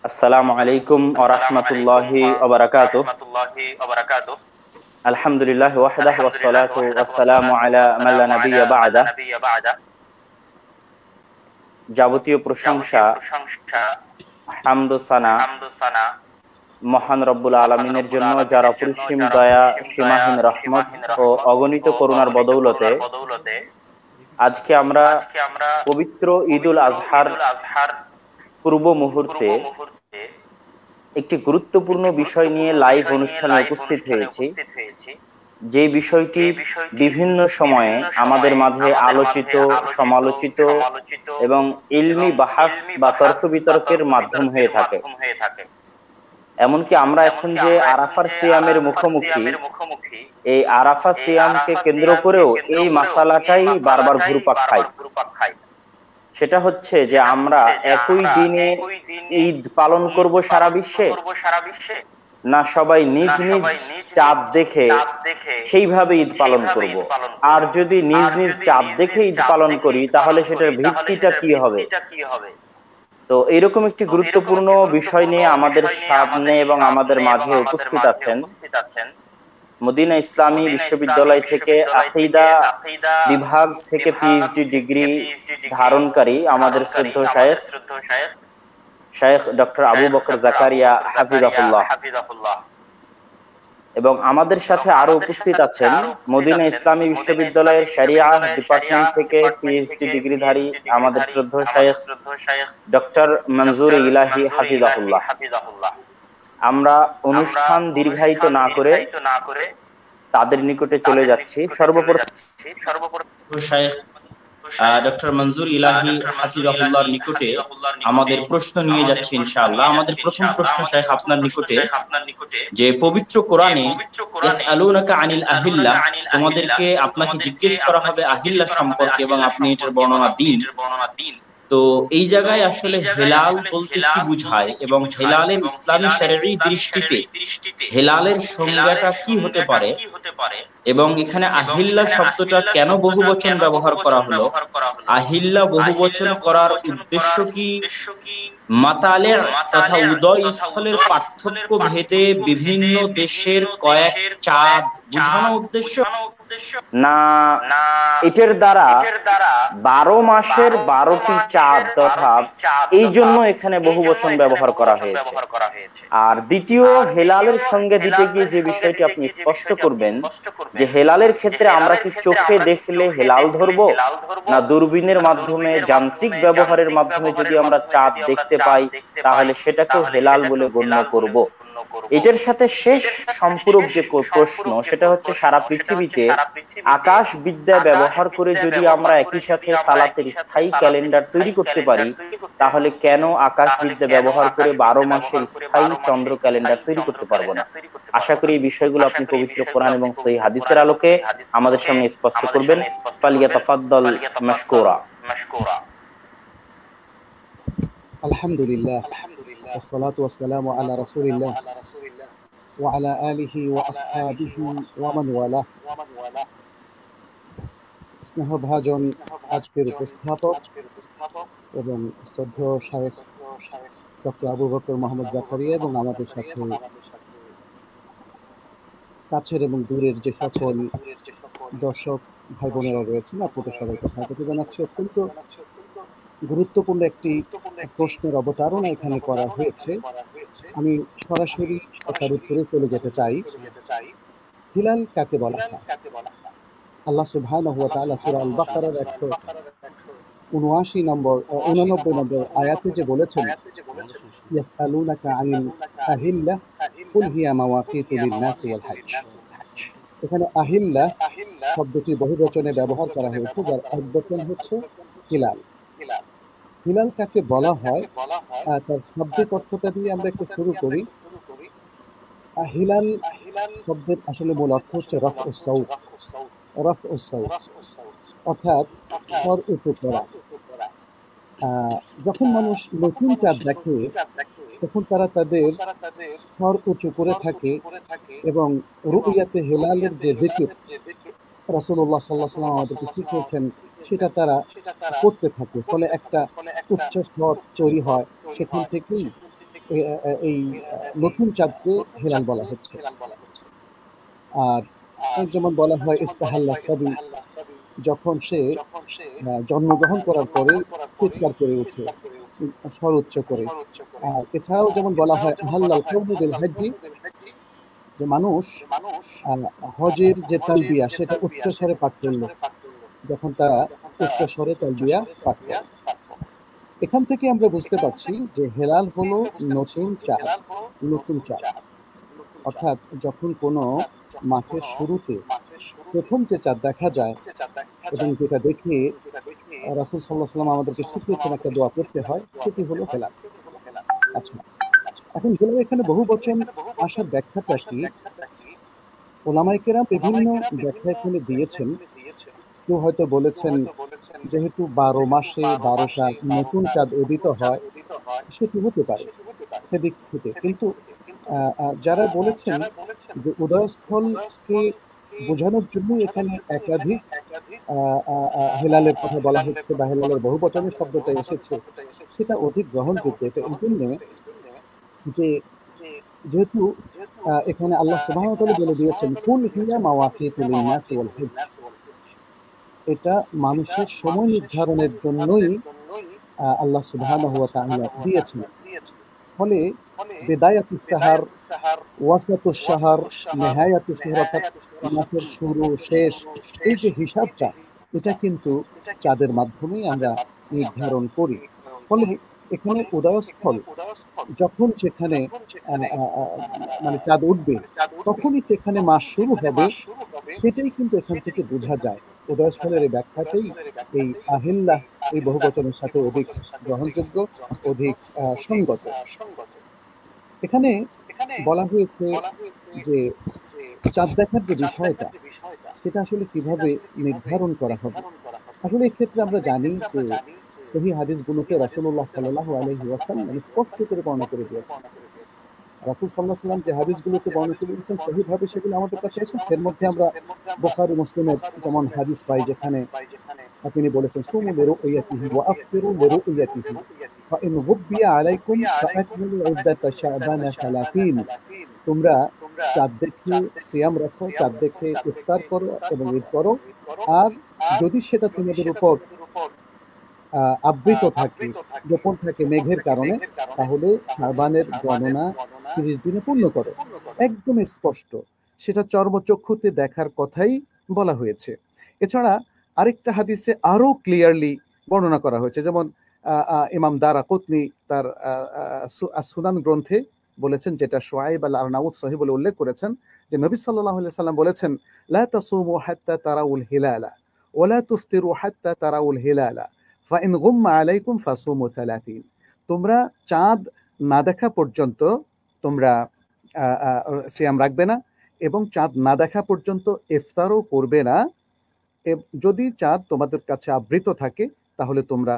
আসসালামু আলাইকুম ওয়া রাহমাতুল্লাহি ওয়া বারাকাতুহু। আলহামদুলিল্লাহ ওয়াহদাহু ওয়াস সালাতু ওয়াস সালামু আলা মান লা নাবিয়্যা বা'দা। যাবতীয় প্রশংসা, হামদ ও সানা মহান রব্বুল আলামিনের জন্য, যার অপরিসীম দয়া, সীমাহীন রহমত ও অগণিত করুণার বদৌলতে আজকে আমরা পবিত্র ঈদুল আজহার পূর্ব মুহূর্তে একটি গুরুত্বপূর্ণ বিষয় নিয়ে লাইভ অনুষ্ঠানে উপস্থিত হয়েছি। যে বিষয়টি বিভিন্ন সময়ে আমাদের মাঝে আলোচিত, সমালোচিত এবং ইলমি বাহাস বা তর্ক বিতর্কের মাধ্যম হয়ে থাকে। এমনকি আমরা এখন যে আরাফার সিয়ামের মুখোমুখি, এই আরাফা সিয়ামকে কেন্দ্র করেও এই মাসালাটাই বারবার ঘুরপাক খায়। সেটা হচ্ছে যে আমরা একই দিনে ঈদ পালন করব সারা বিশ্বে, না সবাই নিজ নিজ চাঁদ দেখে সেইভাবে ঈদ পালন করব। আর যদি নিজ নিজ চাঁদ দেখে ঈদ পালন করি তাহলে সেটার ভিত্তিটা কি হবে? তো এরকম একটি গুরুত্বপূর্ণ বিষয় নিয়ে আমাদের সামনে এবং আমাদের মাঝে উপস্থিত আছেন মদিনা ইসলামী বিশ্ববিদ্যালয় থেকে আকীদা বিভাগ থেকে পিএইচডি ডিগ্রি ধারণকারী আমাদের শ্রদ্ধেয় শায়েখ ডক্টর আবু বকর জাকারিয়া হাফিজাহুল্লাহ। এবং আমাদের সাথে আরো উপস্থিত আছেন মদিনা ইসলামী বিশ্ববিদ্যালয়ের শরিয়া ডিপার্টমেন্ট থেকে পিএইচডি ডিগ্রিধারী আমাদের শ্রদ্ধেয় শায়েখ ডক্টর মনজুর ইলাহি হাফিজাহুল্লাহ। আমরা অনুষ্ঠান দীর্ঘায়িত না করে তাদের নিকটে চলে যাচ্ছি। সর্বপ্রথম শায়েখ ডক্টর মনজুর ইলাহি হাফিজাহুল্লাহর নিকটে আমাদের প্রশ্ন নিয়ে যাচ্ছি ইনশাআল্লাহ। আমাদের প্রথম প্রশ্ন শায়েখ আপনার নিকটে, যে পবিত্র কোরআনে ইয়াসআলুনাকা আনিল আহিল্লাহ, তোমাদেরকে আপনাকে জিজ্ঞেস করা হবে আহিল্লাহ সম্পর্কে এবং আপনি এটার বর্ণনা দিন। তো এই জায়গায় আসলে হেলাল বলতে কি বুঝায় এবং হেলালের ইসলামী শরঈ দৃষ্টিতে হেলালের সংজ্ঞাটা কি হতে পারে, এবং এখানে আহিল্লা শব্দটা কেন বহুবচন ব্যবহার করা হলো, আহিল্লা বহুবচন করার উদ্দেশ্য কি, মাতালে তথা উদয় স্থলের পার্থক্য ভেদে বিভিন্ন দেশের কয়েক চাঁদ বুঝানো উদ্দেশ্য, না এটার দ্বারা 12 মাসের 12টি চাঁদ তথা এই জন্য এখানে বহুবচন ব্যবহার করা হয়েছে। আর দ্বিতীয়, হেলালের সঙ্গে দিতে গিয়ে যে বিষয়টি আপনি স্পষ্ট করবেন যে হেলালের ক্ষেত্রে আমরা কি চোখে দেখলে হেলাল ধরবো, না দূরবীনের মাধ্যমে যান্ত্রিক ব্যবহারের মাধ্যমে যদি আমরা চাঁদ দেখতে পাই তাহলে সেটাকেও হেলাল বলে গণ্য করব। এটার সাথে শেষ সম্পূরক যে প্রশ্ন সেটা হচ্ছে, সারা পৃথিবীতে আকাশ বিদ্যা ব্যবহার করে যদি আমরা একই সাথে সালাতের স্থায়ী ক্যালেন্ডার তৈরি করতে পারি তাহলে কেন আকাশ বিদ্যা ব্যবহার করে 12 মাসের স্থায়ী চন্দ্র ক্যালেন্ডার তৈরি করতে পারবো না? আশা করি এই বিষয়গুলো আপনি পবিত্র কোরআন এবং সহিহ হাদিসের আলোকে আমাদের সামনে স্পষ্ট করবেন। ফালিয়াতাফাদ্দাল মাশকুরা। আলহামদুলিল্লাহ والصلاة والسلام على رسول الله وعلى آله وأصحابه ومن والاه। স্নেহভাজন আজকের উপস্থাপক এবং শ্রদ্ধেয় শায়েখ ডক্টর আবু বকর মোহাম্মদ জাকারিয়া এবং আমাদের সাথে কাছের এবং দূরের যে সকল দর্শক ভাই বোনেরা রয়েছেন, আপনাদের সবাইকে স্বাগত জানাচ্ছি। অত্যন্ত গুরুত্বপূর্ণ একটি প্রশ্নের অবতারণা এখানে করা হয়েছে। আমি সরাসরি তার উত্তরে চলে যেতে চাই। হিলাল কাকে বলা হয়? আল্লাহ সুবহানাহু ওয়া তাআলা সূরা আল বাকারার 179 নম্বর আয়াতে যে বলেছেন, ইয়াসআলুনাকা আনিল আহিল্লাহ কুল হিয়া মাওয়াকিতু লিন-নাসি ওয়াল হজ্জ। এখানে আহিল্লাহ শব্দটি বহুবচনে ব্যবহার করা হয়েছে, যার একবচন হচ্ছে হিলাল। হিলাল কাকে বলা হয় তার শাব্দিক অর্থটা দিয়ে আমরা একটু শুরু করি। হিলাল শব্দের আসলে মূল অর্থ হচ্ছে রাফউস সাউত, অর্থাৎ স্বর উঁচু করা। যখন মানুষ নতুন চাঁদ দেখে তখন তারা তাদের স্বর উঁচু করে থাকে এবং রুইয়াতে হেলালের যে যিকির রাসূলুল্লাহ সাল্লাল্লাহু আলাইহি ওয়াসাল্লাম আমাদেরকে শিখিয়েছেন সেটা তারা করতে থাকে। ফলে একটা উচ্চ স্বর তৈরি হয়। সেখান থেকেই এই নতুন চাঁদকে হেলাল বলা হচ্ছে। আর যেমন বলা হয় ইস্তাহাল্লা সাবি, যখন সে জন্মগ্রহণ করার পরে চিৎকার করে ওঠে স্বর উচ্চ করে। আর এছাড়াও যেমন বলা হয় আহাল্লাল কওমু বিল হজ্জি, যে মানুষ হজের যে তালবিয়া সেটা উচ্চ স্বরে পাঠ করলো, যখন তারা উচ্চ স্বরে তালবিয়া পাঠ করে। এখান থেকে আমরা বুঝতে পারছি যে হেলাল হলো নতুন চাঁদ। নতুন চাঁদ অর্থাৎ যখন কোনো মাসের শুরুতে প্রথম যে চাঁদ দেখা যায় এবং যেটা দেখে রাসূল সাল্লাল্লাহু আলাইহি ওয়াসাল্লাম আমাদেরকে শিখিয়েছেন একটা দোয়া পড়তে হয়, সেটি হলো হেলাল। আচ্ছা, এখন হেলাল এখানে বহু বচন আসার ব্যাখ্যাটা কি? ওলামায়ে কেরাম বিভিন্ন ব্যাখ্যা এখানে দিয়েছেন। কেউ হয়তো বলেছেন যেহেতু 12 মাসে 12টা নতুন চাঁদ উদিত হয়, সেটি হতে পারে সেদিক থেকে। কিন্তু যারা বলেছেন যে উদয়স্থলকে বোঝানোর জন্যই এখানে একাধিক হেলালের কথা বলা হচ্ছে বা হেলালের বহুবচনের শব্দটা এসেছে, সেটা অধিক গ্রহণযোগ্য। এটা এই জন্যে যে যেহেতু এখানে আল্লাহ সুবহানাহু ওয়া তাআলা বলে দিয়েছেন কুল হিয়া মাওয়াকিতু লিন-নাসি ওয়াল হজ্জ, এটা মানুষের সময় নির্ধারণের জন্যই আল্লাহ সুবহানাহু ওয়া তাআলা দিয়েছেন। ফলে বিদায়াতুশ শাহর, ওয়াসাতুশ শাহর, নিহায়াতুশ শাহর, অর্থাৎ মাসের শুরু শেষ, এই যে হিসাবটা, এটা কিন্তু চাঁদের মাধ্যমেই আমরা নির্ধারণ করি। ফলে এখানে উদয়স্থল যখন সেখানে মানে চাঁদ উঠবে, তখনই সেখানে মাস শুরু হবে, সেটাই কিন্তু এখান থেকে বোঝা যায়। উদয়স্থলের এই ব্যাখ্যাতেই এই আহিল্লাহ এই বহুবচনের সাথে অধিক গ্রহণযোগ্য, অধিক সঙ্গত। এখানে বলা হয়েছে যে চাঁদ দেখার যে বিষয়টা, সেটা আসলে কিভাবে নির্ধারণ করা হবে। আসলে এক্ষেত্রে আমরা জানি যে সহিহ হাদিসগুলোতে রাসূলুল্লাহ সাল্লাল্লাহু আলাইহি ওয়াসাল্লাম স্পষ্ট করে বর্ণনা করে দিয়েছেন। রাসূল সাল্লাল্লাহু আলাইহি ওয়াসাল্লাম যে হাদিসগুলোতে বর্ণনা করে দিয়েছেন সহিহভাবে, সেগুলো আমাদের কাছে এসেছে। এর মধ্যে আমরা বুখারী মুসলিমের যেমন হাদিস পাই, যেখানে তিনি বলেছেন সুমু লিরুইয়াতিহি ওয়া আফতিরু লিরুইয়াতিহি ফাইন গুব্বিয়া আলাইকুম ফাআকমিলু ইদ্দাতা শাবানা 30। তোমরা চাঁদ দেখে সিয়াম রাখো, চাঁদ দেখে ইফতার করো এবং ঈদ করো। আর যদি সেটা তোমাদের উপর আবৃত থাকে, গোপন থাকে মেঘের কারণে, তাহলে শাবানের গণনা 30 দিনে পূর্ণ করো। একদম স্পষ্ট, সেটা চর্মচক্ষুতে দেখার কথাই বলা হয়েছে। এছাড়া আরেকটা হাদিসে আরো ক্লিয়ারলি বর্ণনা করা হয়েছে, যেমন ইমাম দারাকুতনি তার সুনান গ্রন্থে বলেছেন, যেটা শুআইব আল আরনাউত সহিহ বলে উল্লেখ করেছেন, যে নবী সাল্লাল্লাহু আলাইহি সাল্লাম বলেছেন লা তাসুমু হাত্তা তারাউল হিলালা ওয়া লা তুফতিরু হাত্তা তারাউল হিলালা ফাইন গুম্মা আলাইকুম ফাসুমু 30। তোমরা চাঁদ না দেখা পর্যন্ত তোমরা সিয়াম রাখবে না, এবং চাঁদ না দেখা পর্যন্ত ইফতারও করবে না। যদি চাঁদ তোমাদের কাছে আবৃত থাকে, তাহলে তোমরা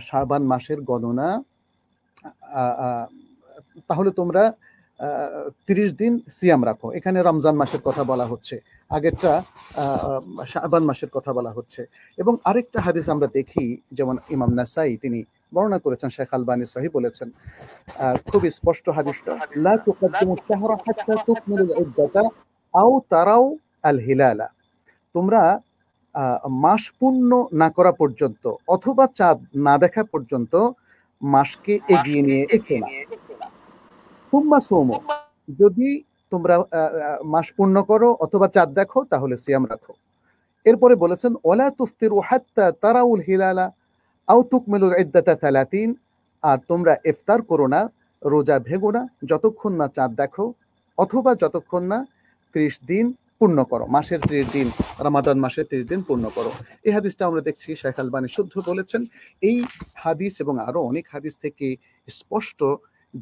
শাবান মাসের গণনা তাহলে তোমরা 30 দিন সিয়াম রাখো। এখানে রমজান মাসের কথা বলা হচ্ছে, আগেরটা শাবান মাসের কথা বলা হচ্ছে। এবং আরেকটা হাদিস আমরা দেখি, যেমন ইমাম নাসাই তিনি বর্ণনা করেছেন, শেখ আলবানী সহিহ বলেছেন, খুব স্পষ্ট হাদিসটা, লা তুকদ্দিমুশ শাহরা হাত্তা তুকমিলুল ইদ্দাতা আও তারাও আল হিলালা। তোমরা মাস পূর্ণ না করা পর্যন্ত অথবা চাঁদ না দেখা পর্যন্ত মাসকে এগিয়ে নিয়ে এসো না। তুম্মা সোমো, যদি তোমরা মাস পূর্ণ করো অথবা চাঁদ দেখো, তাহলে সিয়াম রাখো। এরপরে বলেছেন ওয়ালা তুফতিরু হাত্তা তারাউল হিলালা আও তুকমিলুল ইদ্দাতা 30। আর তোমরা ইফতার করো না, রোজা ভেঙো না, যতক্ষণ না চাঁদ দেখো অথবা যতক্ষণ না 30 দিন পূর্ণ করো, মাসের 30 দিন, রমাদান মাসের 30 দিন পূর্ণ করো। এই হাদিসটা আমরা দেখছি শেখ আলবানী শুদ্ধ বলেছেন। এই হাদিস এবং আরো অনেক হাদিস থেকে স্পষ্ট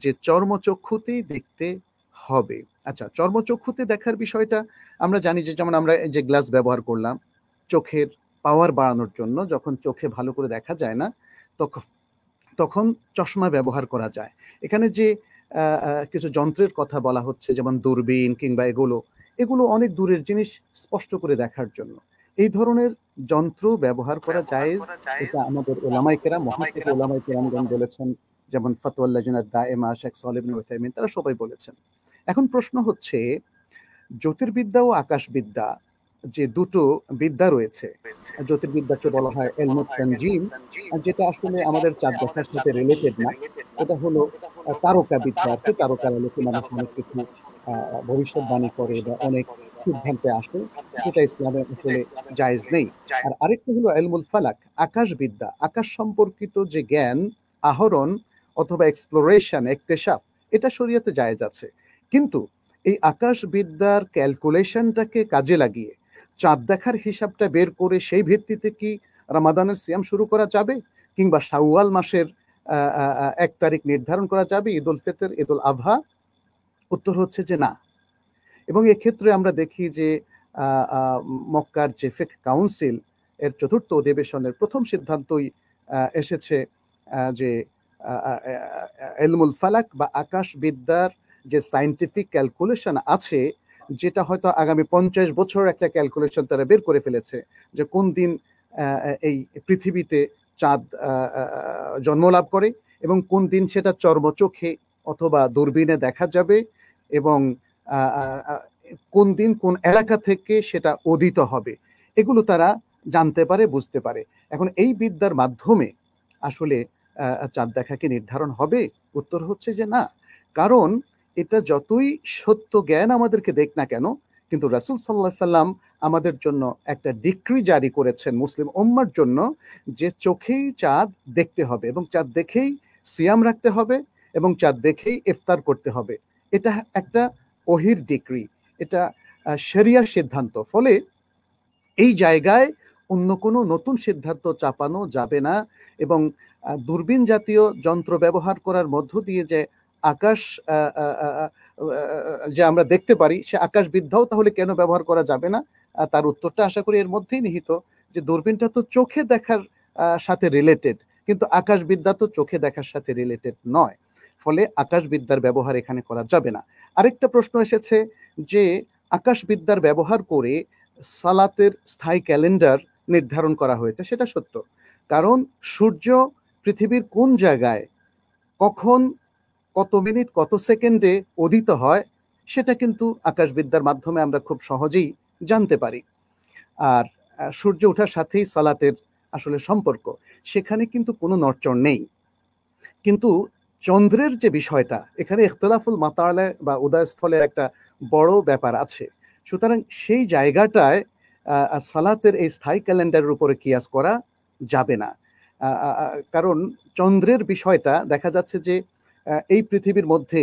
যে চর্মচক্ষুতেই দেখতে হবে। আচ্ছা, চর্মচক্ষুতে দেখার বিষয়টা আমরা জানি যে, যেমন আমরা যে গ্লাস ব্যবহার করলাম চোখের পাওয়ার বাড়ানোর জন্য, যখন চোখে ভালো করে দেখা যায় না, তখন চশমা ব্যবহার করা যায়। এখানে যে কিছু যন্ত্রের কথা বলা হচ্ছে, যেমন দূরবীন কিংবা এগুলো অনেক দূরের জিনিস স্পষ্ট করে দেখার জন্য এই ধরনের যন্ত্র ব্যবহার করা জায়েজ। এটা আমাদের ওলামায়ে কেরাম, মহাদ্দিস ওলামায়ে কেরামগণ বলেছেন যেমন ফাতওয়াল লাজনাত দায়েমা, শেখ সালেহ ইবনে উসাইমিন, তারা সবাই বলেছেন। এখন প্রশ্ন হচ্ছে, জ্যোতির্বিদ্যা ও আকাশবিদ্যা যে দুটো বিদ্যা রয়েছে, জ্যোতির্বিদ্যাকে বলা হয় ইলমুত তানজিম, যেটা আসলে আমাদের চাঁদ দেখার সাথে রিলেটেড না, এটা হলো তারকা বিদ্যা আর কি। তারকার আলোকে মানুষ অনেক কিছু ভবিষ্যৎবাণী করে বা অনেক সিদ্ধান্তে আসে, যেটা ইসলামে আসলে জায়েজ নেই। আর আরেকটা হলো ইলমুল ফালাক, আকাশবিদ্যা, আকাশ সম্পর্কিত যে জ্ঞান আহরণ অথবা এক্সপ্লোরেশন, একতেশাফ, এটা শরীয়তে জায়েজ আছে। কিন্তু এই আকাশবিদ্যার ক্যালকুলেশনটাকে কাজে লাগিয়ে চাঁদ দেখার হিসাবটা বের করে সেই ভিত্তিতে কি রমাদানের সিয়াম শুরু করা যাবে, কিংবা শাওয়াল মাসের 1 তারিখ নির্ধারণ করা যাবে, ঈদ উল ফিতর, ঈদ উল আযহা? উত্তর হচ্ছে যে না। এবং এক্ষেত্রে আমরা দেখি যে মক্কার যে ফিকহ কাউন্সিল এর ৪র্থ অধিবেশনের প্রথম সিদ্ধান্তই এসেছে যে ইলমুল ফালাক বা আকাশবিদ্যার যে সায়েন্টিফিক ক্যালকুলেশন আছে, যেটা হয়তো আগামী 50 বছর একটা ক্যালকুলেশন তারা বের করে ফেলেছে, যে কোন দিন এই পৃথিবীতে চাঁদ জন্মলাভ করে এবং কোন দিন সেটা চর্মচোখে অথবা দূরবীনে দেখা যাবে, এবং কোন দিন কোন এলাকা থেকে সেটা উদিত হবে, এগুলো তারা জানতে পারে, বুঝতে পারে। এখন এই বিদ্যার মাধ্যমে আসলে চাঁদ দেখা কি নির্ধারণ হবে? উত্তর হচ্ছে যে না। কারণ এটা যতই সত্য জ্ঞান আমাদেরকে দেখ না কেন, কিন্তু রাসূল সাল্লাল্লাহু আলাইহি সাল্লাম আমাদের জন্য একটা ডিক্রি জারি করেছেন মুসলিম উম্মার জন্য, যে চোখেই চাঁদ দেখতে হবে এবং চাঁদ দেখেই সিয়াম রাখতে হবে এবং চাঁদ দেখেই ইফতার করতে হবে। এটা একটা ওহির ডিক্রি, এটা শরিয়ার সিদ্ধান্ত। ফলে এই জায়গায় অন্য কোনো নতুন সিদ্ধান্ত চাপানো যাবে না। এবং দূরবীন জাতীয় যন্ত্র ব্যবহার করার মধ্য দিয়ে যে আকাশ যে আমরা দেখতে পারি, সে আকাশবিদ্যাও তাহলে কেন ব্যবহার করা যাবে না? তার উত্তরটা আশা করি এর মধ্যেই নিহিত, যে দূরবীনটা তো চোখে দেখার সাথে রিলেটেড, কিন্তু আকাশবিদ্যা তো চোখে দেখার সাথে রিলেটেড নয়। ফলে আকাশবিদ্যার ব্যবহার এখানে করা যাবে না। আরেকটা প্রশ্ন এসেছে যে আকাশবিদ্যার ব্যবহার করে সালাতের স্থায়ী ক্যালেন্ডার নির্ধারণ করা হয়েছে। সেটা সত্য, কারণ সূর্য পৃথিবীর কোন জায়গায় কখন কত মিনিট কত সেকেন্ডে উদিত হয়, সেটা কিন্তু আকাশবিদ্যার মাধ্যমে আমরা খুব সহজেই জানতে পারি। আর সূর্য ওঠার সাথেই সালাতের আসলে সম্পর্ক, সেখানে কিন্তু কোনো নড়চড় নেই। কিন্তু চন্দ্রের যে বিষয়টা, এখানে ইখতিলাফুল মাতালে বা উদয়স্থলের একটা বড় ব্যাপার আছে। সুতরাং সেই জায়গাটায় সালাতের এই স্থায়ী ক্যালেন্ডারের উপরে কিয়াস করা যাবে না। কারণ চন্দ্রের বিষয়টা দেখা যাচ্ছে যে এই পৃথিবীর মধ্যে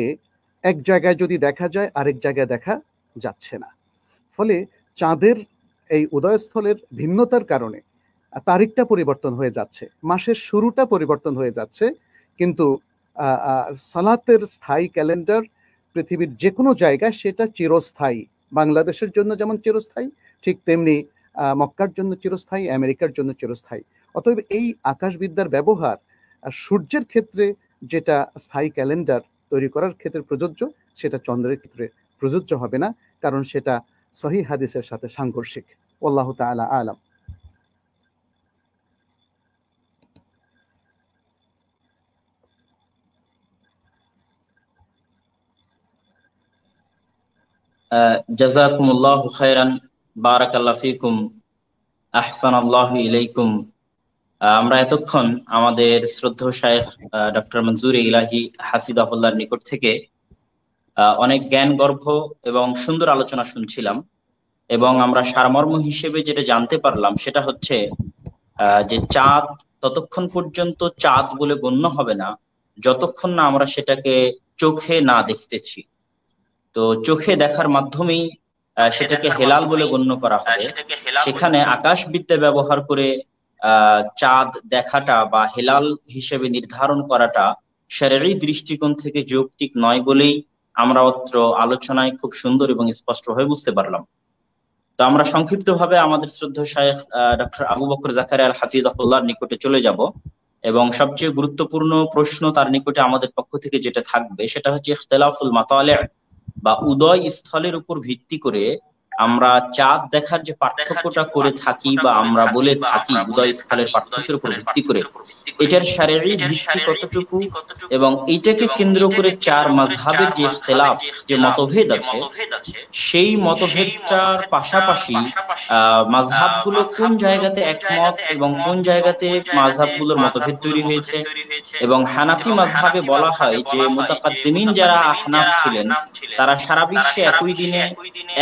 এক জায়গায় যদি দেখা যায় আরেক জায়গায় দেখা যাচ্ছে না। ফলে চাঁদের এই উদয়স্থলের ভিন্নতার কারণে তারিখটা পরিবর্তন হয়ে যাচ্ছে, মাসের শুরুটা পরিবর্তন হয়ে যাচ্ছে, কিন্তু সালাতের স্থায়ী ক্যালেন্ডার পৃথিবীর যে কোনো জায়গায় সেটা চিরস্থায়ী। বাংলাদেশের জন্য যেমন চিরস্থায়ী, ঠিক তেমনি মক্কার জন্য চিরস্থায়ী, আমেরিকার জন্য চিরস্থায়ী। অতএব এই আকাশবিদ্যার ব্যবহার সূর্যের ক্ষেত্রে যেটা স্থায়ী ক্যালেন্ডার তৈরি করার ক্ষেত্রে প্রযোজ্য, সেটা চন্দ্রের ক্ষেত্রে প্রযোজ্য হবে না, কারণ সেটা সহিহ হাদিসের সাথে সাংঘর্ষিক। আল্লাহু তাআলা আলাম। জাযাকুমুল্লাহু খায়রান, বারাকাল্লাহু ফীকুম, আহসানাল্লাহু ইলাইকুম। আমরা এতক্ষণ আমাদের শ্রদ্ধেয় শায়খ ডক্টর মনজুর ইলাহি হাফিজাহুল্লাহর নিকট থেকে অনেক জ্ঞানগর্ভ এবং সুন্দর আলোচনা শুনছিলাম, এবং আমরা সারমর্ম হিসেবে যেটা জানতে পারলাম সেটা হচ্ছে যে চাঁদ ততক্ষণ পর্যন্ত চাঁদ বলে গণ্য হবে না যতক্ষণ না আমরা সেটাকে চোখে না দেখতেছি। তো চোখে দেখার মাধ্যমেই সেটাকে হেলাল বলে গণ্য করা হবে। সেখানে আকাশবিদ্যা ব্যবহার করে চাঁদ দেখাটা বা হেলাল হিসেবে নির্ধারণ করাটা শরঈ দৃষ্টিকোণ থেকে যৌক্তিক নয় বলেই আমরা অত্র আলোচনায় খুব সুন্দর এবং স্পষ্টভাবে বুঝতে পারলাম। তো আমরা সংক্ষিপ্তভাবে আমাদের শ্রদ্ধেয় শায়খ ডক্টর আবু বকর জাকারিয়া আল হাফিজাহুল্লাহর নিকটে চলে যাব, এবং সবচেয়ে গুরুত্বপূর্ণ প্রশ্ন তার নিকটে আমাদের পক্ষ থেকে যেটা থাকবে সেটা হচ্ছে ইখতিলাফুল মাতালি' বা উদয় স্থলের উপর ভিত্তি করে আমরা চাঁদ দেখার যে পার্থক্যটা করে থাকি বা আমরা বলে থাকি উদয়স্থলের পার্থক্যের উপর ভিত্তি করে, এটার শারঈ ভিত্তি কতটুকু এবং এইটাকে কেন্দ্র করে চার মাযহাবের যে ইখতিলাফ, যে মতভেদ আছে, সেই মতভেদটার পাশাপাশি মাযহাবগুলো কোন জায়গাতে একমত এবং কোন জায়গাতে মাযহাবগুলোর মতভেদ তৈরি হয়েছে। এবং হানাফি মাযহাবে বলা হয় যে মুতাকাদ্দিমিন যারা আহনাফ ছিলেন তারা সারা বিশ্বে একই দিনে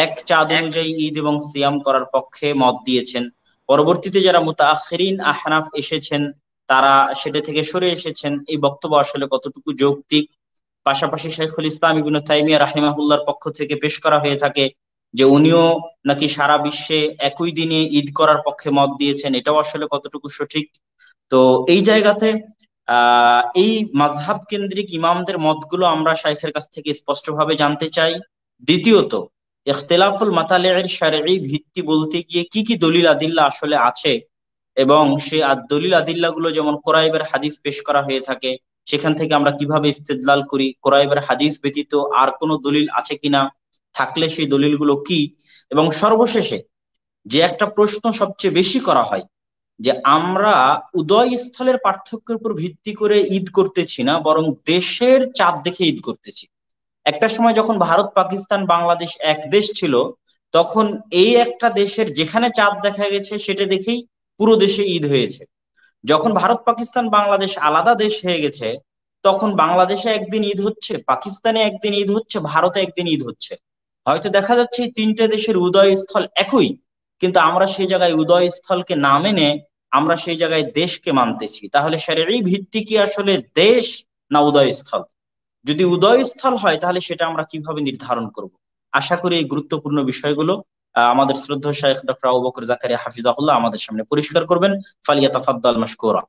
এক চাঁদ অনুযায়ী ঈদ এবং সিয়াম করার পক্ষে মত দিয়েছেন। পরবর্তীতে যারা মুতাআখিরিন আহনাফ এসেছেন তারা সেটা থেকে সরে এসেছেন। এই বক্তব্য আসলে কতটুকু যৌক্তিক? পাশাপাশি শাইখুল ইসলাম ইবনে তাইমিয়া রাহিমাহুল্লাহর পক্ষ থেকে পেশ করা হয়ে থাকে যে উনিও নাকি সারা বিশ্বে একই দিনে ঈদ করার পক্ষে মত দিয়েছেন, এটাও আসলে কতটুকু সঠিক? তো এই জায়গাতে এই মাযহাব কেন্দ্রিক ইমামদের মতগুলো আমরা শাইখের কাছ থেকে স্পষ্টভাবে জানতে চাই। দ্বিতীয়ত, ইখতিলাফুল মাতালি'এর শারঈ ভিত্তি বলতে গিয়ে কি কি দলিল আদিল্লা আসলে আছে, এবং সে দলিল আদিল্লা গুলো যেমন কোরাইবের হাদিস পেশ করা হয়ে থাকে, সেখান থেকে আমরা কিভাবে ইস্তেদলাল করি, কোরাইবের হাদিস ব্যতীত আর কোনো দলিল আছে কিনা, থাকলে সেই দলিলগুলো কি। এবং সর্বশেষে যে একটা প্রশ্ন সবচেয়ে বেশি করা হয় যে আমরা উদয় স্থলের পার্থক্যের উপর ভিত্তি করে ঈদ করতেছি না, বরং দেশের চাঁদ দেখে ঈদ করতেছি। একটা সময় যখন ভারত পাকিস্তান বাংলাদেশ এক দেশ ছিল, তখন এই একটা দেশের যেখানে চাঁদ দেখা গেছে সেটা দেখেই পুরো দেশে ঈদ হয়েছে। যখন ভারত পাকিস্তান বাংলাদেশ আলাদা দেশ হয়ে গেছে, তখন বাংলাদেশে একদিন ঈদ হচ্ছে, পাকিস্তানে একদিন ঈদ হচ্ছে, ভারতে একদিন ঈদ হচ্ছে। হয়তো দেখা যাচ্ছে এই তিনটে দেশের উদয় স্থল একই, কিন্তু আমরা সেই জায়গায় উদয় স্থলকে না মেনে আমরা সেই জায়গায় দেশকে মানতেছি। তাহলে শারঈ ভিত্তি কি আসলে দেশ না উদয় স্থল? যদি উদয় স্থল হয় তাহলে সেটা আমরা কিভাবে নির্ধারণ করব? আশা করি এই গুরুত্বপূর্ণ বিষয়গুলো আমাদের শ্রদ্ধেয় শাইখ ডক্টর আবু বকর জাকারিয়া হাফিজাহুল্লাহ আমাদের সামনে পরিষ্কার করবেন। ফালিয়াতাফাদ্দাল মাশকুরা।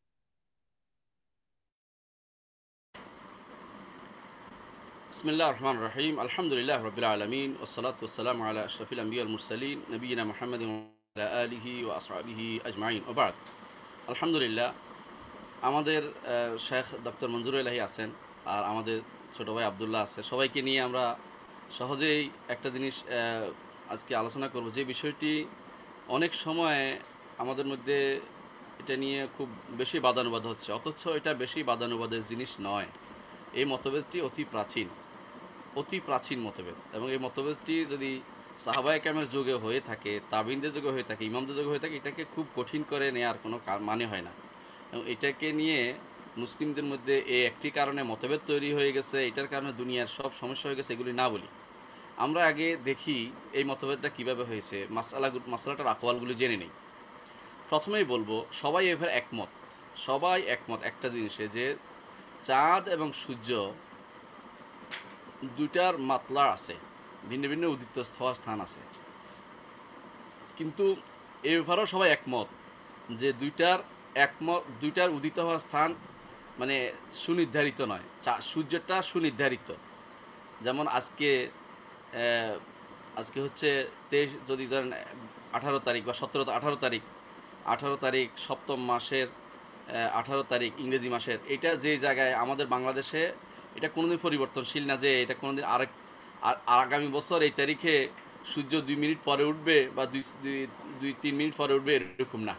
বিসমিল্লাহির রহমানির রহিম। আলহামদুলিল্লাহি রাব্বিল আলামিন ওয়াসসালাতু ওয়াসসালামু আলা আশরাফিল আমবিয়া ওয়াল মুরসালিন নবিয়িনা মুহাম্মাদিন ওয়া আলা আলিহি ওয়া আসহাবিহি আজমাইন ওয়া বা'দ। আলহামদুলিল্লাহ, আমাদের শেখ ডক্টর মনজুরুল ইলাহি আছেন, আর আমাদের ছোট ভাই আব্দুল্লাহ আছে। সবাইকে নিয়ে আমরা সহজেই একটা জিনিস আজকে আলোচনা করব, যে বিষয়টি অনেক সময় আমাদের মধ্যে এটা নিয়ে খুব বেশি বাদানুবাদ হচ্ছে, অথচ এটা বেশি বাদানুবাদের জিনিস নয়। এই মতভেদটি অতি প্রাচীন মতভেদ, এবং এই মতভেদটি যদি সাহাবায়ে কেরামের যুগে হয়ে থাকে, তাবিনদের যুগে হয়ে থাকে, ইমামদের যুগে হয়ে থাকে, এটাকে খুব কঠিন করে নেওয়ার কোনো মানে হয় না। এবং এটাকে নিয়ে মুসলিমদের মধ্যে এই একটি কারণে মতভেদ তৈরি হয়ে গেছে, এটার কারণে দুনিয়ার সব সমস্যা হয়ে গেছে, এগুলি না বলি। আমরা আগে দেখি এই মতভেদটা কিভাবে হয়েছে, মাসালাটার আকওয়ালগুলি জেনে নেই। প্রথমেই বলবো, সবাই এভাবে একমত একটা জিনিসে, যে চাঁদ এবং সূর্য দুইটার মাতলা আছে, ভিন্ন ভিন্ন উদিত হওয়ার স্থান আছে। কিন্তু এ ব্যাপারেও সবাই একমত যে দুইটার উদিত হওয়ার স্থান মানে সুনির্ধারিত নয়। সূর্যটা সুনির্ধারিত। যেমন আজকে হচ্ছে 23, যদি ধরেন 18 তারিখ বা 18 তারিখ সপ্তম মাসের 18 তারিখ ইংরেজি মাসের, এটা যে জায়গায় আমাদের বাংলাদেশে এটা কোনোদিন পরিবর্তনশীল না, যে এটা কোনোদিন আগামী বছর এই তারিখে সূর্য 2 মিনিট পরে উঠবে বা 2-3 মিনিট পরে উঠবে, এরকম না।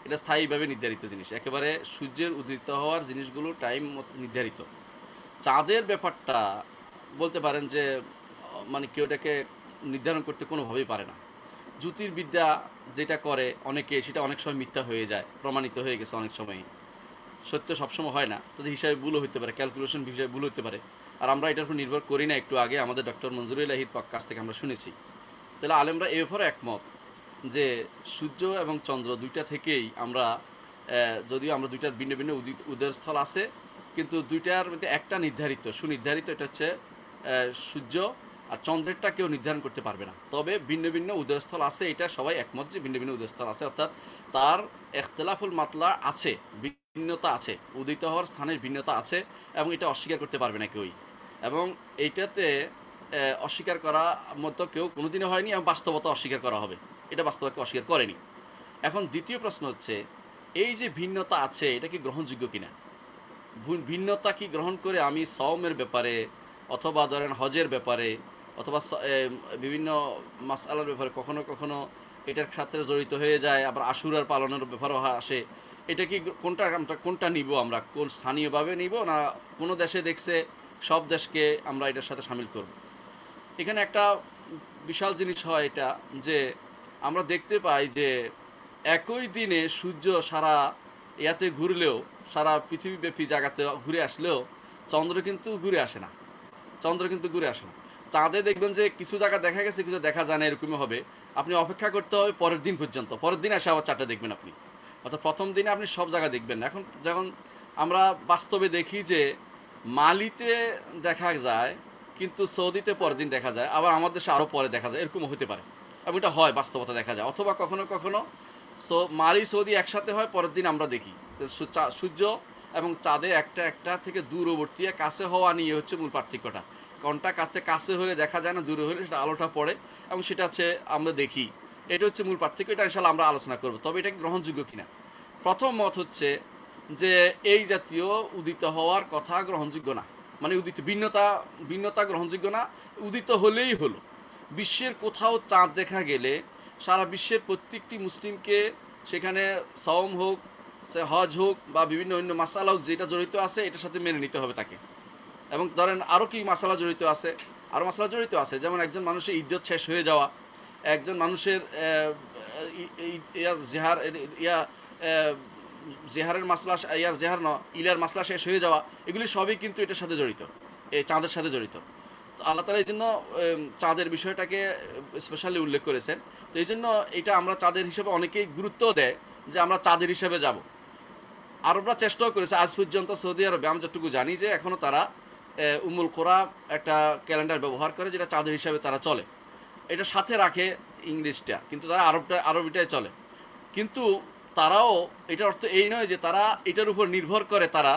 এটা স্থায়ীভাবে নির্ধারিত জিনিস, একেবারে সূর্যের উদিত হওয়ার জিনিসগুলো টাইম নির্ধারিত। চাঁদের ব্যাপারটা বলতে পারেন যে মানে কেউ এটাকে নির্ধারণ করতে কোনোভাবেই পারে না। জ্যোতির্বিদ্যা যেটা করে অনেকে, সেটা অনেক সময় মিথ্যা হয়ে যায়, প্রমাণিত হয়ে গেছে অনেক সময়। সত্য সবসময় হয় না, তাদের হিসাবে ভুলও হতে পারে, ক্যালকুলেশন হিসাবে ভুল হতে পারে। আর আমরা এটার উপর নির্ভর করি না। একটু আগে আমাদের ডক্টর মনজুরুল ইলাহির কাছ থেকে আমরা শুনেছি। তাহলে আলেমরা এ ব্যাপারে একমত যে সূর্য এবং চন্দ্র দুইটা থেকেই আমরা, যদিও আমরা দুইটার ভিন্ন ভিন্ন উদয়স্থল আছে, কিন্তু দুইটার মধ্যে একটা নির্ধারিত, সুনির্ধারিত, এটা হচ্ছে সূর্য। আর চন্দ্রেরটা কেউ নির্ধারণ করতে পারবে না। তবে ভিন্ন ভিন্ন উদয়স্থল আছে, এটা সবাই একমত যে ভিন্ন ভিন্ন উদয়স্থল আছে, অর্থাৎ তার ইখতিলাফুল মাতলা আছে, ভিন্নতা আছে, উদিত হওয়ার স্থানের ভিন্নতা আছে, এবং এটা অস্বীকার করতে পারবে না কেউই। এবং এইটাতে অস্বীকার করা মতো কেউ কোনোদিনও হয়নি, এবং বাস্তবতা অস্বীকার করা হবে, এটা বাস্তবতাকে অস্বীকার করেনি। এখন দ্বিতীয় প্রশ্ন হচ্ছে, এই যে ভিন্নতা আছে এটা কি গ্রহণযোগ্য কিনা? ভিন্নতা কি গ্রহণ করে আমি সওমের ব্যাপারে অথবা ধরেন হজের ব্যাপারে অথবা বিভিন্ন মাসআলার ব্যাপারে কখনো কখনো এটার ক্ষেত্রে জড়িত হয়ে যায়, আবার আশুরার পালনের ব্যাপারও আসে। এটা কি কোনটা নিব আমরা, কোন স্থানীয়ভাবে নিব না কোনো দেশে দেখছে সব দেশকে আমরা এটার সাথে সামিল করব? এখানে একটা বিশাল জিনিস হয় এটা যে আমরা দেখতে পাই যে একই দিনে সূর্য সারা ইয়াতে ঘুরলেও, সারা পৃথিবীব্যাপী জায়গাতে ঘুরে আসলেও চন্দ্র কিন্তু ঘুরে আসে না। চাঁদে দেখবেন যে কিছু জায়গা দেখা গেছে, কিছু দেখা যায় না, এরকমই হবে। আপনি অপেক্ষা করতে হবে পরের দিন পর্যন্ত, পরের দিন এসে আবার চারটে দেখবেন আপনি। অর্থাৎ প্রথম দিনে আপনি সব জায়গা দেখবেন না। এখন যখন আমরা বাস্তবে দেখি যে মালিতে দেখা যায় কিন্তু সৌদিতে পরের দিন দেখা যায়, আবার আমাদের দেশে আরও পরে দেখা যায়, এরকম হতে পারে এবং এটা হয়, বাস্তবতা দেখা যায়। অথবা কখনো কখনো মালি সৌদি একসাথে হয়, পরের দিন আমরা দেখি। সূর্য এবং চাঁদে একটা থেকে দূরবর্তী কাছে হওয়া নিয়ে হচ্ছে মূল পার্থক্যটা। কোনটা কাছে হলে দেখা যায় না, দূরে হলে সেটা আলোটা পড়ে এবং সেটা হচ্ছে আমরা দেখি। এটা হচ্ছে মূল পার্থক্য। এটা ইনশাআল্লাহ আমরা আলোচনা করব। তবে এটা গ্রহণযোগ্য কিনা, প্রথম মত হচ্ছে যে এই জাতীয় উদিত হওয়ার কথা গ্রহণযোগ্য না, মানে ভিন্নতা গ্রহণযোগ্য না। উদিত হলেই হলো। বিশ্বের কোথাও চাঁদ দেখা গেলে সারা বিশ্বের প্রত্যেকটি মুসলিমকে সেখানে সওম হোক, হজ হোক বা বিভিন্ন অন্য মাসালা হোক, যেটা জড়িত আছে এটার সাথে মেনে নিতে হবে তাকে। এবং ধরেন আরও কি মাসালা জড়িত আছে, যেমন একজন মানুষের ইজ্জত শেষ হয়ে যাওয়া, একজন মানুষের জেহারের মাসলা, ইলার মাসলা শেষ হয়ে যাওয়া, এগুলি সবই কিন্তু এটার সাথে জড়িত, এই চাঁদের সাথে জড়িত। তো আল্লাহ তাআলা এই জন্য চাঁদের বিষয়টাকে স্পেশালি উল্লেখ করেছেন। তো এই জন্য এটা আমরা চাঁদের হিসেবে অনেকেই গুরুত্ব দেয় যে আমরা চাঁদের হিসেবে যাব। আরবরা চেষ্টাও করেছে আজ পর্যন্ত। সৌদি আরবে আমি যতটুকু জানি যে এখনও তারা উম্মুল কোরা একটা ক্যালেন্ডার ব্যবহার করে, যেটা চাঁদের হিসাবে তারা চলে। এটা সাথে রাখে ইংলিশটা, কিন্তু তারা আরবিটাই চলে। কিন্তু তারাও, এটার অর্থ এই নয় যে তারা এটার উপর নির্ভর করে তারা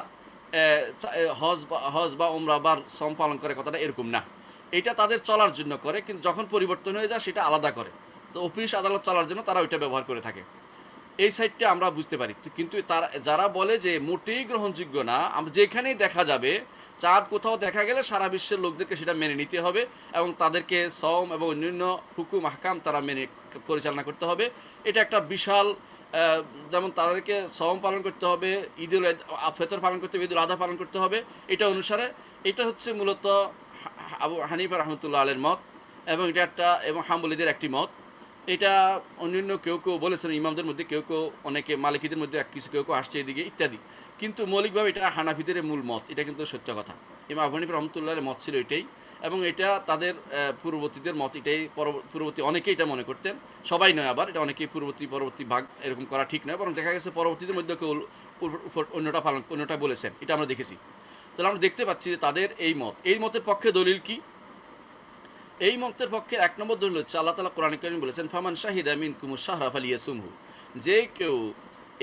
হজ বা ওমরা বা সম পালন করে, কথাটা এরকম না। এটা তাদের চলার জন্য করে, কিন্তু যখন পরিবর্তন হয়ে যায় সেটা আলাদা করে। তো অফিস আদালত চলার জন্য তারা ওইটা ব্যবহার করে থাকে। এই সাইডটা আমরা বুঝতে পারি। কিন্তু তারা যারা বলে যে মোটেই গ্রহণযোগ্য না, আমরা যেখানেই দেখা যাবে চাঁদ কোথাও দেখা গেলে সারা বিশ্বের লোকদেরকে সেটা মেনে নিতে হবে এবং তাদেরকে সওম এবং অন্যান্য হুকুম আহকাম তারা মেনে পরিচালনা করতে হবে। এটা একটা বিশাল, যেমন তাদেরকে সওম পালন করতে হবে, ঈদুল ফিতর পালন করতে হবে, ঈদুল আযহা পালন করতে হবে, এটা অনুসারে। এটা হচ্ছে মূলত আবু হানিফা রাহমাতুল্লাহ আলাইহির মত এবং এটা একটা, এবং হাম্বলীদের একটি মত। এটা অন্যান্য কেউ বলেছেন, ইমামদের মধ্যে কেউ অনেকে, মালিকিদের মধ্যে কেউ আসছে এদিকে ইত্যাদি। কিন্তু মৌলিকভাবে এটা হানাফিদের মূল মত, এটা কিন্তু সত্য কথা। ইমাম আবু হানিফা রাহমাতুল্লাহর মত ছিল এটাই, এবং এটা তাদের পূর্ববর্তীদের মত এটাই। পূর্ববর্তী অনেকেই এটা মনে করতেন, সবাই নয়, আবার এটা অনেকেই পরবর্তী ভাগ এরকম করা ঠিক নয়, বরং দেখা গেছে পরবর্তীদের মধ্যে কেউ অন্যটা বলেছেন, এটা আমরা দেখেছি। তাহলে আমরা দেখতে পাচ্ছি যে তাদের এই মতের পক্ষে দলিল কি? এই মতের পক্ষে এক নম্বর দলিল হচ্ছে আল্লাহ তাআলা কোরআনে কারীমে বলেছেন, ফামান শাহিদা মিনকুমুশ শাহরা ফালিয়াসুমহু, যে কেউ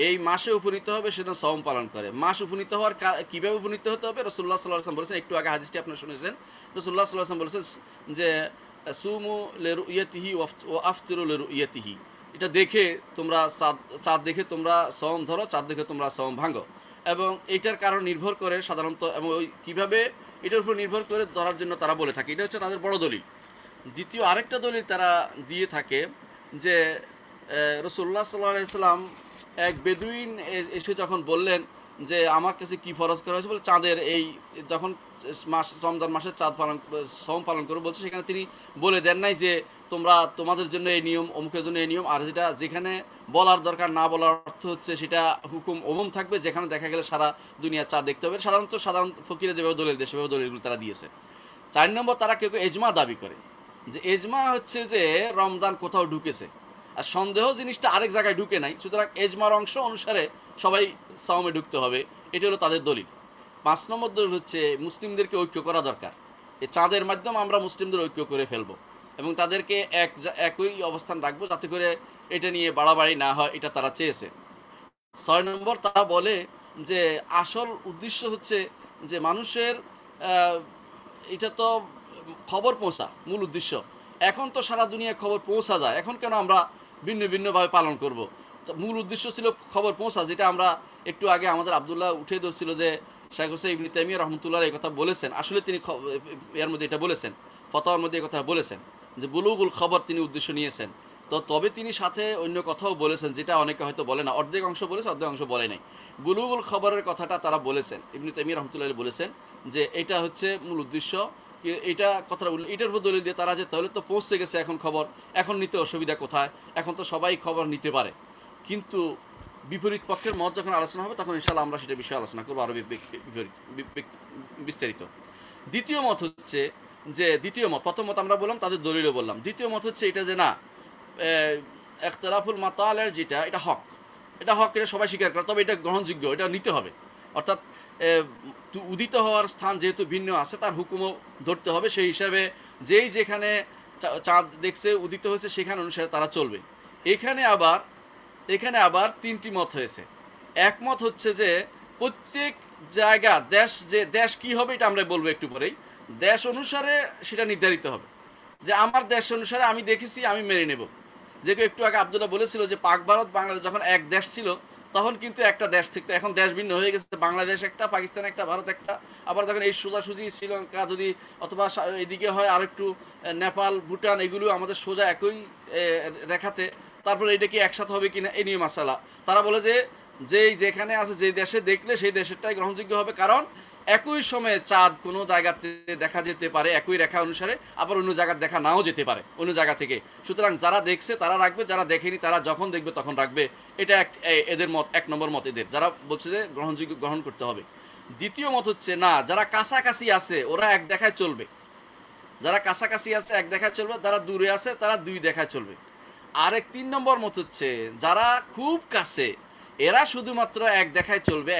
এই মাসে উপনীত হবে সেটা সওম পালন করে। মাস উপনীত হওয়ার কিভাবে উপনীত হতে হবে? রাসূলুল্লাহ সাল্লাল্লাহু আলাইহি ওয়াসাল্লাম বলেছেন, একটু আগে হাদিসটি আপনারা শুনেছেন, রাসূলুল্লাহ সাল্লাল্লাহু আলাইহি ওয়াসাল্লাম বলেছেন যে সুমু লিরুইয়াতিহি ওয়া আফতিরু লিরুইয়াতিহি, এটা দেখে তোমরা চাঁদ দেখে তোমরা সওম ধরো, চাঁদ দেখে তোমরা সওম ভাঙো। এবং এইটার কারণ নির্ভর করে সাধারণত, এবং ওই কীভাবে এটার উপর নির্ভর করে ধরার জন্য তারা বলে থাকে। এটা হচ্ছে তাদের বড় দলিল। দ্বিতীয় আরেকটা দলিল তারা দিয়ে থাকে যে রাসূলুল্লাহ সাল্লাল্লাহু আলাইহি ওয়াসাল্লাম এক বেদুইন এসে যখন বললেন যে আমার কাছে কি ফরজ করা হয়েছে, বলে চাঁদের এই যখন রমজান মাসের সওম পালন করে বলছে, সেখানে তিনি বলে দেন নাই যে তোমাদের জন্য এই নিয়ম, অমুকের জন্য এই নিয়ম। আর যেখানে বলার দরকার, না বলার অর্থ হচ্ছে সেটা হুকুম ওমুম থাকবে, যেখানে দেখা গেলে সারা দুনিয়া চাঁদ দেখতে হবে। সাধারণ ফকিরা যেভাবে দলিল দেয় সেভাবে দলিলগুলো তারা দিয়েছে। 4 নম্বর, তারা কেউ এজমা দাবি করে, যে এজমা হচ্ছে যে রমজান কোথাও ঢুকেছে, আর সন্দেহ জিনিসটা আরেক জায়গায় ঢুকে নাই, সুতরাং এজমার অংশ অনুসারে সবাই সওমে ঢুকতে হবে। এটা হলো তাদের দলিল। 5 নম্বর দলিল হচ্ছে মুসলিমদেরকে ঐক্য করা দরকার। এই চাঁদের মাধ্যমে আমরা মুসলিমদের ঐক্য করে ফেলবো এবং তাদেরকে একই অবস্থান রাখবো, যাতে করে এটা নিয়ে বাড়াবাড়ি না হয়, এটা তারা চেয়েছে। 6 নম্বর, তারা বলে যে আসল উদ্দেশ্য হচ্ছে যে মানুষের এটা তো খবর পৌঁছা মূল উদ্দেশ্য। এখন তো সারা দুনিয়ায় খবর পৌঁছা যায়, এখন কেন আমরা ভিন্নভাবে পালন করব? মূল উদ্দেশ্য ছিল খবর পৌঁছা, যেটা আমরা একটু আগে আমাদের আব্দুল্লাহ উঠে ধরছিল যে শাইখ হোসেন ইবনে তাইমিয়া রাহমাতুল্লাহ এই কথা বলেছেন। আসলে তিনি এর মধ্যে এটা বলেছেন ফতোয়ার মধ্যে এই কথা বলেছেন যে বুলুগুল খবর তিনি উদ্দেশ্য নিয়েছেন। তো তবে তিনি সাথে অন্য কথাও বলেছেন, যেটা অনেকে হয়তো বলে না, অর্ধেক অংশ বলেছে, অর্ধেক অংশ বলে নাই। বুলুগুল খবরের কথাটা তারা বলেছেন, ইবনে তাইমিয়া রাহমাতুল্লাহ আলাইহি বলেছেন যে এটা হচ্ছে মূল উদ্দেশ্য। এটা কথাটা এটার উপর দলিল দিয়ে তারা যে তাহলে তো পৌঁছে গেছে এখন খবর, এখন নিতে অসুবিধা কোথায়, এখন তো সবাই খবর নিতে পারে। কিন্তু বিপরীত পক্ষের মত যখন আলোচনা হবে তখন ইনশাআল্লাহ আমরা সেটা বিষয়ে আলোচনা করবো আরো বিস্তারিত। দ্বিতীয় মত হচ্ছে যে, দ্বিতীয় মত, প্রথম মত আমরা বললাম, তাদের দলিলও বললাম। দ্বিতীয় মত হচ্ছে এটা যে না, ইখতিলাফুল মাতালের যেটা, এটা হক, এটা হক, এটা সবাই স্বীকার করে, তবে এটা গ্রহণযোগ্য, এটা নিতে হবে। অর্থাৎ উদিত হওয়ার স্থান যেহেতু ভিন্ন আছে, তার হুকুমও ধরতে হবে। সেই হিসাবে যেই যেখানে চাঁদ দেখছে, উদিত হয়েছে, সেখানে অনুসারে তারা চলবে। এখানে আবার তিনটি মত হয়েছে। একমত হচ্ছে যে প্রত্যেক জায়গা, যে দেশ কি হবে এটা আমরা বলবো একটু পরেই, দেশ অনুসারে সেটা নির্ধারিত হবে। যে আমার দেশ অনুসারে আমি দেখেছি, আমি মেনে নেব। যে একটু আগে আব্দুল্লাহ বলেছিল যে পাক ভারত বাংলাদেশ যখন এক দেশ ছিল তখন কিন্তু একটা দেশ থাকতো, এখন দেশ ভিন্ন হয়ে গেছে, বাংলাদেশ একটা, পাকিস্তান একটা, ভারত একটা। আবার যখন এই সোজাসুজি শ্রীলঙ্কা যদি অথবা এদিকে হয় আর একটু নেপাল, ভুটান, এগুলো আমাদের সোজা একই রেখাতে, তারপরে এটা কি একসাথে হবে কিনা এই নিয়ে মাসালা। তারা বলে যে যেখানে আছে, যে দেশে দেখলে সেই দেশেরটাই গ্রহণযোগ্য হবে, কারণ একই সময়ে চাঁদ কোনো জায়গাতে দেখা যেতে পারে একই রেখা অনুসারে, আবার অন্য জায়গার দেখা নাও যেতে পারে অন্য জায়গা থেকে। সুতরাং যারা দেখছে তারা রাখবে, যারা দেখেনি তারা যখন দেখবে তখন রাখবে। এটা এদের মত, এক নম্বর মত এদের, যারা বলছে যে গ্রহণযোগ্য, গ্রহণ করতে হবে। দ্বিতীয় মত হচ্ছে না, যারা কাছাকাছি আছে ওরা এক দেখায় চলবে, যারা কাছাকাছি আছে এক দেখায় চলবে, যারা দূরে আছে তারা দুই দেখায় চলবে। আরেক 3 নম্বর মত হচ্ছে যারা খুব কাছে এরা শুধুমাত্র এক দেখায় চলবে।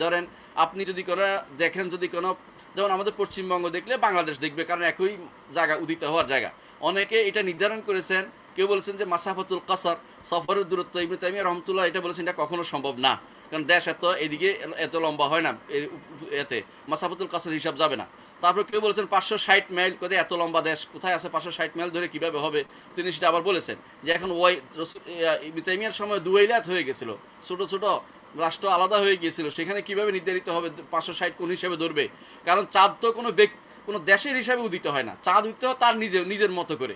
ধরেন আপনি যদি কোনো দেখেন, যদি কোনো, যেমন আমাদের পশ্চিমবঙ্গ দেখলে বাংলাদেশ দেখবে, কারণ একই জায়গা, উদিত হওয়ার জায়গা। অনেকে এটা নির্ধারণ করেছেন, কেউ বলেছেন যে মাসাফাতুল কাসর, সফরের দূরত্ব, ইবনে তাইমিয়া রাহমাতুল্লাহ এটা বলেছেন এটা কখনো সম্ভব না, কারণ দেশ এদিকে এত লম্বা হয় না, এতে মাসাফাতুল কাসর হিসাব যাবে না। তারপর কেউ বলেছেন 560 মাইল, কোথায় এত লম্বা দেশ কোথায় আছে, 560 মাইল ধরে কিভাবে হবে, তিনি সেটা আবার বলেছেন যে এখন ইবনে তাইমিয়ার সময় দুয়াইলাত হয়ে গেছিল, ছোট ছোট রাষ্ট্র আলাদা হয়ে গিয়েছিল, সেখানে কিভাবে নির্ধারিত হবে 560 কোন হিসেবে ধরবে, কারণ চাঁদ তো কোনো দেশের হিসাবে উদিত হয় না, চাঁদ উদিত হয় তার নিজের মতো করে,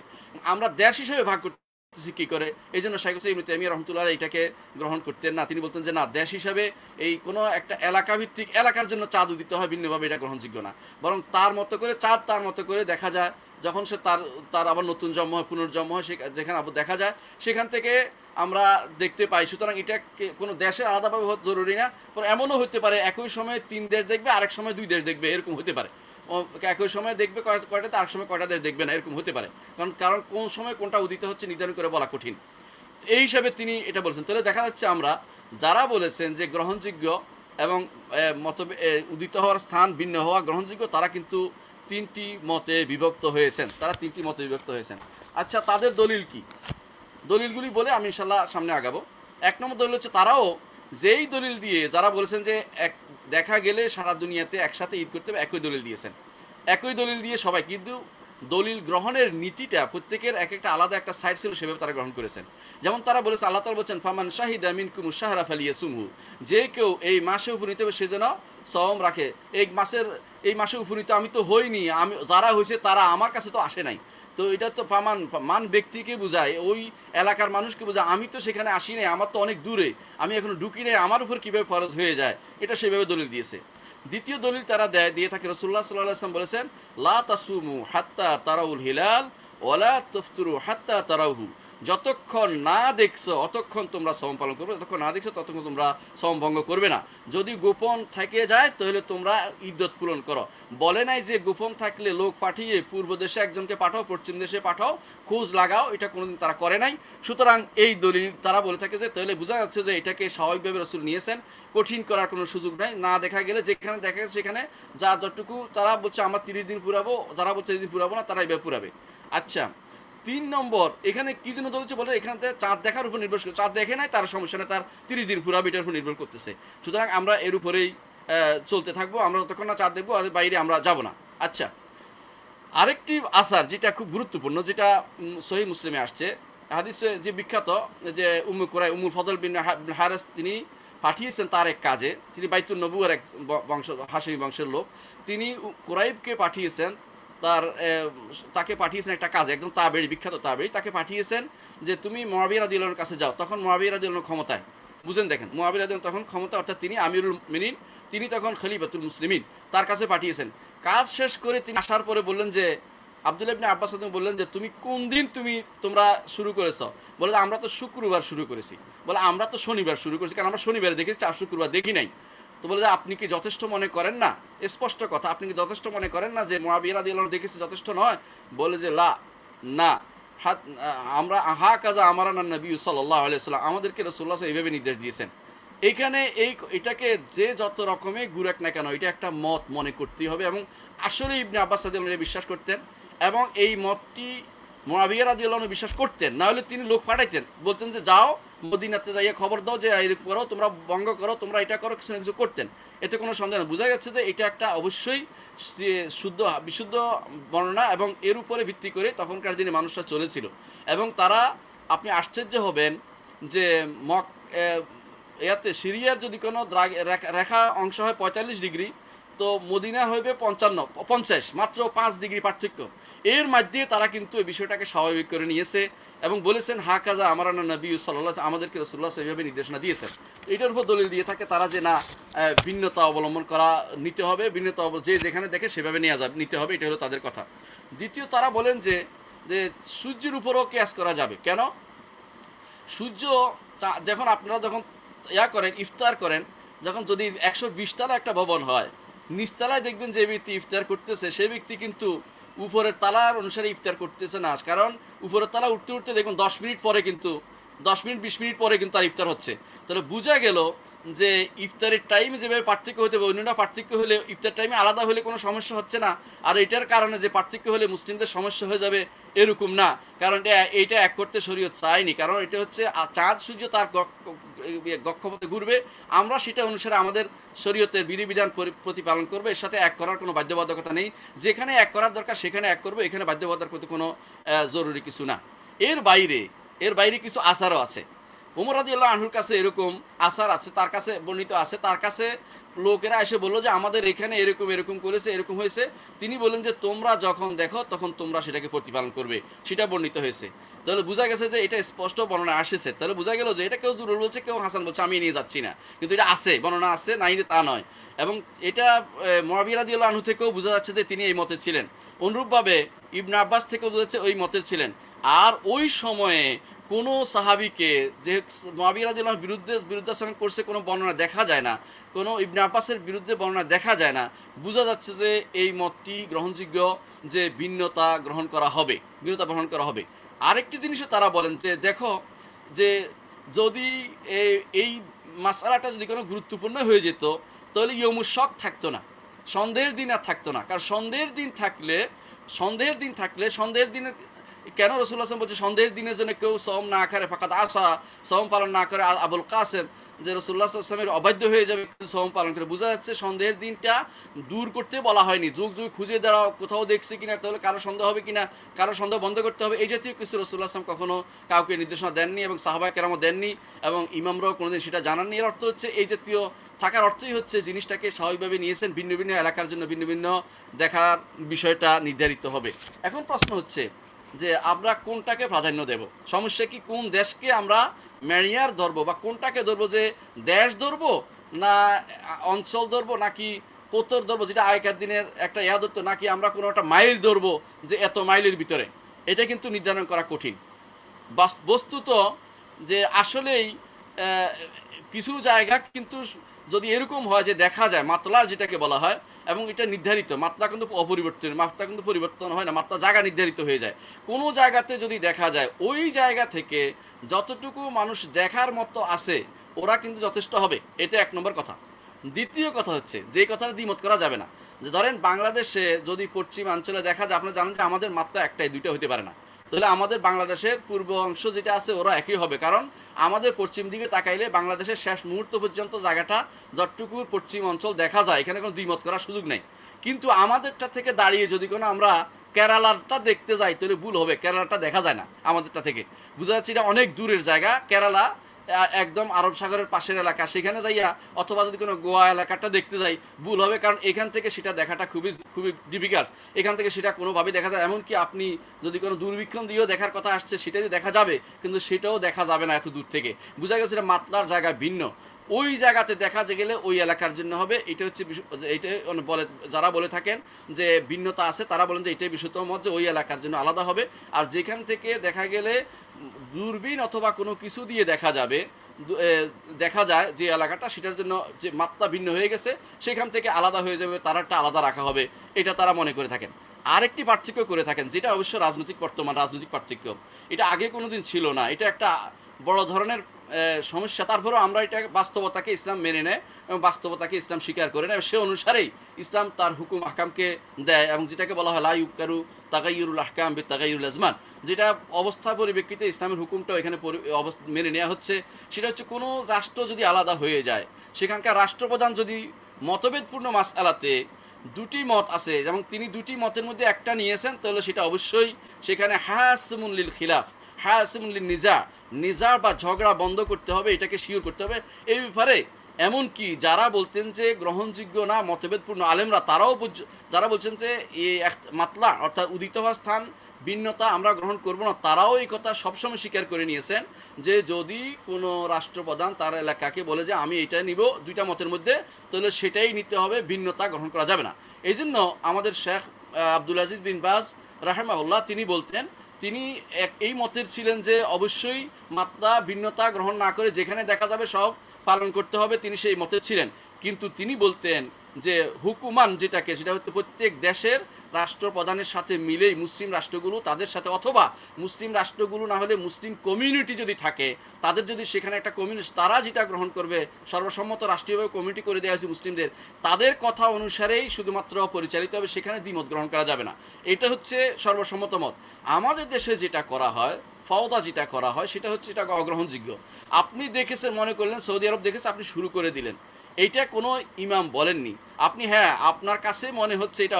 আমরা দেশ হিসেবে ভাগ করতেছি কি করে। এই জন্য শাইখ ইবনে তাইমিয়া রাহমাতুল্লাহ এটাকে গ্রহণ করতেন না। তিনি বলতেন যে না, দেশ হিসাবে এই কোনো একটা এলাকা ভিত্তিক, এলাকার জন্য চাঁদ উদিত হয় ভিন্নভাবে, এটা গ্রহণযোগ্য না। বরং তার মতো করে চাঁদ তার মতো করে দেখা যায়, যখন সে তার আবার নতুন জন্ম হয়, পুনর্জন্ম হয়, যেখানে আবার দেখা যায় সেখান থেকে আমরা দেখতে পাই। সুতরাং এটা কোনো দেশের আলাদাভাবে জরুরি না, এমনও হতে পারে একই সময়ে 3 দেশ দেখবে, আরেক সময় 2 দেশ দেখবে, এরকম হতে পারে। একই সময় দেখবে কয়টাতে, আরেক সময় কয়টা দেশ দেখবে না, এরকম হতে পারে। কারণ কোন সময় কোনটা উদিত হচ্ছে নির্ধারণ করে বলা কঠিন। এই হিসাবে তিনি এটা বলেছেন। তাহলে দেখা যাচ্ছে আমরা যারা বলেছেন যে গ্রহণযোগ্য এবং উদিত হওয়ার স্থান ভিন্ন হওয়া গ্রহণযোগ্য, তারা কিন্তু 3টি মতে বিভক্ত হয়েছেন, আচ্ছা, তাদের দলিল কি? দলিলগুলি বলে আমি ইনশাল্লাহ সামনে আগাবো। 1 নম্বর দলিল হচ্ছে, তারাও যেই দলিল দিয়ে, যারা বলেছেন যে দেখা গেলে সারা দুনিয়াতে একসাথে ঈদ করতে হবে, একই দলিল দিয়েছেন, একই দলিল দিয়ে সবাই, কিন্তু দলিল গ্রহণের নীতিটা প্রত্যেকের একটা আলাদা একটা সাইড ছিল, সেভাবে তারা গ্রহণ করেছেন। যেমন তারা বলেছে, আল্লাহ তাআলা বলেছেন ফামান শাহিদা মিনকুমুশ শাহরা ফালিয়াসুমহু, যে কেউ এই মাসে উপনীত হবে সে যেন সওম রাখে। এই মাসে উপনীত আমি তো হইনি, যারা হয়েছে তারা আমার কাছে তো আসে নাই, তো এটা তো মান ব্যক্তিকে বোঝায়, ওই এলাকার মানুষকে বোঝায়, আমি তো সেখানে আসি নাই, আমার তো অনেক দূরে, আমি এখনো ঢুকি নাই, আমার উপর কিভাবে ফরজ হয়ে যায়, এটা সেভাবে দলিল দিয়েছে। দ্বিতীয় দলিল তারা দিয়ে থাকে, রাসূলুল্লাহ সাল্লাল্লাহু আলাইহি ওয়াসাল্লাম বলেছেন লা তাসুমু হাত্তা তারাউল হিলাল ওয়ালা তাফতুরু হাত্তা তারাউহু, যতক্ষণ না দেখছো অতক্ষণ তোমরা সওম পালন করবে, যতক্ষণ না দেখছো ততক্ষণ তোমরা সওম ভঙ্গ করবে না। যদি গোপন থেকে যায় তাহলে তোমরা ইদ্দত পূরণ করো। বলে নাই যে গোপন থাকলে লোক পাঠিয়ে পূর্ব দেশে একজনকে পাঠাও, পশ্চিম দেশে পাঠাও, খোঁজ লাগাও, এটা কোনোদিন তারা করে নাই। সুতরাং এই দলিল তারা বলে থাকে যে, তাহলে বোঝা যাচ্ছে যে এটাকে স্বাভাবিকভাবে রাসূল নিয়েছেন, কঠিন করার কোনো সুযোগ নাই। না দেখা গেলে যেখানে দেখা গেছে সেখানে যা যতটুকু, তারা বলছে আমার 30 দিন পুরাবো, যারা বলছে 30 দিন পুরাবো না, তারা এইভাবে পুরাবে। আচ্ছা, 3 নম্বর, এখানে কি জন্য বলছে, বলে এখানে চাঁদ দেখার উপর নির্ভর করে, চাঁদ দেখে নাই তার সমস্যা নেই, তার 30 দিন পুরাবে, এটার উপর নির্ভর করতেছে। সুতরাং আমরা এর উপরেই চলতে থাকবো, আমরা যতক্ষণ না চাঁদ দেখবো বাইরে আমরা যাব না। আচ্ছা, আরেকটি আসার যেটা খুব গুরুত্বপূর্ণ, যেটা সহিহ মুসলিমে আসছে, হাদিসে যে বিখ্যাত, যে উম্মুল ফদল বিন হারিস তিনি পাঠিয়েছেন তার এক কাজে, তিনি বাইতুন নবুয়ার এক বংশ, হাশিমি বংশের লোক, তিনি কুরাইবকে পাঠিয়েছেন তাকে পাঠিয়েছেন একটা কাজ, একদম তাবেঈ, বিখ্যাত তাবেঈ, তাকে পাঠিয়েছেন যে তুমি মুআবিয়া রাদিয়াল্লাহু আনহুর কাছে যাও। তখন মুআবিয়া রাদিয়াল্লাহু আনহু ক্ষমতায়, বুঝেন, দেখেন মুআবিয়া রাদিয়াল্লাহু আনহু তখন ক্ষমতা, অর্থাৎ তিনি আমিরুল মুমিনিন, তিনি তখন খলিফাতুল মুসলিমিন, তার কাছে পাঠিয়েছেন। কাজ শেষ করে তিনি আসার পরে বললেন যে, আব্দুল্লাহ ইবনে আব্বাস বললেন যে তুমি কোন দিন তোমরা শুরু করেছো? বলে আমরা তো শুক্রবার শুরু করেছি। বলে আমরা তো শনিবার শুরু করেছি, কারণ আমরা শনিবারে দেখেছি, আর শুক্রবার দেখি নাই। তো বলে যে আপনি কি যথেষ্ট মনে করেন না, স্পষ্ট কথা, আপনি কি যথেষ্ট মনে করেন না যে মুআবিয়া রাদিয়াল্লাহু আনহু দেখেছি যথেষ্ট নয়? বলে যে না, আমরা কাজা আমারানা নবী সাল্লাল্লাহু আলাইহি ওয়াসাল্লাম, আমাদেরকে রাসূলুল্লাহ এইভাবে নির্দেশ দিয়েছেন। এইখানে এটাকে যে যত রকমে ঘুরাক না কেন, এটা একটা মত মনে করতেই হবে। এবং আসলে ইবনে আব্বাস রাদিয়াল্লাহু আনহু বিশ্বাস করতেন, এবং এই মতটি মুআবিয়া রাদিয়াল্লাহু আনহু বিশ্বাস করতেন, না হলে তিনি লোক পাঠাইতেন, বলতেন যে যাও মদিনাতে যাইয়া খবর দাও যে এরকম করো, তোমরা ভঙ্গ করো, তোমরা এটা করো, কিছু না কিছু করতেন। এতে কোনো সন্দেহ নেই। বোঝা যাচ্ছে যে এটা একটা অবশ্যই বিশুদ্ধ বর্ণনা, এবং এর উপরে ভিত্তি করে তখনকার দিনে মানুষরা চলেছিল। এবং তারা, আপনি আশ্চর্য হবেন যে সিরিয়ার যদি কোনো রেখা অংশ হয় 45 ডিগ্রি, তো মদিনা হইবে 50, মাত্র 5 ডিগ্রি পার্থক্য। এর মধ্যে তারা কিন্তু এই বিষয়টাকে স্বাভাবিক করে নিয়েছে এবং বলেছেন কাজা আমারানা নবী সাল্লাল্লাহু আলাইহি ওয়াসাল্লাম, আমাদেরকে রাসূলুল্লাহ এইভাবে নির্দেশনা দিয়েছেন। এটার উপর দলিল দিয়ে থাকে তারা যে না, ভিন্নতা অবলম্বন নিতে হবে, ভিন্নতা যে যেখানে দেখে সেভাবে নিতে হবে, এটা হলো তাদের কথা। দ্বিতীয়, তারা বলেন যে সূর্যের উপরও কিয়াস করা যাবে। কেন? সূর্য আপনারা যখন করেন, ইফতার করেন, যখন যদি 120 তলা একটা ভবন হয়, নিচতলায় দেখবেন যে ব্যক্তি ইফতার করতেছে, সেই ব্যক্তি কিন্তু উপরের তালার অনুসারে ইফতার করতেছে না, কারণ উপরের তালা উঠতে উঠতে দেখুন 10 মিনিট পরে কিন্তু 10 মিনিট 20 মিনিট পরে কিন্তু আর ইফতার হচ্ছে। তাহলে বোঝা গেল যে ইফতারের টাইম যেভাবে পার্থক্য হতে হবে, অন্যটা পার্থক্য হলে ইফতার টাইমে আলাদা হলে কোনো সমস্যা হচ্ছে না। আর এটার কারণে যে পার্থক্য হলে মুসলিমদের সমস্যা হয়ে যাবে এরকম না, কারণ এইটা এক করতে শরীয়ত চায়নি। কারণ এটা হচ্ছে চাঁদ সূর্য তার কক্ষপথে ঘুরবে, আমরা সেটা অনুসারে আমাদের শরীয়তের বিধিবিধান প্রতিপালন করবে, এর সাথে এক করার কোনো বাধ্যবাধকতা নেই। যেখানে এক করার দরকার সেখানে এক করবে, এখানে বাধ্যবাধকতা কোনো জরুরি কিছু না। এর বাইরে কিছু আসারও আছে। ওমর রাদিয়াল্লাহু আনহুর কাছে এরকম আসার আছে, তার কাছে বর্ণিত আছে, তার কাছে লোকেরা এসে বললো যে আমাদের এখানে এরকম করেছে, এরকম হয়েছে। তিনি বলেন যে তোমরা যখন দেখো তখন তোমরা সেটাকে প্রতিপালন করবে, সেটা বর্ণিত হয়েছে। তাহলে বোঝা গেছে যে এটা স্পষ্ট বর্ণনা আসেছে। তাহলে বোঝা গেল যে এটা কেউ দুর্বল বলছে, কেউ হাসান বলছে, আমি নিয়ে যাচ্ছি না, কিন্তু এটা আছে, বর্ণনা আছে, নাই তা নয়। এবং এটা মুআবিয়া রাদিয়াল্লাহু আনহু থেকেও বোঝা যাচ্ছে যে তিনি এই মতে ছিলেন। অনুরূপভাবে ইবনে আব্বাস থেকেও বোঝা যাচ্ছে ওই মতের ছিলেন। আর ওই সময়ে কোনো সাহাবীকে যে মুআবিয়া রাদিয়াল্লাহু আনহুর বিরুদ্ধাচরণ করছে কোনো বর্ণনা দেখা যায় না, কোনো ইবনে আব্বাসের বিরুদ্ধে বর্ণনা দেখা যায় না। বোঝা যাচ্ছে যে এই মতটি গ্রহণযোগ্য, যে ভিন্নতা গ্রহণ করা হবে। আরেকটি জিনিসও তারা বলেন যে দেখো, যে যদি এই মাসআলাটা যদি কোনো গুরুত্বপূর্ণ হয়ে যেত, তাহলে ইয়মুশ শক থাকতো না, সন্দেহের দিন আর থাকতো না। কারণ সন্দেহের দিন থাকলে সন্দেহের দিনে কেন রাসূলুল্লাহ সাল্লাল্লাহু আলাইহি ওয়াসাল্লাম বলছে সন্দেহের দিনে যেন কেউ সওম না করে ফাকাদ আসা, সওম পালন না করে, আবুল কাসেম যে রাসূলুল্লাহ সাল্লাল্লাহু আলাইহি ওয়াসাল্লামের অবাধ্য হয়ে যাবে সওম পালন করে। বোঝা যাচ্ছে সন্দেহের দিনটা দূর করতে বলা হয়নি, যুগ খুঁজে দাঁড়াও, কোথাও দেখছে কিনা, তাহলে কারো সন্দেহ হবে কিনা, কারো সন্দেহ বন্ধ করতে হবে, এই জাতীয় কিছু রাসূলুল্লাহ সাল্লাল্লাহু আলাইহি ওয়াসাল্লাম কখনো কাউকে নির্দেশনা দেননি, এবং সাহাবায়ে কেরামও দেননি, এবং ইমামরাও কোনোদিন সেটা জানাননি। এর অর্থ হচ্ছে এই জাতীয় থাকার অর্থই হচ্ছে জিনিসটাকে স্বাভাবিকভাবে নিয়েছেন, ভিন্ন ভিন্ন এলাকার জন্য ভিন্ন ভিন্ন দেখার বিষয়টা নির্ধারিত হবে। এখন প্রশ্ন হচ্ছে যে আমরা কোনটাকে প্রাধান্য দেব? সমস্যা কি কোন দেশকে আমরা মেরিয়ার ধরবো, বা কোনটাকে ধরবো, যে দেশ ধরবো না অঞ্চল ধরবো নাকি কোতর ধরবো, যেটা আগেকার দিনের একটা ধরতো, নাকি আমরা কোনো একটা মাইল ধরবো যে এত মাইলের ভিতরে? এটা কিন্তু নির্ধারণ করা কঠিন। বস্তুত যে আসলেই কিছু জায়গা কিন্তু যদি এরকম হয় যে দেখা যায় মাতলা যেটাকে বলা হয়, এবং এটা নির্ধারিত, মাত্রা কিন্তু অপরিবর্তনীয়, মাত্রা কিন্তু পরিবর্তন হয় না, মাত্রা জায়গা নির্ধারিত হয়ে যায়। কোনো জায়গাতে যদি দেখা যায় ওই জায়গা থেকে যতটুকু মানুষ দেখার মতো আছে ওরা কিন্তু যথেষ্ট হবে, এটা এক নম্বর কথা। দ্বিতীয় কথা হচ্ছে, যে কথাটা দ্বিমত করা যাবে না, যে ধরেন বাংলাদেশে যদি পশ্চিমাঞ্চলে দেখা যায়, আপনারা জানেন যে আমাদের মাত্রা একটাই, দুইটা হতে পারে না, তাহলে আমাদের বাংলাদেশের পূর্ব অংশ যেটা আছে ওরা একই হবে। কারণ আমাদের পশ্চিম দিকে তাকাইলে বাংলাদেশের শেষ মুহূর্ত পর্যন্ত জায়গাটা যতটুকুর পশ্চিম অঞ্চল দেখা যায়, এখানে কোনো দ্বিমত করার সুযোগ নেই। কিন্তু আমাদেরটা থেকে দাঁড়িয়ে যদি কোনো আমরা কেরালাটা দেখতে যাই তাহলে ভুল হবে, কেরালাটা দেখা যায় না আমাদেরটা থেকে। বোঝা যাচ্ছে এটা অনেক দূরের জায়গা, কেরালা একদম আরব সাগরের পাশের এলাকা সেখানে যাইয়া, অথবা যদি কোনো গোয়া এলাকাটা দেখতে যাই ভুল হবে, কারণ এখান থেকে সেটা দেখাটা খুবই খুবই ডিফিকাল্ট। এখান থেকে সেটা কোনোভাবেই দেখা যায়, এমনকি আপনি যদি কোনো দূরবীক্ষণ দিয়েও দেখার কথা আসছে সেটাই দেখা যাবে, কিন্তু সেটাও দেখা যাবে না এত দূর থেকে। বোঝা গেছে এটা মাতলার জায়গা ভিন্ন, ওই জায়গাতে দেখা গেলে ওই এলাকার জন্য হবে। এটা হচ্ছে এইটাই বলে, যারা বলে থাকেন যে ভিন্নতা আছে তারা বলেন যে এটাই বিশুদ্ধ মত যে ওই এলাকার জন্য আলাদা হবে। আর যেখান থেকে দেখা গেলে দূরবীন অথবা কোনো কিছু দিয়ে দেখা যাবে, দেখা যায় যে এলাকাটা সেটার জন্য যে মাত্রা ভিন্ন হয়ে গেছে সেখান থেকে আলাদা হয়ে যাবে, তারাটা আলাদা রাখা হবে, এটা তারা মনে করে থাকেন। আরেকটি পার্থক্য করে থাকেন, যেটা অবশ্য রাজনৈতিক পার্থক্য, এটা আগে কোনোদিন ছিল না, এটা একটা বড় ধরনের সমস্যা। তারপরেও আমরা এটা বাস্তবতাকে ইসলাম মেনে নেয় এবং বাস্তবতাকে ইসলাম স্বীকার করে নেয়, সে অনুসারেই ইসলাম তার হুকুম আহকামকে দেয়, এবং যেটাকে বলা হয় লা ইউকারু তাগাইয়ুরুল আহকাম বিতাগাইয়ুরিল আজমান, যেটা অবস্থা পরিপ্রেক্ষিতে ইসলামের হুকুমটা এখানে মেনে নেওয়া হচ্ছে। সেটা হচ্ছে কোনো রাষ্ট্র যদি আলাদা হয়ে যায়, সেখানকার রাষ্ট্রপ্রধান যদি মতভেদপূর্ণ মাসআলাতে দুটি মত আছে, যেমন তিনি দুটি মতের মধ্যে একটা নিয়েছেন, তাহলে সেটা অবশ্যই সেখানে হাসমুন লিল খিলাফ, হাসমুন লিন নিজা বা ঝগড়া বন্ধ করতে হবে, এটাকে শিওর করতে হবে। এই ব্যাপারে এমনকি যারা বলতেন যে গ্রহণযোগ্য না মতভেদপূর্ণ আলেমরা, তারাও যারা বলছেন যে এই মাতলা অর্থাৎ উদিত হওয়া স্থান ভিন্নতা আমরা গ্রহণ করব না, তারাও এই কথা সবসময় স্বীকার করে নিয়েছেন যে যদি কোনো রাষ্ট্রপ্রধান তার এলাকাকে বলে যে আমি এটা নিব দুইটা মতের মধ্যে, তাহলে সেটাই নিতে হবে, ভিন্নতা গ্রহণ করা যাবে না। এই জন্য আমাদের শেখ আব্দুল আজিজ বিন বাজ রাহিমাহুল্লাহ তিনি বলতেন, তিনি এই মতের ছিলেন যে অবশ্যই মাত্রা ভিন্নতা গ্রহণ না করে যেখানে দেখা যাবে সব পালন করতে হবে, তিনি সেই মতের ছিলেন। কিন্তু তিনি বলতেন যে হুকুমান যেটাকে, সেটা হচ্ছে প্রত্যেক দেশের রাষ্ট্রপ্রধানের সাথে মিলেই মুসলিম রাষ্ট্রগুলো তাদের সাথে, অথবা মুসলিম রাষ্ট্রগুলো না হলে মুসলিম কমিউনিটি যদি থাকে তাদের যদি সেখানে একটা কমিউনিটি তারা যেটা গ্রহণ করবে, সর্বসম্মত রাষ্ট্রীয়ভাবে কমিটি করে দেওয়া হয়েছে মুসলিমদের, তাদের কথা অনুসারেই শুধুমাত্র পরিচালিত হবে, সেখানে দ্বিমত গ্রহণ করা যাবে না। এটা হচ্ছে সর্বসম্মত মত। আমাদের দেশে যেটা করা হয়, ফওদা যেটা করা হয়, সেটা হচ্ছে এটা অগ্রহণযোগ্য। আপনি দেখেছেন, মনে করলেন সৌদি আরব দেখেছে, আপনি শুরু করে দিলেন, এইটা কোনো ইমাম বলেননি, আপনি হ্যাঁ আপনার কাছে মনে হচ্ছে এটা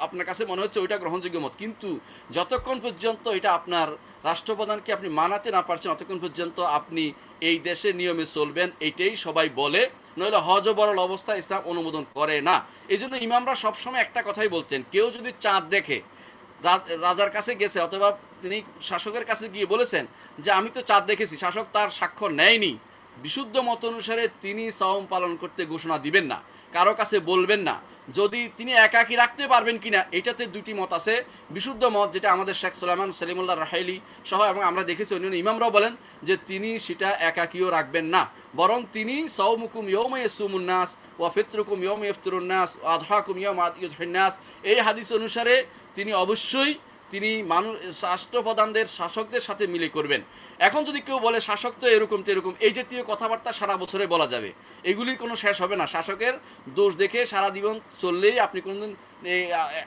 আপনার কাছে মনে হচ্ছে ওইটা গ্রহণযোগ্য মত, কিন্তু যতক্ষণ পর্যন্ত এটা আপনার রাষ্ট্রপ্রধানকে আপনি মানাতে না পারছেন ততক্ষণ পর্যন্ত আপনি এই দেশে নিয়মে চলবেন, এইটাই সবাই বলে, নইলে হজবরল অবস্থা ইসলাম অনুমোদন করে না। এই জন্য ইমামরা সবসময় একটা কথাই বলতেন, কেউ যদি চাঁদ দেখে, রাজার কাছে গেছে অথবা তিনি শাসকের কাছে গিয়ে বলেছেন যে আমি তো চাঁদ দেখেছি, শাসক তার স্বাক্ষর নেয়নি, বিশুদ্ধ মত অনুসারে তিনি সাওম পালন করতে ঘোষণা দিবেন না, কারো কাছে বলবেন না। যদি তিনি একাকী রাখতে পারবেন কিনা, এটাতে দুটি মত আছে। বিশুদ্ধ মত যেটা আমাদের শেখ সুলাইমান সলিমুল্লাহ রাহাইলি সহ এবং আমরা দেখেছি অন্যান্য ইমামরাও বলেন যে তিনি সেটা একাকীও রাখবেন না, বরং তিনি সাওমুকুম ইয়াওমা ইয়াসুমুন নাস ওয়া ফিতরুকুম ইয়াওমা ইফতিরুন নাস ওয়া আদহাকুম ইয়াওমা ইউদহিন নাস, এই হাদিস অনুসারে তিনি অবশ্যই তিনি রাষ্ট্রপ্রধানদের শাসকদের সাথে মিলে করবেন। এখন যদি কেউ বলে শাসক তো এরকম এই জাতীয় কথাবার্তা সারা বছরে বলা যাবে, এগুলির কোনো শেষ হবে না। শাসকের দোষ দেখে সারা জীবন চললেই আপনি কোনোদিন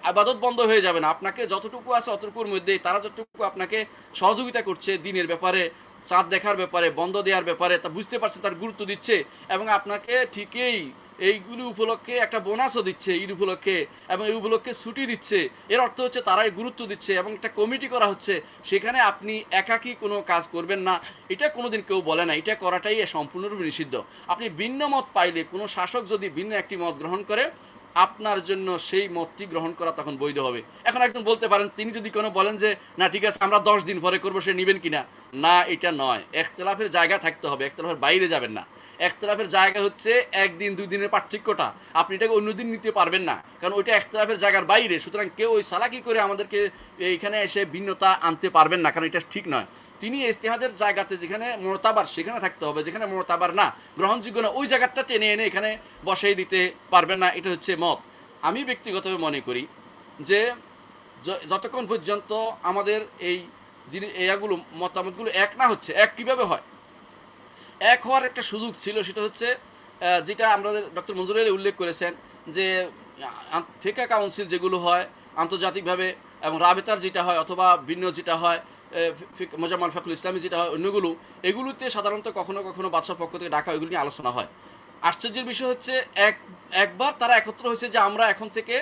আবাদত বন্ধ হয়ে যাবে না। আপনাকে যতটুকু আছে অতটুকুর মধ্যে তারা যতটুকু আপনাকে সহযোগিতা করছে দিনের ব্যাপারে, চাঁদ দেখার ব্যাপারে, বন্ধ দেওয়ার ব্যাপারে, তা বুঝতে পারছে, তার গুরুত্ব দিচ্ছে এবং আপনাকে ঠিকই এইগুলি উপলক্ষে একটা বোনাসও দিচ্ছে ঈদ উপলক্ষে, এবং এই উপলক্ষে ছুটি দিচ্ছে, এর অর্থ হচ্ছে তারাই গুরুত্ব দিচ্ছে এবং একটা কমিটি করা হচ্ছে, সেখানে আপনি একাকী কোনো কাজ করবেন না, এটা কোনোদিন কেউ বলে না, এটা করাটাই সম্পূর্ণরূপে নিষিদ্ধ। আপনি ভিন্ন মত পাইলে, কোনো শাসক যদি ভিন্ন একটি মত গ্রহণ করে, আপনার জন্য সেই মতটি গ্রহণ করা তখন বৈধ হবে। এখন একজন বলতে পারেন, তিনি যদি কোনো বলেন যে না ঠিক আছে আমরা 10 দিন পরে করবো, সে নেবেন কিনা? না, এটা নয়, এখতলাফের জায়গা থাকতে হবে, এখতলাফের বাইরে যাবেন না। এখতলাফের জায়গা হচ্ছে একদিন 2 দিনের পার্থক্যটা, আপনি এটাকে অন্যদিন নিতে পারবেন না, কারণ ওইটা এখতলাফের জায়গার বাইরে। সুতরাং কেউ ওই সালাকি করে আমাদেরকে এইখানে এসে ভিন্নতা আনতে পারবেন না, কারণ এটা ঠিক নয়। তিনি ইজতিহাদের জায়গাতে যেখানে মুতাবার সেখানে থাকতে হবে, যেখানে মুতাবার না, গ্রহণযোগ্য না, ওই জায়গাটা টেনে এনে এখানে বসাই দিতে পারবেন না। এটা হচ্ছে মত। আমি ব্যক্তিগতভাবে মনে করি যে যতক্ষণ পর্যন্ত আমাদের এই এগুলো মতামতগুলো এক না হচ্ছে, এক কিভাবে হয়, এক হওয়ার একটা সুযোগ ছিল, সেটা হচ্ছে যেটা আমাদের ডক্টর মনজুর আলী উল্লেখ করেছেন যে ফিকা কাউন্সিল যেগুলো হয় আন্তর্জাতিকভাবে, এবং রাবেতার যেটা হয় অথবা ভিন্ন যেটা হয় মোজাম্মাল ফাকুল ইসলামী যেটা হয়, অন্যগুলো এগুলোতে সাধারণত কখনো কখনো বাদশার পক্ষ থেকে ডাকা এগুলো নিয়ে আলোচনা হয়। আশ্চর্যের বিষয় হচ্ছে একবার তারা একত্র হয়েছে যে আমরা এখন থেকে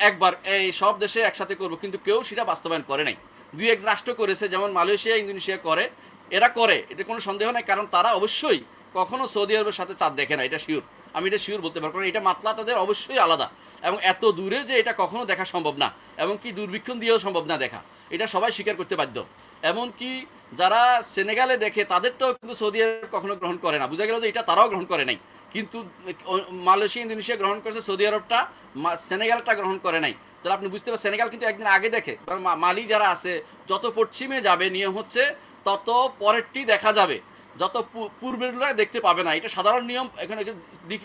একবার এই সব দেশে একসাথে করব, কিন্তু কেউ সেটা বাস্তবায়ন করে নাই। 2-1 রাষ্ট্র করেছে, যেমন মালয়েশিয়া, ইন্দোনেশিয়া করে, এরা করে, এটা কোনো সন্দেহ নাই, কারণ তারা অবশ্যই কখনো সৌদি আরবের সাথে চাঁদ দেখে না, এটা শিওর, আমি এটা শিওর বলতে পারবো, কারণ এটা মাতলা তাদের অবশ্যই আলাদা, এবং এত দূরে যে এটা কখনো দেখা সম্ভব না, এবং কি দূরবীক্ষণ দিয়েও সম্ভব না দেখা, এটা সবাই স্বীকার করতে বাধ্য। এমনকি যারা সেনেগালে দেখে তাদেরটাও কিন্তু সৌদি আরব কখনো গ্রহণ করে না, বোঝা গেল যে এটা তারাও গ্রহণ করে নাই, কিন্তু মালয়েশিয়া ইন্দোনেশিয়া গ্রহণ করেছে, সৌদি আরবটা সেনেগালটা গ্রহণ করে নাই। তাহলে আপনি বুঝতে পারেন সেনেগাল কিন্তু একদিন আগে দেখে, কারণ মালি যারা আছে যত পশ্চিমে যাবে নিয়ম হচ্ছে তত পরেরটি দেখা যাবে, যত পূর্বেরগুলো দেখতে পাবে না, এটা সাধারণ নিয়ম। এখানে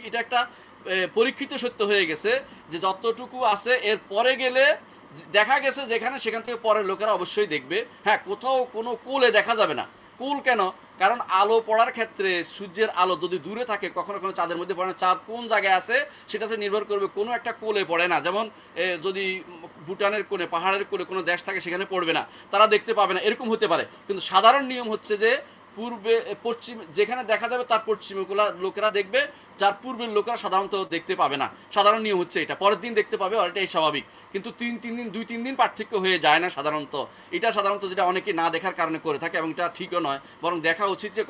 এটা একটা পরীক্ষিত সত্য হয়ে গেছে যে যতটুকু আছে এর পরে গেলে দেখা গেছে যেখানে সেখান থেকে পরের লোকেরা অবশ্যই দেখবে। হ্যাঁ, কোথাও কোনো কুলে দেখা যাবে না। কুল কেন? কারণ আলো পড়ার ক্ষেত্রে সূর্যের আলো যদি দূরে থাকে, কখনো কখনো চাঁদের মধ্যে পড়ে না, চাঁদ কোন জায়গায় আছে সেটাতে নির্ভর করবে, কোনো একটা কোলে পড়ে না। যেমন যদি ভুটানের কোণে পাহাড়ের কোণে কোনো দেশ থাকে সেখানে পড়বে না, তারা দেখতে পাবে না, এরকম হতে পারে। কিন্তু সাধারণ নিয়ম হচ্ছে যে পূর্বে পশ্চিম যেখানে দেখা যাবে তার পশ্চিমে লোকেরা দেখবে, যার পূর্বের লোকেরা সাধারণত দেখতে পাবে না। সাধারণ নিয়ম হচ্ছে এটা, পরের দিন দেখতে পাবে, এটাই স্বাভাবিক। কিন্তু দুই তিন দিন পার্থক্য হয়ে যায় না সাধারণত। এটা সাধারণত যেটা অনেকে না দেখার কারণে করে থাকে, এবং এটা ঠিকও নয়, বরং দেখা উচিত যে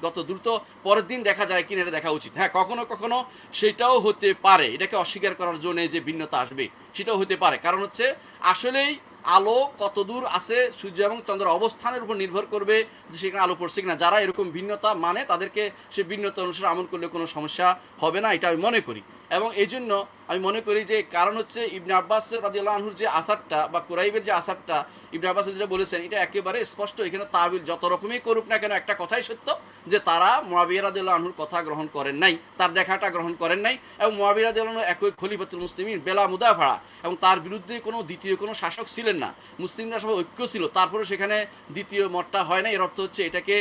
কত দ্রুত পরের দিন দেখা যায় কিনা এটা দেখা উচিত। হ্যাঁ, কখনো কখনো সেটাও হতে পারে, এটাকে অস্বীকার করার জন্য যে ভিন্নতা আসবে সেটাও হতে পারে, কারণ হচ্ছে আসলেই আলো কত দূর আছে সূর্য এবং চন্দ্রের অবস্থানের উপর নির্ভর করবে যে সেখানে আলো পড়ছে কিনা। যারা এরকম ভিন্নতা মানে তাদেরকে সে ভিন্নতা অনুসারে আমল করলে কোনো সমস্যা হবে না, এটা আমি মনে করি। এবং এই জন্য আমি মনে করি যে কারণ হচ্ছে ইবনে আব্বাস রাদিয়াল্লাহু আনহুর যে আসারটা বা কুরাইবের যে আসারটা ইবনে আব্বাস যেটা বলেছেন এটা একেবারে স্পষ্ট। এখানে তাবিল যত রকমই করুক না কেন, একটা কথাই সত্য যে তারা মুআবিয়া রাদিয়াল্লাহু আনহুর কথা গ্রহণ করেন নাই, তার দেখাটা গ্রহণ করেন নাই। এবং মুআবিয়া রাদিয়াল্লাহু আনহু একই খলিফাতুল মুসলিমিন বেলা মুদাফা, এবং তার বিরুদ্ধে কোনো দ্বিতীয় কোনো শাসক ছিলেন না, মুসলিমরা সবাই ঐক্য ছিল, তারপরে সেখানে দ্বিতীয় মতটা হয় না। এর অর্থ হচ্ছে এটাকে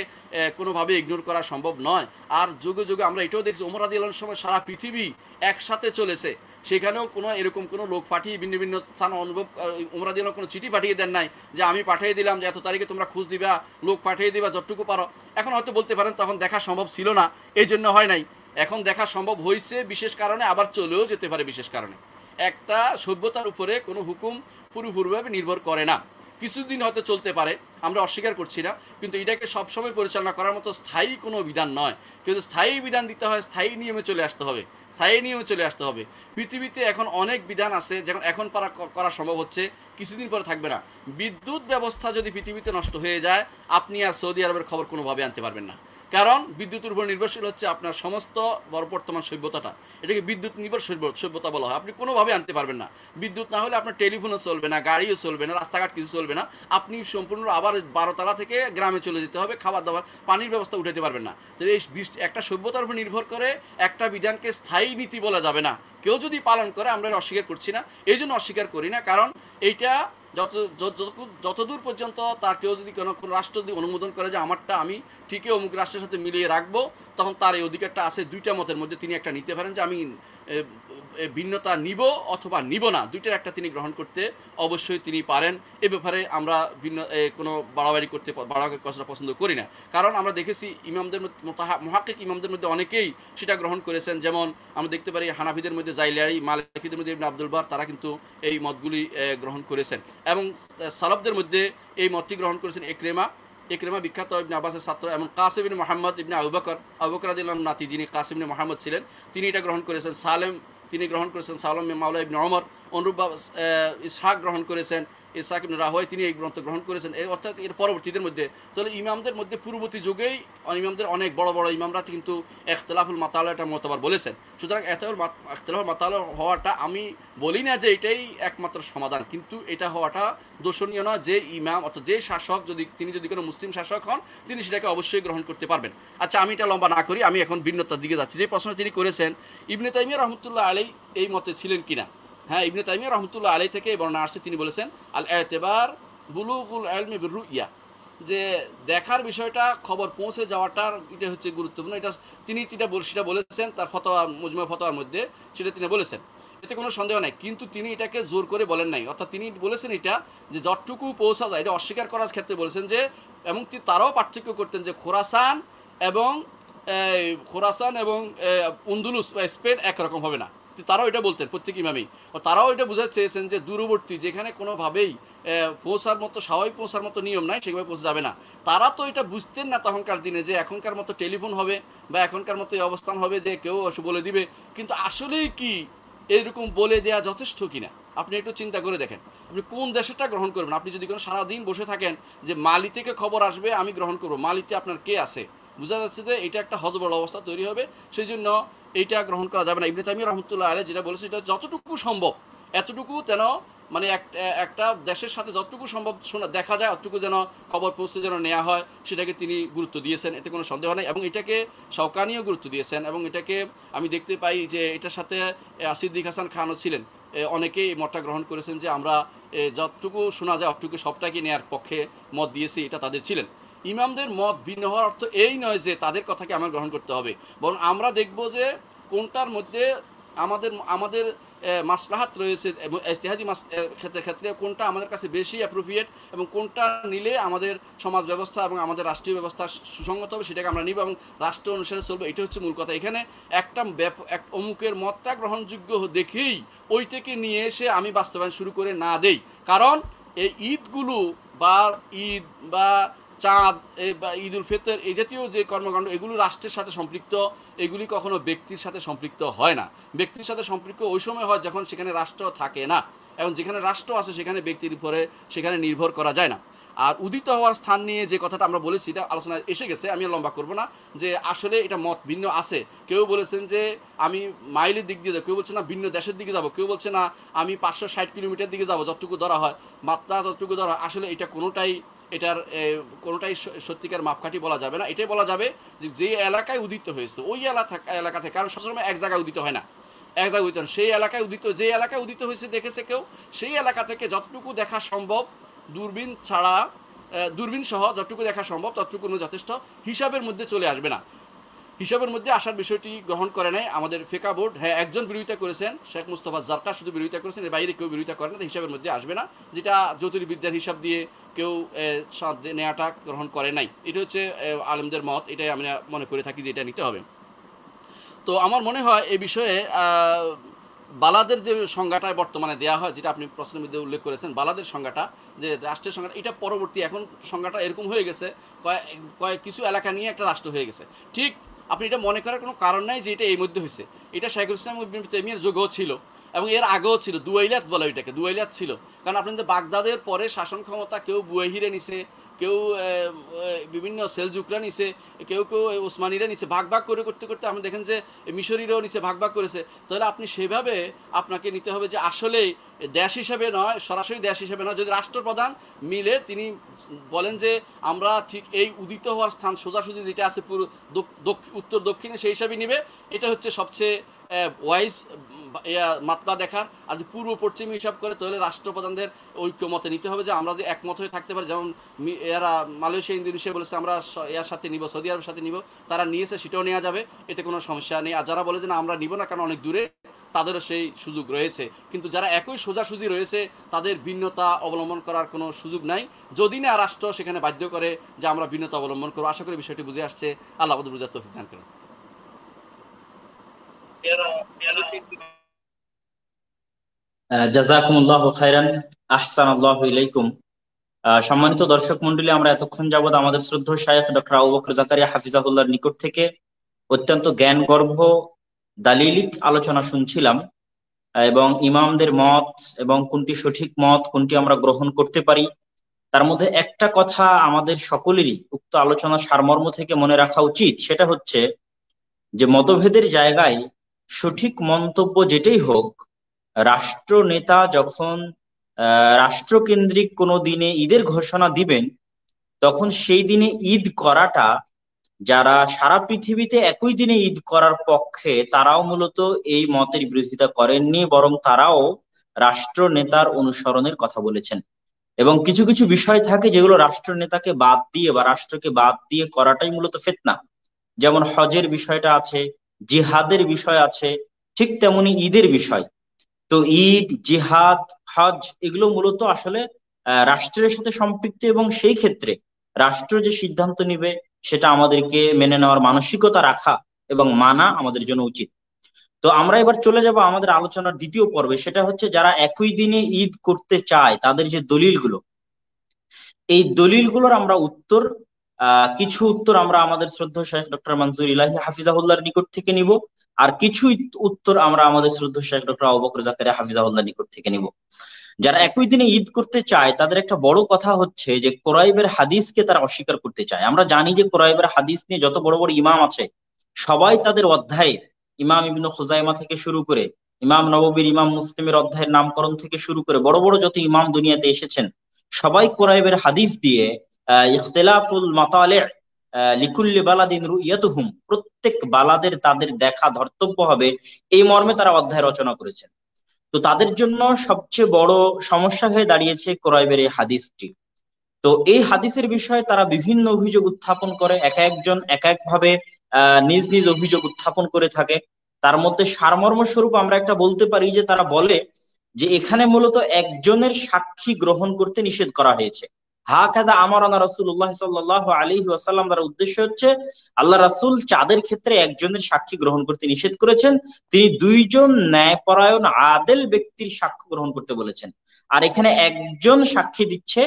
কোনোভাবে ইগনোর করা সম্ভব নয়। আর যুগে যুগে আমরা এটাও দেখছি, ওমর রাদিয়াল্লাহু আনহুর সময় সারা পৃথিবী একসাথে চলেছে, সেখানেও কোনো এরকম কোনো লোক পাঠিয়ে ভিন্ন ভিন্ন স্থান অনুভব, ওমর রাদিয়াল্লাহু কোনো চিঠি পাঠিয়ে দেন নাই যে আমি পাঠিয়ে দিলাম যে এত তারিখে তোমরা খোঁজ দিবা, লোক পাঠিয়ে দিবা যতটুকু পারো। এখন হয়তো বলতে পারেন তখন দেখা সম্ভব ছিল না, এই জন্য হয় নাই। এখন দেখা সম্ভব হয়েছে বিশেষ কারণে, আবার চলেও যেতে পারে বিশেষ কারণে। একটা সভ্যতার উপরে কোনো হুকুম পুরোপুরিভাবে নির্ভর করে না, কিছুদিন হয়তো চলতে পারে, আমরা অস্বীকার করছি না, কিন্তু এটাকে সবসময় পরিচালনা করার মতো স্থায়ী কোনো বিধান নয়। কিন্তু স্থায়ী বিধান দিতে হয়, স্থায়ী নিয়মে চলে আসতে হবে, স্থায়ী নিয়মে চলে আসতে হবে। পৃথিবীতে এখন অনেক বিধান আছে যেমন এখন করা সম্ভব হচ্ছে, কিছুদিন পরে থাকবে না। বিদ্যুৎ ব্যবস্থা যদি পৃথিবীতে নষ্ট হয়ে যায়, আপনি আর সৌদি আরবের খবর কোনোভাবে আনতে পারবেন না, কারণ বিদ্যুতের উপর নির্ভরশীল হচ্ছে আপনার সমস্ত বর্তমান সভ্যতাটা। এটাকে বিদ্যুৎ নির্ভর সভ্যতা বলা হয়। আপনি কোনোভাবে আনতে পারবেন না, বিদ্যুৎ না হলে আপনার টেলিফোনও চলবে না, গাড়িও চলবে না, রাস্তাঘাট কিছু চলবে না। আপনি সম্পূর্ণ আবার 12তলা থেকে গ্রামে চলে যেতে হবে, খাবার দাবার পানির ব্যবস্থা উঠাতে পারবেন না। তো এই একটা সভ্যতার উপর নির্ভর করে একটা বিধানকে স্থায়ী নীতি বলা যাবে না। কেউ যদি পালন করে, আমরা অস্বীকার করছি না, এই জন্য অস্বীকার করি না, কারণ এইটা যতদূর পর্যন্ত তার কেউ যদি কোনো রাষ্ট্র যদি অনুমোদন করে যে আমারটা আমি ঠিকই অমুক রাষ্ট্রের সাথে মিলিয়ে রাখবো, তখন তার এই অধিকারটা আছে। দুইটা মতের মধ্যে তিনি একটা নিতে পারেন যে আমি ভিন্নতা নিব অথবা নিব না, দুইটার একটা তিনি গ্রহণ করতে অবশ্যই তিনি পারেন। এ ব্যাপারে আমরা কোনো বাড়াবাড়ি করা পছন্দ করি না, কারণ আমরা দেখেছি ইমামদের মুহাক্কিক ইমামদের মধ্যে অনেকেই সেটা গ্রহণ করেছেন। যেমন আমরা দেখতে পারি হানাফিদের মধ্যে জাইলারি, মালিকিদের মধ্যে ইবনে আব্দুল বার, তারা কিন্তু এই মতগুলি গ্রহণ করেছেন। এবং সালাফদের মধ্যে এই মতটি গ্রহণ করেছেন ইকরিমা বিখ্যাত ইবনে আব্বাসের ছাত্র, এবং কাসিম ইবনে মুহাম্মদ ইবনে আবু বকর রাদিয়াল্লাহু আনহু নাতি যিনি কাসিম ইবনে মুহাম্মদ ছিলেন, তিনি এটা গ্রহণ করেছেন। তিনি গ্রহণ করেছেন, সালাম মাওলা ইবনে ওমর, অনুরূপ ইসহাক গ্রহণ করেছেন, ইসহাক ইবনে রাহওয়াই তিনি এই গ্রন্থ গ্রহণ করেছেন। অর্থাৎ এর পরবর্তীদের মধ্যে তাহলে ইমামদের মধ্যে পূর্ববর্তী যুগেই ইমামদের অনেক বড় বড় ইমামরা কিন্তু ইখতিলাফুল মাতালা এটা মতবার বলেছেন। সুতরাং ইখতিলাফুল মাতালা হওয়াটা আমি বলি না যে এটাই একমাত্র সমাধান, কিন্তু এটা হওয়াটা দোষণীয় নয় যে ইমাম অর্থাৎ যে শাসক তিনি যদি কোনো মুসলিম শাসক হন, তিনি সেটাকে অবশ্যই গ্রহণ করতে পারবেন। আচ্ছা, আমি এটা লম্বা না করি, আমি এখন ভিন্নতার দিকে যাচ্ছি। যে প্রশ্ন তিনি করেছেন ইবনে তাইমিয়া রহমতুল্লাহ আলাইহি এই মতে ছিলেন কিনা, হ্যাঁ, ইবনে তাইমিয়া রহমতুল্লাহ আলাইহি থেকে এই বর্ণনা আসছে। তিনি বলেছেন আল ইতিবার বুলুগুল ইলমি বিররুইয়া, যে দেখার বিষয়টা খবর পৌঁছে যাওয়াটার এটা হচ্ছে গুরুত্বপূর্ণ। এটা তিনি সেটা বলেছেন তার ফতোয়া মুজমা ফতোয়ার মধ্যে, সেটা তিনি বলেছেন, এতে কোনো সন্দেহ নাই। কিন্তু তিনি এটাকে জোর করে বলেন নাই, অর্থাৎ তিনি বলেছেন এটা যে যতটুকু পৌঁছা যায়, এটা অস্বীকার করার ক্ষেত্রে বলেছেন যে, এবং তারাও পার্থক্য করতেন যে খোরাসান এবং আন্দুলুস বা স্পেন একরকম হবে না, তারাও এটা বলতেন প্রত্যেক ইমামই, তারাও এটা বোঝাতে চেয়েছেন যে দূরবর্তী যেখানে কোনোভাবেই পৌঁছার মতো স্বাভাবিক পৌঁছার মতো নিয়ম নাই সেভাবে পৌঁছে যাবে না। তারা তো এটা বুঝতেন না তখনকার দিনে যে এখনকার মতো টেলিফোন হবে বা এখনকার মতো এই অবস্থান হবে যে কেউ এসে বলে দিবে। কিন্তু আসলেই কি এরকম বলে দেয়া যথেষ্ট কিনা আপনি একটু চিন্তা করে দেখেন। আপনি কোন দেশেরটা গ্রহণ করবেন? আপনি যদি কোনো সারাদিন বসে থাকেন যে মালি থেকে খবর আসবে আমি গ্রহণ করবো, মালিতে আপনার কে আছে? বোঝা যাচ্ছে যে এটা একটা হজবল অবস্থা তৈরি হবে, সেই জন্য এইটা গ্রহণ করা যাবে না। ইবনে তাইমিয়া রহমতুল্লাহ আলাইহি যেটা বলেছে এটা যতটুকু সম্ভব এতটুকু যেন মানে একটা দেশের সাথে যতটুকু সম্ভব শোনা দেখা যায় অতটুকু যেন খবর পৌঁছে যেন নেওয়া হয় সেটাকে তিনি গুরুত্ব দিয়েছেন, এতে কোনো সন্দেহ নেই। এবং এটাকে শওকানিও গুরুত্ব দিয়েছেন এবং এটাকে আমি দেখতে পাই যে এটার সাথে সিদ্দিক হাসান খানও ছিলেন। অনেকেই এই মতটা গ্রহণ করেছেন যে আমরা যতটুকু শোনা যায় অতটুকু সবটাকে নেওয়ার পক্ষে মত দিয়েছি, এটা তাদের ছিলেন। ইমামদের মত ভিন্ন হওয়ার অর্থ এই নয় যে তাদের কথাকে আমার গ্রহণ করতে হবে, বরং আমরা দেখব যে কোনটার মধ্যে আমাদের আমাদের মাসলাহাত রয়েছে এবং ইজতিহাদি ক্ষেত্রে কোনটা আমাদের কাছে বেশি অ্যাপ্রোপ্রিয়েট এবং কোনটা নিলে আমাদের সমাজ ব্যবস্থা এবং আমাদের রাষ্ট্রীয় ব্যবস্থা সুসংগত হবে সেটাকে আমরা নিব এবং রাষ্ট্র অনুসারে চলবো। এটা হচ্ছে মূল কথা। এখানে একটা অমুকের মতটা গ্রহণযোগ্য দেখেই ওইটাকে নিয়ে এসে আমি বাস্তবায়ন শুরু করে না দেই। কারণ এই ঈদগুলো বা ঈদ বা চাঁদ বা ঈদ উল ফিতর এই জাতীয় যে কর্মকাণ্ড এগুলো রাষ্ট্রের সাথে সম্পৃক্ত, এগুলি কখনো ব্যক্তির সাথে সম্পৃক্ত হয় না। ব্যক্তির সাথে সম্পৃক্ত ওই সময় হয় যখন সেখানে রাষ্ট্র থাকে না, এবং যেখানে রাষ্ট্র আছে সেখানে ব্যক্তির উপরে সেখানে নির্ভর করা যায় না। আর উদিত হওয়ার স্থান নিয়ে যে কথাটা আমরা বলেছি এটা আলোচনায় এসে গেছে, আমি লম্বা করব না, যে আসলে এটা মত ভিন্ন আছে। কেউ বলেছেন যে আমি মাইলের দিক দিয়ে যাবো, কেউ বলছে না ভিন্ন দেশের দিকে যাব, কেউ বলছে না আমি 560 কিলোমিটার দিকে যাব, যতটুকু ধরা হয় মাত্রা যতটুকু ধরা হয়। আসলে এটা এটার কোনোটাই সত্যিকার মাপকাঠি বলা যাবে না। এটাই বলা যাবে যে এলাকায় উদিত হয়েছে ওই এলাকা থেকে, কারণ সবসময় এক জায়গায় উদিত হয় না, এক জায়গায় উদিত সেই এলাকায় উদিত, যে এলাকায় উদিত হয়েছে দেখেছে কেউ, সেই এলাকা থেকে যতটুকু দেখা সম্ভব দূরবীন ছাড়া দূরবীন সহ যতটুকু দেখা সম্ভব ততটুকু যথেষ্ট, হিসাবের মধ্যে চলে আসবে না। হিসাবের মধ্যে আসার বিষয়টি গ্রহণ করে নাই আমাদের ফিকা বোর্ড। হ্যাঁ, একজন বিরোধিতা করেছেন, শেখ মুস্তফা জারকা শুধু বিরোধিতা করেছেন, এর বাইরে কেউ বিরোধিতা করে না, হিসাবের মধ্যে আসবে না। যেটা জ্যোতির্বিদ্যার হিসাব দিয়ে কেউ নেওয়াটা গ্রহণ করে নাই, এটা হচ্ছে আলেমদের মত, এটাই আমরা মনে করে থাকি যে এটা নিতে হবে। তো আমার মনে হয় এই বিষয়ে বালাদের যে সংজ্ঞাটা বর্তমানে দেওয়া হয়, যেটা আপনি প্রশ্নের মধ্যে উল্লেখ করেছেন, বালাদের সংজ্ঞাটা যে রাষ্ট্রের সংজ্ঞাটা, এটা পরবর্তী এখন সংজ্ঞাটা এরকম হয়ে গেছে কিছু এলাকা নিয়ে একটা রাষ্ট্র হয়ে গেছে। ঠিক আপনি এটা মনে করার কোনো কারণ নাই যে এটা এই মধ্যে হয়েছে। এটা শাইখুল ইসলাম ইবনে তাইমিয়ার যুগও ছিল এবং এর আগেও ছিল। দুয়াইলাত বলে এটাকে, দুয়াইলাত ছিল। কারণ আপনি যে বাগদাদের পরে শাসন ক্ষমতা কেউ বুয়াহিরে নিছে, কেউ বিভিন্ন সেলজুকরা নিছে, কেউ ওসমানীরা নিছে, ভাগ ভাগ করে করতে করতে আপনি দেখেন যে মিশরীরাও নিচে ভাগ ভাগ করেছে। তাহলে আপনি সেভাবে আপনাকে নিতে হবে যে আসলেই দেশ হিসেবে নয়, সরাসরি দেশ হিসেবে নয়, যদি রাষ্ট্রপ্রধান মিলে তিনি বলেন যে আমরা ঠিক এই উদিত হওয়ার স্থান সোজাসুজি যেটা আছে পুরো উত্তর দক্ষিণে সেই হিসাবে নিবে, এটা হচ্ছে সবচেয়ে ওয়াইজ মাত্রা দেখার। আর যদি পূর্ব পশ্চিম হিসাব করে তাহলে রাষ্ট্রপ্রধানদের ঐক্যমতে নিতে হবে যে আমরা যে একমত হয়ে থাকতে পারি। যেমন এরা মালয়েশিয়া ইন্দোনেশিয়া বলেছে আমরা এর সাথে নিব, সৌদি আরবের সাথে নিব, তারা নিয়েছে, সেটাও নেওয়া যাবে, এতে কোনো সমস্যা নেই। আর যারা বলে যে না আমরা নিব না কারণ অনেক দূরে, তাদেরও সেই সুযোগ রয়েছে। কিন্তু যারা একই সোজাসুজি রয়েছে তাদের ভিন্নতা অবলম্বন করার কোনো সুযোগ নাই, যদি না রাষ্ট্র সেখানে বাধ্য করে যে আমরা ভিন্নতা অবলম্বন করবো। আশা করি বিষয়টি বুঝে আসছে। আল্লাহ আমাদের বুঝার তৌফিক দান করেন। জাযাকুমুল্লাহু খাইরান, আহসানাল্লাহু ইলাইকুম। সম্মানিত দর্শক মণ্ডলী, আমরা এতক্ষণ যাবৎ আমাদের শ্রদ্ধেয় শায়খ ডক্টর আবু বকর জাকারিয়া হাফিজাহুল্লাহর নিকট থেকে অত্যন্ত জ্ঞানগর্ভ দালিলিক আলোচনা শুনছিলাম, এবং ইমামদের মত এবং কোনটি সঠিক মত, কোনটি আমরা গ্রহণ করতে পারি, তার মধ্যে একটা কথা আমাদের সকলেরই উক্ত আলোচনা সারমর্ম থেকে মনে রাখা উচিত। সেটা হচ্ছে যে মতভেদের জায়গায় সঠিক মন্তব্য যেটাই হোক, রাষ্ট্র নেতা যখন রাষ্ট্রকেন্দ্রিক কোনো দিনে ঈদের ঘোষণা দিবেন, তখন সেই দিনে ঈদ করাটা যারা সারা পৃথিবীতে একই দিনে ঈদ করার পক্ষে, তারাও মূলত এই মতের বিরোধিতা করেননি, বরং তারাও রাষ্ট্র নেতার অনুসরণের কথা বলেছেন। এবং কিছু কিছু বিষয় থাকে যেগুলো রাষ্ট্র নেতাকে বাদ দিয়ে বা রাষ্ট্রকে বাদ দিয়ে করাটাই মূলত ফিতনা। যেমন হজের বিষয়টা আছে, জিহাদের বিষয় আছে, ঠিক তেমনি ঈদের বিষয়। তো ঈদ, জিহাদ, হজ এগুলো মূলত আসলে রাষ্ট্রের সাথে সম্পৃক্ত, এবং সেই ক্ষেত্রে রাষ্ট্র যে সিদ্ধান্ত নিবে সেটা আমাদেরকে মেনে নেওয়ার মানসিকতা রাখা এবং মানা আমাদের জন্য উচিত। তো আমরা এবার চলে যাব আমাদের আলোচনার দ্বিতীয় পর্বে, সেটা হচ্ছে যারা একই দিনে ঈদ করতে চায় তাদের যে দলিলগুলো, এই দলিলগুলোর আমরা উত্তর, কিছু উত্তর আমরা আমাদের শ্রদ্ধেয় শেখ ডক্টর মনজুর ইলাহি হাফিজাহুল্লাহর নিকট থেকে নিব, আর কিছু উত্তর আমরা আমাদের শ্রদ্ধেয় শেখ ডক্টর আবু বকর জাকারিয়া হাফিজাহুল্লাহর নিকট থেকে নিব। যারা একই দিনে ঈদ করতে চায় তাদের একটা বড় কথা হচ্ছে যে কোরাইবের হাদিসকে তারা অস্বীকার করতে চায়। আমরা জানি যে কোরাইবের হাদিস নিয়ে যত বড় বড় ইমাম আছে সবাই তাদের অধ্যায়ে, ইমাম ইবনে খুজাইমা থেকে শুরু করে ইমাম নববীর, ইমাম মুসলিমের অধ্যায়ের নামকরণ থেকে শুরু করে বড় বড় যত ইমাম দুনিয়াতে এসেছেন সবাই কোরাইবের হাদিস দিয়ে ইখতিলাফুল মাতালি লিকুল্লি বালাদিন রুইয়াতুহুম, প্রত্যেক বালাদের তাদের দেখা ধর্তব্য হবে, এই মর্মে তারা অধ্যায় রচনা করেছেন। তো তাদের জন্য সবচেয়ে বড় সমস্যা হয়ে দাঁড়িয়েছে কোরাইবের এই হাদিসটি। তো এই হাদিসের বিষয়ে তারা বিভিন্ন অভিযোগ উত্থাপন করে, এক একজন এক এক ভাবে নিজ নিজ অভিযোগ উত্থাপন করে থাকে। তার মধ্যে সারমর্ম স্বরূপ আমরা একটা বলতে পারি যে তারা বলে যে এখানে মূলত একজনের সাক্ষী গ্রহণ করতে নিষেধ করা হয়েছে। হাকাযা আমারানা রাসূলুল্লাহ সাল্লাল্লাহু আলাইহি ওয়াসাল্লাম, তার উদ্দেশ্য হচ্ছে আল্লাহ রাসূল চাঁদের ক্ষেত্রে একজনের সাক্ষী গ্রহণ করতে নিষেধ করেছেন, তিনি দুইজন ন্যায়পরায়ণ আদেল ব্যক্তির সাক্ষ্য গ্রহণ করতে বলেছেন। আর এখানে একজন সাক্ষী দিচ্ছে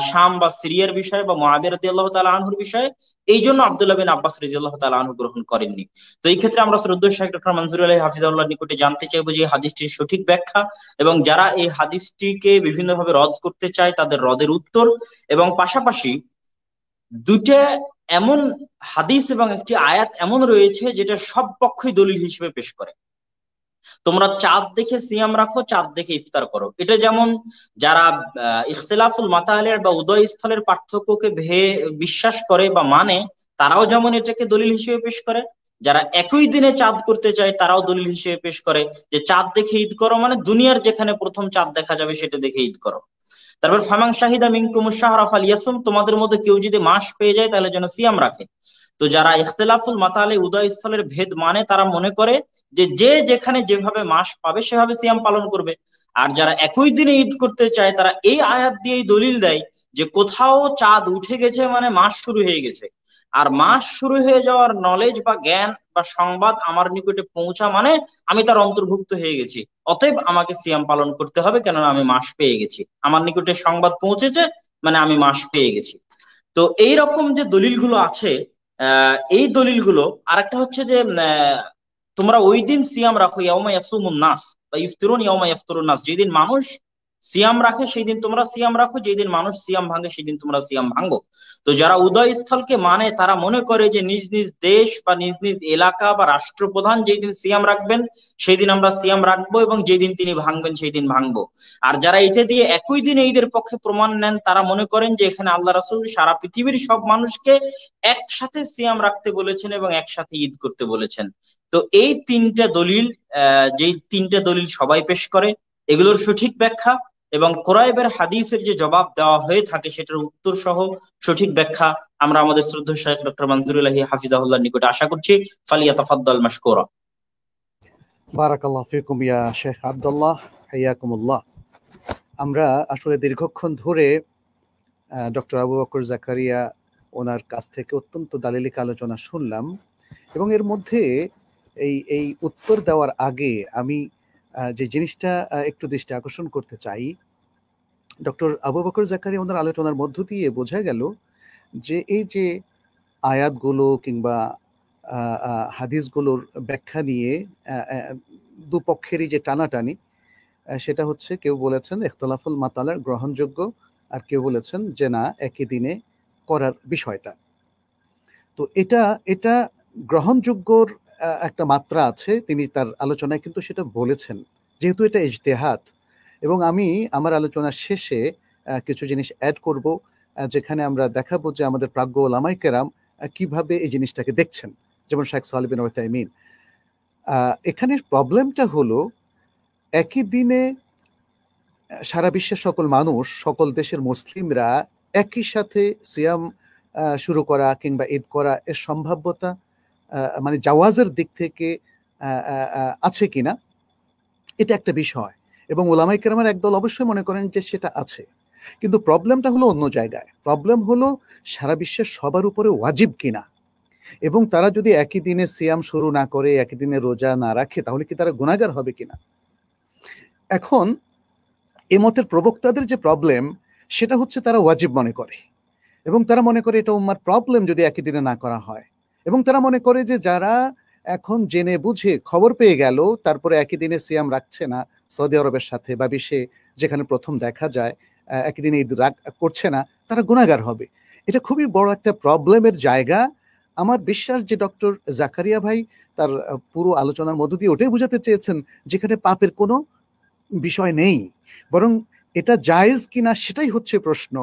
শাম বা সিরিয়ার বিষয়ে বা মুআবিয়া রাদিয়াল্লাহু তাআলা আনহুর বিষয়ে, এই জন্য আব্দুল্লাহ বিন আব্বাস রাদিয়াল্লাহু তাআলা আনহু গ্রহণ করেননি। তো এই ক্ষেত্রে আমরা শ্রদ্ধেয় শেখ ডক্টর মনজুর আলী হাফিজাহুল্লাহর নিকটে জানতে চাইবো যে হাদিসটির সঠিক ব্যাখ্যা, এবং যারা এই হাদিসটিকে বিভিন্নভাবে রদ করতে চায় তাদের রদের উত্তর, এবং পাশাপাশি দুইটা এমন হাদিস এবং একটি আয়াত এমন রয়েছে যেটা সব পক্ষই দলিল হিসেবে পেশ করে। তোমরা চাঁদ দেখে সিয়াম রাখো, চাঁদ দেখে ইফতার করো, এটা যেমন যারা ইখতিলাফুল মাতালির বা উদয় স্থলের পার্থক্যকে বিশ্বাস করে বা মানে, তারাও যেমন এটাকে দলিল হিসেবে পেশ করে। যারা একই দিনে চাঁদ করতে চায় তারাও দলিল হিসেবে পেশ করে যে চাঁদ দেখে ঈদ করো, মানে দুনিয়ার যেখানে প্রথম চাঁদ দেখা যাবে সেটা দেখে ঈদ করো। তারপর ফামান শাহিদা মিনকুমুশ শাহরা ফালিয়াসুম, তোমাদের মধ্যে কেউ যদি মাস পেয়ে যায় তাহলে যেন সিয়াম রাখে। তো যারা ইখতিলাফুল মাতালে উদয় স্থলের ভেদ মানে, তারা মনে করে যে যে যেখানে যেভাবে মাস পাবে সেভাবে সিয়াম পালন করবে। আর যারা একই দিনে ঈদ করতে চায় তারা এই আয়াত দিয়েই দলিল দেয় যে কোথাও চাঁদ উঠে গেছে মানে মাস শুরু হয়ে গেছে, আর মাস শুরু হয়ে যাওয়ার নলেজ বা জ্ঞান বা সংবাদ আমার নিকটে পৌঁছা মানে আমি তার অন্তর্ভুক্ত হয়ে গেছি, অতএব আমাকে সিয়াম পালন করতে হবে, কেননা আমি মাস পেয়ে গেছি, আমার নিকটে সংবাদ পৌঁছেছে মানে আমি মাস পেয়ে গেছি। তো এই রকম যে দলিলগুলো আছে, এই দলিলগুলো, আরেকটা হচ্ছে যে তোমরা ওই দিন সিয়াম রাখো ইয়াউমা ইয়াসুমুন নাস বা ইফতিরুন ইয়াউমা ইফতিরুন নাস, যেদিন মানুষ সিয়াম রাখে সেই দিন তোমরা সিয়াম রাখো, যেদিন মানুষ সিয়াম ভাঙে সেই দিন তোমরা সিয়াম ভাঙো। তো যারা উদয় স্থলকে মানে তারা মনে করে যে নিজ নিজ দেশ বা নিজ নিজ এলাকা বা রাষ্ট্রপ্রধান যেই দিন সিয়াম রাখবেন সেই দিন আমরা সিয়াম রাখবো, এবং যেই দিন তিনি ভাঙবেন সেই দিন ভাঙবো। আর যারা এটা দিয়ে একই দিন ঈদের পক্ষে প্রমাণ নেন তারা মনে করেন যে এখানে আল্লাহ রাসূল সারা পৃথিবীর সব মানুষকে একসাথে সিয়াম রাখতে বলেছেন এবং একসাথে ঈদ করতে বলেছেন। তো এই তিনটা দলিল, যেই তিনটা দলিল সবাই পেশ করে, এগুলোর সঠিক ব্যাখ্যা এবং কোরাইবের হাদিসের যে জবাব দেওয়া হয়ে থাকে সেটার উত্তর সহ সঠিক ব্যাখ্যা আমরা আমাদের শ্রদ্ধেয় শেখ ডক্টর মনজুরুল্লাহি হাফিজাহুল্লাহর নিকটে আশা করছি। ফালিয়াতাফাদ্দাল মাশকুরা। বারাকাল্লাহু ফিকুম ইয়া শেখ আব্দুল্লাহ, হাইয়াকুমুল্লাহ। আমরা আসলে দীর্ঘক্ষণ ধরে ডক্টর আবু বকর জাকারিয়া ওনার কাছ থেকে অত্যন্ত দালিলিক আলোচনা শুনলাম, এবং এর মধ্যে এই উত্তর দেওয়ার আগে আমি যে জিনিসটা একটু দৃষ্টি আকর্ষণ করতে চাই, ডক্টর আবু বকর জাকারিয়া ওনার আলোচনার মধ্য দিয়ে বোঝা গেল যে এই যে আয়াতগুলো কিংবা হাদিসগুলোর ব্যাখ্যা নিয়ে দুপক্ষেরই যে টানাটানি, সেটা হচ্ছে কেউ বলেছেন ইখতিলাফুল মাতালার গ্রহণযোগ্য, আর কেউ বলেছেন যে না একই দিনে করার বিষয়টা। তো এটা গ্রহণযোগ্যর একটা মাত্রা আছে, তিনি তার আলোচনায় কিন্তু সেটা বলেছেন, যেহেতু এটা ইজতিহাদ। এবং আমি আমার আলোচনার শেষে কিছু জিনিস অ্যাড করব, যেখানে আমরা দেখাবো যে আমাদের প্রাজ্ঞ ওলামায়ে কেরাম কিভাবে এই জিনিসটাকে দেখছেন, যেমন শেখ সালেহ বিন উসাইমিন। এখানের প্রবলেমটা হলো একই দিনে সারা বিশ্বের সকল মানুষ, সকল দেশের মুসলিমরা একই সাথে সিয়াম শুরু করা কিংবা ঈদ করা এর সম্ভাব্যতা মানে জাওয়াজের দিক থেকে আছে কিনা, এটা একটা বিষয়। এবং ওলামায়ে কেরামের একদল অবশ্যই মনে করেন যে সেটা আছে, কিন্তু প্রবলেমটা হলো অন্য জায়গায়। প্রবলেম হলো সারা বিশ্বের সবার উপরে ওয়াজিব কিনা। এবং তারা যদি একই দিনে সিয়াম শুরু না করে, একই দিনে রোজা না রাখে, তাহলে কি তারা গুনাহগার হবে কিনা? এখন এ মতের প্রবক্তাদের যে প্রবলেম, সেটা হচ্ছে তারা ওয়াজিব মনে করে, এবং তারা মনে করে এটা উম্মার প্রবলেম যদি একই দিনে না করা হয়। এবং তারা মনে করে যে যারা এখন জেনে বুঝে খবর পেয়ে গেল তারপরে একই দিনে সিয়াম রাখছে না, সৌদি আরবের সাথে বা বিশ্বে যেখানে প্রথম দেখা যায় একই দিনে ঈদ করছে না, তারা গুনাহগার হবে। এটা খুবই বড় একটা প্রবলেমের জায়গা। আমার বিশ্বাস যে ডক্টর জাকারিয়া ভাই তার পুরো আলোচনার মধ্য দিয়ে ওটাই বোঝাতে চেয়েছেন, যেখানে পাপের কোনো বিষয় নেই, বরং এটা জায়েজ কিনা সেটাই হচ্ছে প্রশ্ন।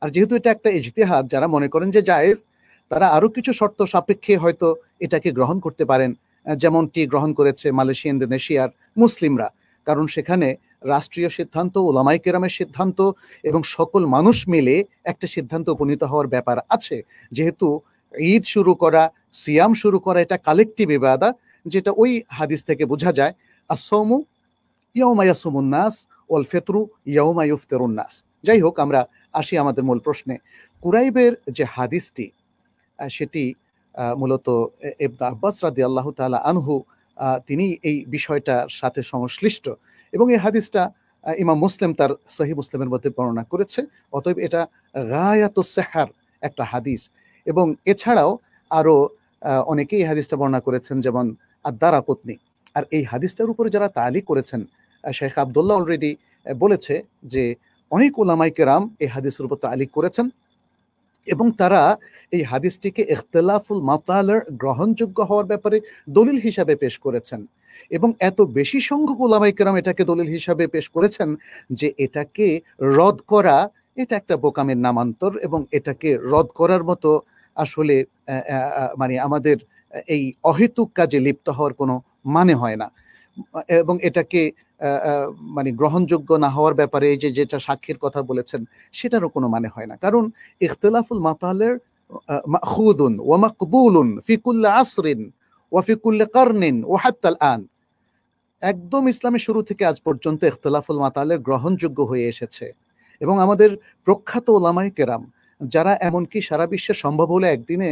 আর যেহেতু এটা একটা ইজতিহাদ, যারা মনে করেন যে জায়েজ, তারা আরো কিছু শর্ত সাপেক্ষে হয়তো এটাকে গ্রহণ করতে পারেন, যেমনটি গ্রহণ করেছে মালয়েশিয়া, ইন্দোনেশিয়ার মুসলিমরা। কারণ সেখানে রাষ্ট্রীয় সিদ্ধান্ত, ওলামায়ে কেরামের সিদ্ধান্ত এবং সকল মানুষ মিলে একটা সিদ্ধান্ত উপনীত হওয়ার ব্যাপার আছে। যেহেতু ঈদ শুরু করা, সিয়াম শুরু করা, এটা কালেকটিভ ইবাদা, যেটা ওই হাদিস থেকে বোঝা যায়, আসসাউমু ইয়াউমা ইয়াসুমুন নাস ওয়াল ফিতরু ইয়াউমা ইফতিরুন নাস। যাই হোক, আমরা আসি আমাদের মূল প্রশ্নে। কুরাইবের যে হাদিসটি, সেটি মূলত ইবনে আব্বাস রাদিয়াল্লাহু তাআলা আনহু তিনি এই বিষয়টার সাথে সংশ্লিষ্ট, এবং এই হাদিসটা ইমাম মুসলিম তার সহিহ মুসলিমের মধ্যে বর্ণনা করেছে। অতএব এটা গায়াতুস সিহহার একটা হাদিস। এবং এছাড়াও আরো অনেকেই এই হাদিসটা বর্ণনা করেছেন, যেমন আদ-দারাকুতনি। আর এই হাদিসটার উপরে যারা তালিক করেছেন, শেখ আব্দুল্লাহ অলরেডি বলেছে যে অনেক উলামায়ে কেরাম এই হাদিসের উপর তালিক করেছেন, এবং তারা এই হাদিসটিকে ইখতিলাফুল মাতালের গ্রহণযোগ্য হওয়ার ব্যাপারে দলিল হিসাবে পেশ করেছেন। এবং এত বেশি সংখ্যক উলামায়ে কেরাম এটাকে দলিল হিসাবে পেশ করেছেন যে এটাকে রদ করা, এটা একটা বোকামের নামান্তর, এবং এটাকে রদ করার মতো আসলে মানে আমাদের এই অহেতুক কাজে লিপ্ত হওয়ার কোনো মানে হয় না। এবং এটাকে মানে গ্রহণযোগ্য না হওয়ার ব্যাপারে এই যে যেটা সাক্ষীর কথা বলেছেন, সেটারও কোনো মানে হয় না। কারণ ইখতিলাফুল মাতালের মাখুদুন ওয়া মাকবুলুন ফি কুল্লি আসরিন ওয়া ফি কুল্লি কারনিন ওয়া হাত্তা আল-আন। একদম ইসলামের শুরু থেকে আজ পর্যন্ত ইখতিলাফুল মাতালের গ্রহণযোগ্য হয়ে এসেছে। এবং আমাদের প্রখ্যাত ওলামায়ে কেরাম, যারা এমনকি সারা বিশ্বে সম্ভব হলে একদিনে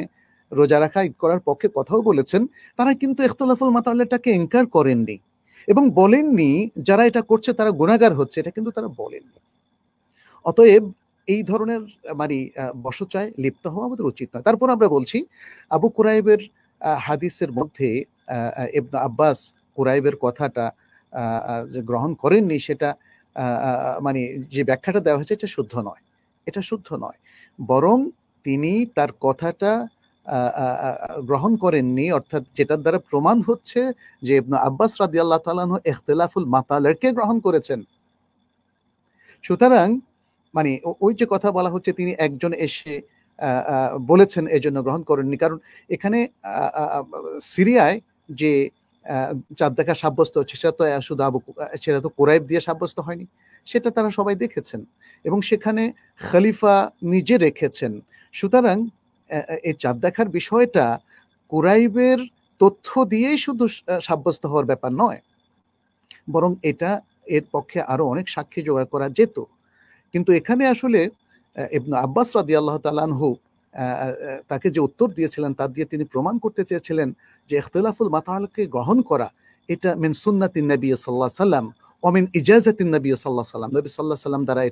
রোজা রাখা, ঈদ করার পক্ষে কথাও বলেছেন, তারা কিন্তু ইখতিলাফুল মাতালেরটাকে ইনকার করেননি এবং বলেননি যারা এটা করছে তারা গুনাহগার হচ্ছে, এটা কিন্তু তারা বলেননি। অতএব এই ধরনের মানে বশচায় লিপ্ত হওয়া আমাদের উচিত নয়। তারপর আমরা বলছি, আবু কুরাইবের হাদিসের মধ্যে ইবনে আব্বাস কুরাইবের কথাটা যে গ্রহণ করেননি, সেটা মানে যে ব্যাখ্যাটা দেওয়া হয়েছে এটা শুদ্ধ নয়, এটা শুদ্ধ নয়। বরং তিনি তার কথাটা গ্রহণ করেননি, অর্থাৎ যেটার দ্বারা প্রমাণ হচ্ছে যে ইবনে আব্বাস রাদিয়াল্লাহু তাআলা আনহু ইখতিলাফুল মাতালেরকে গ্রহণ করেছেন। সুতরাং মানে ওই যে কথা বলা হচ্ছে তিনি একজন এসে বলেছেন এজন্য গ্রহণ করেননি, কারণ এখানে সিরিয়ায় যে চাঁদ দেখা সাব্যস্ত হচ্ছে সেটা তো শুধু সেটা তো কুরাইব দিয়ে সাব্যস্ত হয়নি, সেটা তারা সবাই দেখেছেন এবং সেখানে খলিফা নিজে রেখেছেন। সুতরাং এই চাঁদ দেখার বিষয়টা কুরাইবের তথ্য দিয়েই শুধু সাব্যস্ত হওয়ার ব্যাপার নয়, বরং এটা এর পক্ষে আরো অনেক সাক্ষী জোগাড় করা যেত। কিন্তু এখানে আসলে ইবনে আব্বাস রাদিয়াল্লাহু তাআলা আনহু তাকে যে উত্তর দিয়েছিলেন তা দিয়ে তিনি প্রমাণ করতে চেয়েছিলেন যে ইখতিলাফুল মাতালকে গ্রহণ করা এটা মিন সুন্নাতিন নবী সাল্লাল্লাহু আলাইহি সাল্লাম ওয়া মিন ইজাজাতিন নবী সাল্লাল্লাহু আলাইহি সাল্লাম। নবী সাল্লাল্লাহু আলাইহি সাল্লাম দ্বারা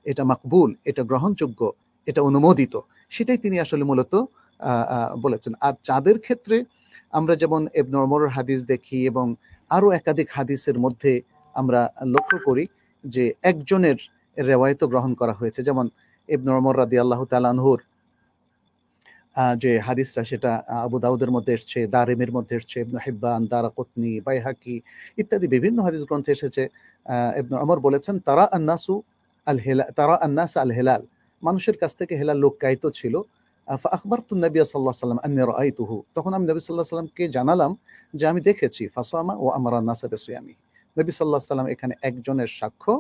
এটা মাকবুল, এটা গ্রহণযোগ্য, এটা অনুমোদিত, সেটাই তিনি আসলে মূলত বলেছেন। আর চাঁদের ক্ষেত্রে আমরা যেমন ইবনে ওমরের হাদিস দেখি এবং আরো একাধিক হাদিসের মধ্যে আমরা লক্ষ্য করি যে একজনের রেওয়ায়েত গ্রহণ করা হয়েছে। যেমন ইবনে ওমর রাদিয়াল্লাহু তাআলা আনহুর যে হাদিসটা, সেটা আবু দাউদের মধ্যে এসেছে, দারিমির মধ্যে এসেছে, ইবনে হিব্বান, দারাকুতনি, বাইহাকি ইত্যাদি বিভিন্ন হাদিস গ্রন্থে এসেছে। ইবনে ওমর বলেছেন, তারা আন-নাস আল হিলাল, মানুষের কাছ থেকে হেলাল লুকায়িত ছিল। ফাআখবারতু নবী সাল্লাল্লাহু আলাইহি ওয়াসাল্লাম আন্নী রাআইতুহু, তখন আমি নবী সাল্লাল্লাহু আলাইহি ওয়াসাল্লামকে জানালাম যে আমি দেখেছি। ফাসামা ওয়া আমারা আন-নাস বিসিয়ামি, নবী সাল্লাল্লাহু আলাইহি ওয়াসাল্লাম এখানে একজনের সাক্ষ্য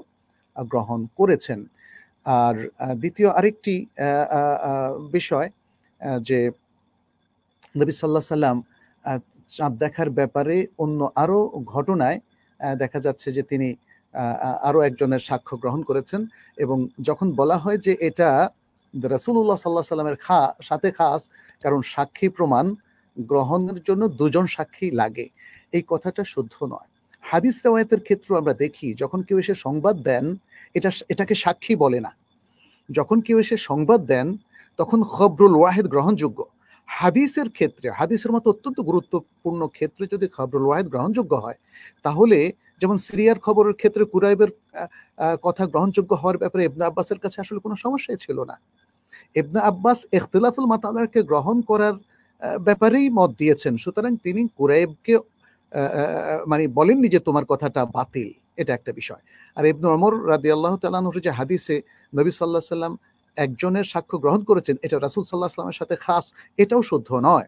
গ্রহণ করেছেন। আর দ্বিতীয় আরেকটি বিষয় যে নবী সাল্লাল্লাহু আলাইহি ওয়াসাল্লাম চাঁদ দেখার ব্যাপারে অন্য আরো ঘটনায় দেখা যাচ্ছে যে তিনি আরো একজনের সাক্ষ্য গ্রহণ করেছেন। এবং যখন বলা হয় যে এটা রাসূলুল্লাহ সাল্লাল্লাহু আলাইহি ওয়াসাল্লামের সাথে খাস, কারণ সাক্ষী প্রমাণ গ্রহণের জন্য দুজন সাক্ষী লাগে, এই কথাটা শুদ্ধ নয়। হাদিস রেওয়ায়াতের ক্ষেত্রে আমরা দেখি যখন কেউ এসে সংবাদ দেন, এটাকে সাক্ষী বলে না। যখন কেউ এসে সংবাদ দেন তখন খবরুল ওয়াহিদ গ্রহণযোগ্য। হাদিসের ক্ষেত্রে, হাদিসের মতো অত্যন্ত গুরুত্বপূর্ণ ক্ষেত্রে যদি খবরুল ওয়াহিদ গ্রহণযোগ্য হয়, তাহলে যেমন সিরিয়ার খবরের ক্ষেত্রে কুরাইবের কথা গ্রহণযোগ্য হওয়ার ব্যাপারে ইবনে আব্বাসের কাছে আসলে কোনো সমস্যাই ছিল না। ইবনে আব্বাস ইখতিলাফুল মাতালাকে গ্রহণ করার ব্যাপারেই মত দিয়েছেন, সুতরাং তিনি কুরাইবকে মানে বলেননি যে তোমার কথাটা বাতিল, এটা একটা বিষয়। আর ইবনে ওমর রাদিয়াল্লাহু তাআলা আনহুর যে হাদিসে নবী সাল্লাল্লাহু আলাইহি ওয়াসাল্লাম একজনের সাক্ষ্য গ্রহণ করেছেন, এটা রাসূল সাল্লাল্লাহু আলাইহি ওয়াসাল্লামের সাথে খাস, এটাও শুদ্ধ নয়।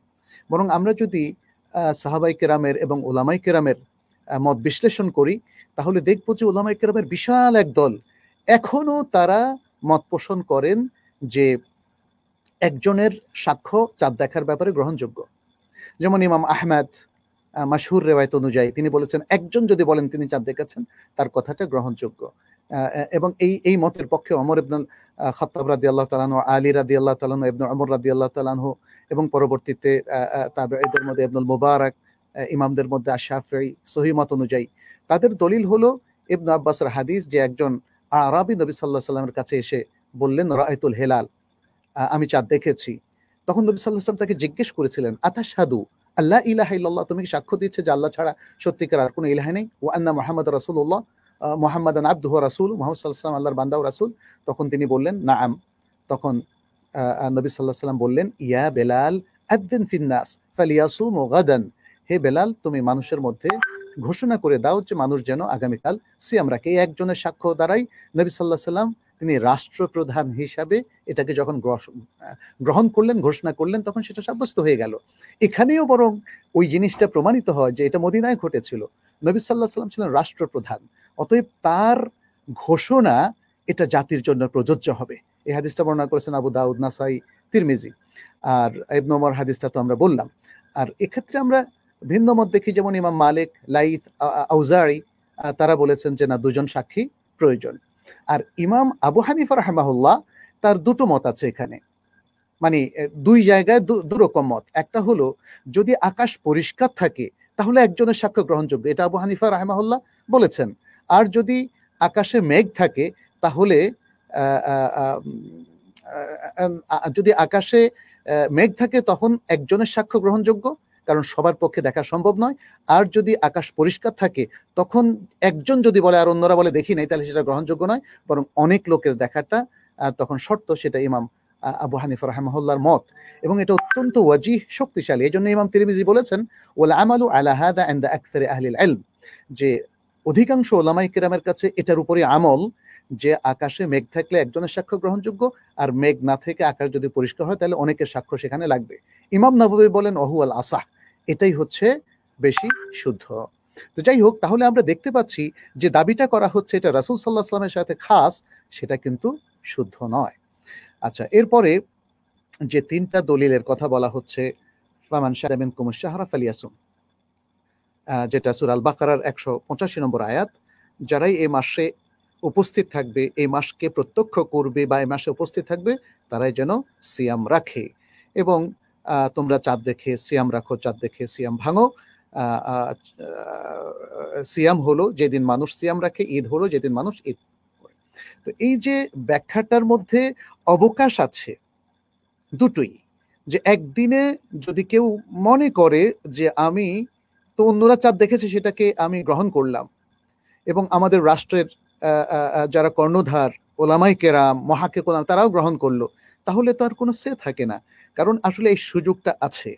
বরং আমরা যদি সাহাবায়ে কেরামের এবং উলামায়ে কেরামের মত বিশ্লেষণ করি, তাহলে দেখব যে উলামায়ে কেরামের বিশাল এক দল এখনো তারা মত পোষণ করেন যে একজনের সাক্ষ্য চাঁদ দেখার ব্যাপারে গ্রহণযোগ্য। যেমন ইমাম আহমদ মাশহুর রেওয়ায়াত অনুযায়ী তিনি বলেছেন একজন যদি বলেন তিনি চাঁদ দেখেছেন, তার কথাটা গ্রহণযোগ্য। এবং এই মতের পক্ষে ওমর ইবনে খাত্তাব রাদিয়াল্লাহু তাআলা আনহু, আলী রাদিয়াল্লাহু তাআলা আনহু, ইবনে ওমর রাদিয়াল্লাহু তাআলা আনহু, এবং পরবর্তীতে তাবেঈদের মধ্যে ইবনুল মুবারক, ইমামদের মধ্যে আশ-শাফিঈ, সহিহ মত অনুযায়ী তাদের দলিল হলো ইবনে আব্বাসের হাদিস যে একজন আরাবী নবী সাল্লাল্লাহু আলাইহি ওয়াসাল্লামের কাছে এসে বললেন রাআইতুল হিলাল, আমি চাঁদ দেখেছি। তখন নবী সাল্লাল্লাহু আলাইহি ওয়াসাল্লাম তাকে জিজ্ঞেস করেছিলেন আতাশহাদু আল্লা ইলাহা ইল্লাল্লাহ, তুমি কি সাক্ষ্য দিচ্ছে যে আল্লাহ ছাড়া সত্যিকার আর কোনো ইলাহ নেই, ওয়া আন্না মুহাম্মাদুর রাসূলুল্লাহ, মুহাম্মাদান আবদুহু ওয়া রাসূলুহু, মুহাম্মদ সাল্লাল্লাহু আলাইহি ওয়াসাল্লাম আল্লাহর বান্দা ও রাসূল? তখন তিনি বললেন নাআম। তখন নবী সাল্লাল্লাহু আলাইহি ওয়াসাল্লাম বললেন ইয়া বেলাল আযদিন ফিন নাস ফালিয়াসুমু গাদান, হে বেলাল তুমি মানুষের মধ্যে ঘোষণা করে দাও যে মানুষ যেন আগামীকাল সিয়াম রাখে। এই একজনের সাক্ষ্য দ্বারাই নবী সাল্লাল্লাহু আলাইহি ওয়াসাল্লাম তিনি রাষ্ট্রপ্রধান হিসাবে এটাকে যখন গ্রহণ করলেন, ঘোষণা করলেন, তখন সেটা সাব্যস্ত হয়ে গেল। এখানেও বরং ওই জিনিসটা প্রমাণিত হয় যে এটা মদিনায় ঘটেছিল। নবী সাল্লাল্লাহু আলাইহি ওয়াসাল্লাম ছিলেন রাষ্ট্রপ্রধান, অতএব তার ঘোষণা এটা জাতির জন্য প্রযোজ্য হবে। এই হাদিসটা বর্ণনা করেছেন আবু দাউদ, নাসাই, তিরমিজি। আর ইবনে ওমর হাদিসটা তো আমরা বললাম। আর এক্ষেত্রে আমরা ভিন্ন মত দেখি, যেমন ইমাম মালিক, লাইথ, আউজাঈ তারা বলেছেন যে না, দুজন সাক্ষী প্রয়োজন। আর ইমাম আবু হানিফা রাহিমাহুল্লাহ তার দুটো মত আছে এখানে, মানে দুই জায়গায় দুরকম মত। একটা হলো যদি আকাশ পরিষ্কার থাকে তাহলে একজনের সাক্ষ্য গ্রহণযোগ্য, এটা আবু হানিফা রাহিমাহুল্লাহ বলেছেন। আর যদি আকাশে মেঘ থাকে তাহলে যদি আকাশে মেঘ থাকে তখন একজনের সাক্ষ্য গ্রহণযোগ্য, কারণ সবার পক্ষে দেখা সম্ভব নয়। আর যদি আকাশ পরিষ্কার থাকে তখন একজন যদি বলে আর অন্যরা বলে দেখি নাই, তাহলে সেটা গ্রহণযোগ্য নয়, বরং অনেক লোকের দেখাটা তখন শর্ত। সেটা ইমাম আবু হানিফা রাহিমাহুল্লাহর মত, এবং এটা অত্যন্ত ওয়াজিহ, শক্তিশালী। এই জন্য ইমাম তিরমিজি বলেছেন ওয়াল আমালু আলা হাদা ইনদা আকসারি আহলিল ইলম, যে অধিকাংশ উলামায়ে কেরামের কাছে এটার উপরে আমল যে আকাশে মেঘ থাকলে একজনের সাক্ষ্য গ্রহণযোগ্য, আর মেঘ না থেকে আকাশ যদি পরিষ্কার হয় তাহলে অনেকের সাক্ষ্য সেখানে লাগবে। ইমাম নববী বলেন ওহু আল আসাহ, এটাই হচ্ছে বেশি শুদ্ধ। তো যাই হোক, তাহলে আমরা দেখতে পাচ্ছি যে দাবিটা করা হচ্ছে এটা রাসূল সাল্লাল্লাহু আলাইহি ওয়াসাল্লামের সাথে খাস, সেটা কিন্তু শুদ্ধ নয়। আচ্ছা, এরপরে যে তিনটা দলিলের কথা বলা হচ্ছে, ফামান শাহিদা মিনকুমুশ শাহরা ফালিয়াসুম, যেটা সূরা আল বাকারার 185 নম্বর আয়াত, যারাই এই মাসে উপস্থিত থাকবে, এই মাসকে প্রত্যক্ষ করবে বা এই মাসে উপস্থিত থাকবে, তারাই যেন সিয়াম রাখে। এবং তোমরা চাঁদ দেখে সিয়াম রাখো, চাঁদ দেখে সিয়াম ভাঙো। সিয়াম হলো যেদিন মানুষ সিয়াম রাখে, ঈদ হলো যেদিন মানুষ ঈদ করে। তো এই যে ব্যাখ্যাটার মধ্যে অবকাশ আছে দুটোই, যে একদিনে যদি কেউ মনে করে যে আমি তো অন্যরা চাঁদ দেখেছে সেটাকে আমি গ্রহণ করলাম, এবং আমাদের রাষ্ট্রের যারা কর্ণধার ওলামায়ে কেরাম, মুহাক্কিক ওলামা, তারাও গ্রহণ করলো, তাহলে তো আর কোনো সে থাকে না। কারণ আসলে এই সুযোগটা আছে।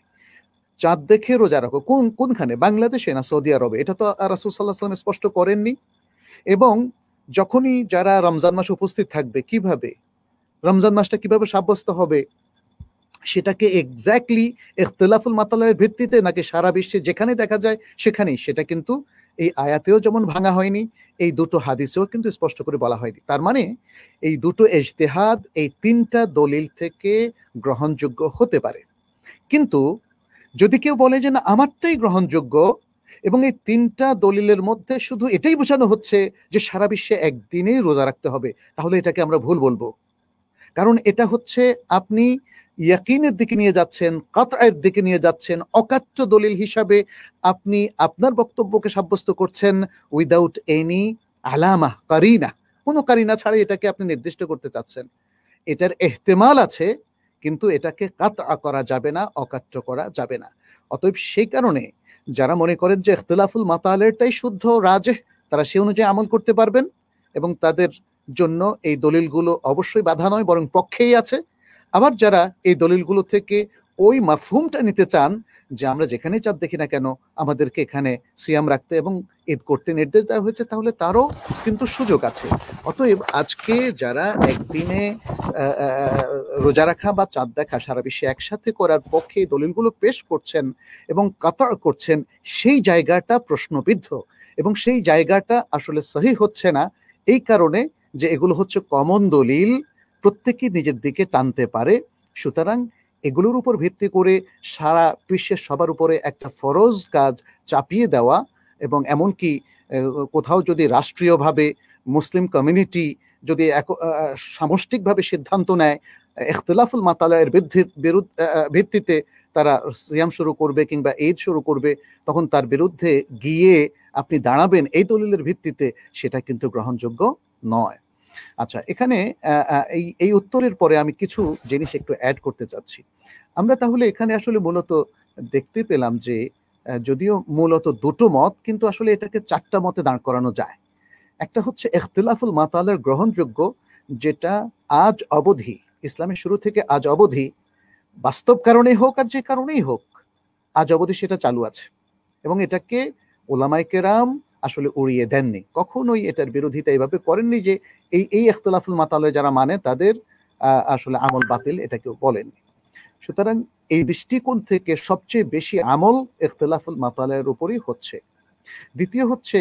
চাঁদ দেখে রোজা রাখো কোনখানে? বাংলাদেশে না সৌদি আরবে? এটা তো রাসূল সাল্লাল্লাহু আলাইহি ওয়াসাল্লাম স্পষ্ট করেননি। এবং যখনই যারা রমজান মাসে উপস্থিত থাকবে, কিভাবে রমজান মাসটা কিভাবে সাব্যস্ত হবে, সেটাকে এক্স্যাক্টলি ইখতিলাফুল মাতালার ভিত্তিতে নাকি সারা বিশ্বে যেখানে দেখা যায় সেখানেই, সেটা কিন্তু এই আয়াতেও যেমন ভাঙা হয়নি, এই দুটো হাদিসেও কিন্তু স্পষ্ট করে বলা হয়নি। তার মানে এই দুটো ইজতিহাদ এই তিনটা দলিল থেকে গ্রহণযোগ্য হতে পারে। কিন্তু যদি কেউ বলে যে না আমারটাই গ্রহণযোগ্য, এবং এই তিনটা দলিলের মধ্যে শুধু এটাই বোঝানো হচ্ছে যে সারা বিশ্বে একদিনেই রোজা রাখতে হবে, তাহলে এটাকে আমরা ভুল বলবো। কারণ এটা হচ্ছে আপনি ইয়াকিনের দিকে নিয়ে যাচ্ছেন, কাতআয়ের দিকে নিয়ে যাচ্ছেন, অকাট্য দলিল হিসাবে আপনি আপনার বক্তব্যকে সাব্যস্ত করছেন উইদাউট এনি আলামা, কারিনা, কোনো কারিনা ছাড়াই এটাকে আপনি নির্দিষ্ট করতে চাচ্ছেন। এটার ইহতিমাল আছে, কিন্তু এটাকে কাতআ করা যাবে না, অকাট্য করা যাবে না। অতএব সেই কারণে যারা মনে করেন যে ইখতিলাফুল মাতালেরটাই শুদ্ধ রাজেহ, তারা সে অনুযায়ী আমল করতে পারবেন, এবং তাদের জন্য এই দলিলগুলো অবশ্যই বাধা নয়, বরং পক্ষেই আছে। আবার যারা এই দলিলগুলো থেকে ওই মাফহুমটা নিতে চান যে আমরা যেখানেই চাঁদ দেখি না কেন আমাদেরকে এখানে সিয়াম রাখতে এবং ঈদ করতে নির্দেশ দেওয়া হয়েছে, তাহলে তারও কিন্তু সুযোগ আছে। অতএব আজকে যারা একদিনে রোজা রাখা বা চাঁদ দেখা সারা বিশ্বে একসাথে করার পক্ষে এই দলিলগুলো পেশ করছেন এবং কাতআ করছেন, সেই জায়গাটা প্রশ্নবিদ্ধ এবং সেই জায়গাটা আসলে সহিহ হচ্ছে না, এই কারণে যে এগুলো হচ্ছে কমন দলিল, প্রত্যেকেই নিজের দিকে টানতে পারে। সুতরাং এগুলোর উপর ভিত্তি করে সারা বিশ্বের সবার উপরে একটা ফরজ কাজ চাপিয়ে দেওয়া, এবং এমনকি কোথাও যদি রাষ্ট্রীয়ভাবে মুসলিম কমিউনিটি যদি সামষ্টিকভাবে সিদ্ধান্ত নেয় ইখতিলাফুল মাতালের ভিত্তিতে তারা সিয়াম শুরু করবে কিংবা ঈদ শুরু করবে, তখন তার বিরুদ্ধে গিয়ে আপনি দাঁড়াবেন এই দলিলের ভিত্তিতে, সেটা কিন্তু গ্রহণযোগ্য নয়। আচ্ছা, এখানে এই উত্তরের পরে আমি কিছু জিনিস একটু অ্যাড করতে চাচ্ছি। আমরা তাহলে এখানে আসলে মূলত দেখতে পেলাম যে যদিও মূলত দুটো মত, কিন্তু আসলে এটাকে চারটা মতে দাঁড় করানো যায়। একটা হচ্ছে ইখতিলাফুল মাতালের গ্রহণযোগ্য, যেটা আজ অবধি, ইসলামের শুরু থেকে আজ অবধি, বাস্তব কারণে হোক আর যে কারণেই হোক, আজ অবধি সেটা চালু আছে, এবং এটাকে ওলামায়ে কেরাম আসলে উড়িয়ে দেননি, কখনোই এটার বিরোধিতা এইভাবে করেননি যে এই ইখতিলাফুল মাতালে যারা মানে তাদের আসলে আমল বাতিল, এটা কেউ বলেননি। সুতরাং এই দৃষ্টিকোণ থেকে সবচেয়ে বেশি আমল ইখতিলাফুল মাতালের উপরই হচ্ছে। দ্বিতীয় হচ্ছে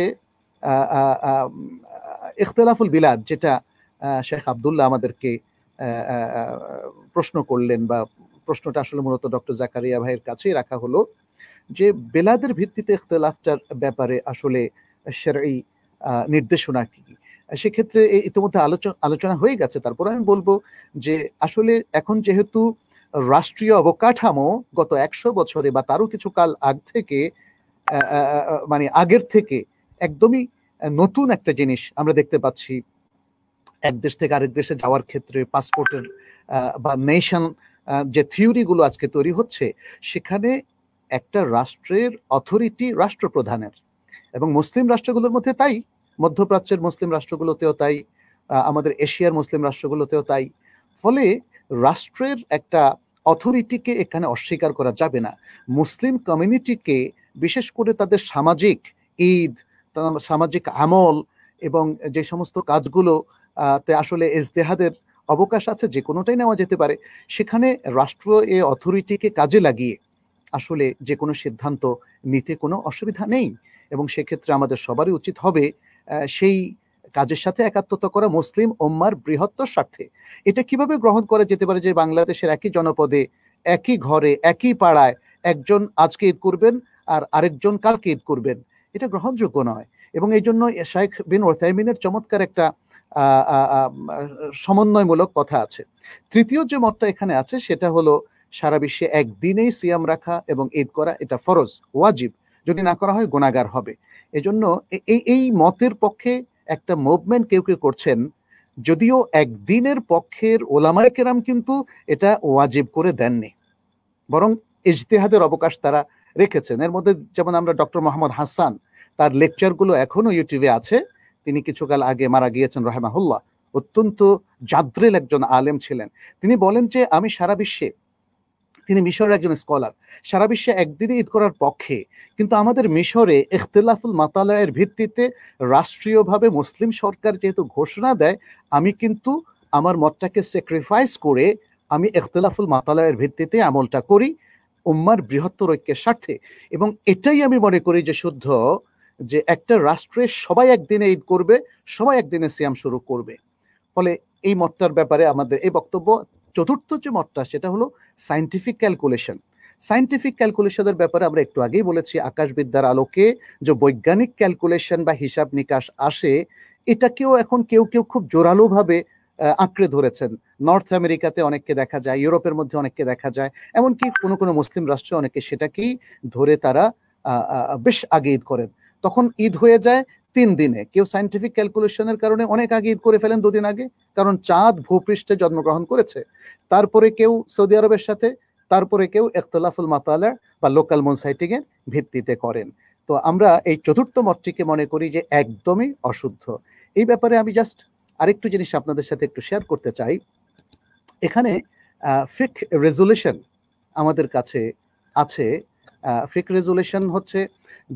ইখতিলাফুল বিলাদ, যেটা শেখ আব্দুল্লাহ আমাদেরকে প্রশ্ন করলেন, বা প্রশ্নটা আসলে মূলত ডক্টর জাকারিয়া ভাইয়ের কাছেই রাখা হলো, যে বেলাদের ভিত্তিতে ইখতিলাফটার ব্যাপারে আসলে শরঈ নির্দেশনা কি। সেক্ষেত্রে ইতিমধ্যে আলোচনা হয়ে গেছে। তারপর আমি বলবো যে আসলে এখন যেহেতু রাষ্ট্রীয় অবকাঠামো গত 100 বছরে বা তারও কিছু কাল আগ থেকে, মানে আগের থেকে একদমই নতুন একটা জিনিস আমরা দেখতে পাচ্ছি, এক দেশ থেকে আরেক দেশে যাওয়ার ক্ষেত্রে পাসপোর্টের বা নেশন যে থিওরিগুলো আজকে তৈরি হচ্ছে, সেখানে একটা রাষ্ট্রের অথরিটি রাষ্ট্রপ্রধানের, এবং মুসলিম রাষ্ট্রগুলোর মধ্যে তাই, মধ্যপ্রাচ্যের মুসলিম রাষ্ট্রগুলোতেও তাই, আমাদের এশিয়ার মুসলিম রাষ্ট্রগুলোতেও তাই। ফলে রাষ্ট্রের একটা অথরিটিকে এখানে অস্বীকার করা যাবে না। মুসলিম কমিউনিটিকে বিশেষ করে তাদের সামাজিক ঈদ, সামাজিক আমল এবং যে সমস্ত কাজগুলো তে আসলে ইজতিহাদের অবকাশ আছে, যে কোনোটাই নেওয়া যেতে পারে, সেখানে রাষ্ট্র এই অথরিটিকে কাজে লাগিয়ে আসলে যে কোনো সিদ্ধান্ত নিতে কোনো অসুবিধা নেই। এবং সেক্ষেত্রে আমাদের সবারই উচিত হবে সেই কাজের সাথে একাত্মতা করা মুসলিম উম্মার বৃহত্তর স্বার্থে। এটা কিভাবে গ্রহণ করা যেতে পারে যে বাংলাদেশের একই জনপদে, একই ঘরে, একই পাড়ায় একজন আজকে ঈদ করবেন আর আরেকজন কালকে ঈদ করবেন? এটা গ্রহণযোগ্য নয়। এবং এই জন্য শাইখ বিন উসাইমিনের চমৎকার একটা সমন্বয়মূলক কথা আছে। তৃতীয় যে মতটা এখানে আছে সেটা হলো সারা বিশ্বে একদিনেই সিয়াম রাখা এবং ঈদ করা এটা ফরজ, ওয়াজিব, যদি না করা হয় গুনাহগার হবে। এজন্য এই মতের পক্ষে একটা মুভমেন্ট কেউ কেউ করছেন, যদিও একদিনের পক্ষের ওলামায়ে কেরাম কিন্তু এটা ওয়াজিব করে দেননি, বরং ইজতিহাদের অবকাশ তারা রেখেছেন। এর মধ্যে যেমন আমরা ডক্টর মোহাম্মদ হাসান, তার লেকচারগুলো এখনো ইউটিউবে আছে। তিনি কিছুকাল আগে মারা গিয়েছেন রাহিমাহুল্লাহ, অত্যন্ত জাদ্রেল একজন আলেম ছিলেন। তিনি বলেন যে আমি সারা বিশ্বে, তিনি মিশরের একজন স্কলার, সারা বিশ্বে একদিনে ঈদ করার পক্ষে, কিন্তু আমাদের মিশরে ইখতিলাফুল মাতালায়ের ভিত্তিতে রাষ্ট্রীয়ভাবে মুসলিম সরকার যেহেতু ঘোষণা দেয়, আমি কিন্তু আমার মতটাকে স্যাক্রিফাইস করে আমি ইখতিলাফুল মাতালায়ের ভিত্তিতে আমলটা করি উম্মার বৃহত্তর ঐক্যের স্বার্থে। এবং এটাই আমি মনে করি যে শুদ্ধ, যে একটা রাষ্ট্রে সবাই একদিনে ঈদ করবে, সবাই একদিনে সিয়াম শুরু করবে। ফলে এই মতটার ব্যাপারে আমাদের এই বক্তব্য। চতুর্থ যে মতটা সেটা হলো সায়েন্টিফিক ক্যালকুলেশন। সায়েন্টিফিক ক্যালকুলেশনের ব্যাপারে আমরা একটু আগেই বলেছি, আকাশবিদ্যার আলোকে যে বৈজ্ঞানিক ক্যালকুলেশন বা হিসাব নিকাশ আসে, এটাকেও এখন কেউ কেউ খুব জোরালোভাবে আঁকড়ে ধরেছেন। নর্থ আমেরিকাতে অনেককে দেখা যায়, ইউরোপের মধ্যে অনেককে দেখা যায়, এমনকি কোনো কোনো মুসলিম রাষ্ট্রে অনেকে সেটাকেই ধরে তারা বেশ আগে ঈদ করেন। তখন ঈদ হয়ে যায় 3 দিনে। কেউ সায়েন্টিফিক ক্যালকুলেশনের কারণে অনেক আগে ঈদ করে ফেলেন 2 দিন আগে, কারণ চাঁদ ভূপৃষ্ঠে জন্মগ্রহণ করেছে। তারপরে কেউ সৌদি আরবের সাথে, তারপরে কেউ ইখতিলাফুল মাতালা বা লোকাল মুন সাইটিং এর ভিত্তিতে করেন। তো আমরা এই চতুর্থ মতটিকে মনে করি যে একদমই অশুদ্ধ। এই ব্যাপারে আমি জাস্ট আরেকটু জিনিস আপনাদের সাথে একটু শেয়ার করতে চাই। এখানে ফিক রেজুলেশন আমাদের কাছে আছে। ফিক রেজুলেশন হচ্ছে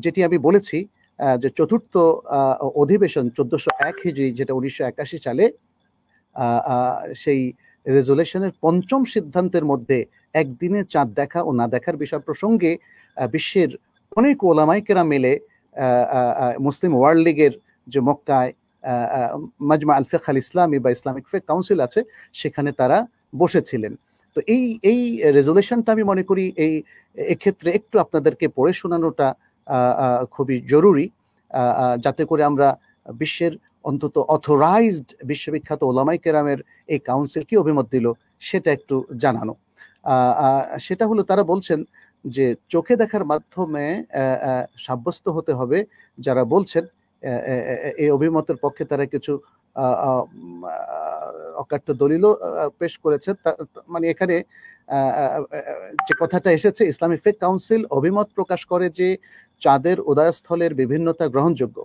যেটি আমি বলেছি যে চতুর্থ অধিবেশন 1401 হিজরি, যেটা 1981 সালে সেই রেজুলেশনের পঞ্চম সিদ্ধান্তের মধ্যে একদিনে চাঁদ দেখা ও না দেখার বিষয় প্রসঙ্গে বিশ্বের অনেক ওলামায়ে কেরাম মিলে মুসলিম ওয়ার্ল্ড লীগের যে মক্কায় মাজমা আল ফিকহ আল ইসলামী বা ইসলামিক ফিকহ কাউন্সিল আছে, সেখানে তারা বসেছিলেন। তো এই রেজুলেশনটা আমি মনে করি এক্ষেত্রে একটু আপনাদেরকে পড়ে শোনানোটা খুবই জরুরি, যাতে করে আমরা বিশ্বের অন্তত অথরাইজড বিশ্ববিখ্যাত ওলামায়ে কেরামের এই কাউন্সিল কি অভিমত দিল সেটা একটু জানানো। সেটা হলো, তারা বলছেন যে চোখে দেখার মাধ্যমে সাব্যস্ত হতে হবে। যারা বলছেন এই অভিমতের পক্ষে তারা কিছু অকাট্য দলিলও পেশ করেছে। মানে এখানে যে কথাটা এসেছে, ইসলামিক ফিকহ কাউন্সিল অভিমত প্রকাশ করে যে চাঁদের উদয়স্থলের বিভিন্নতা গ্রহণযোগ্য,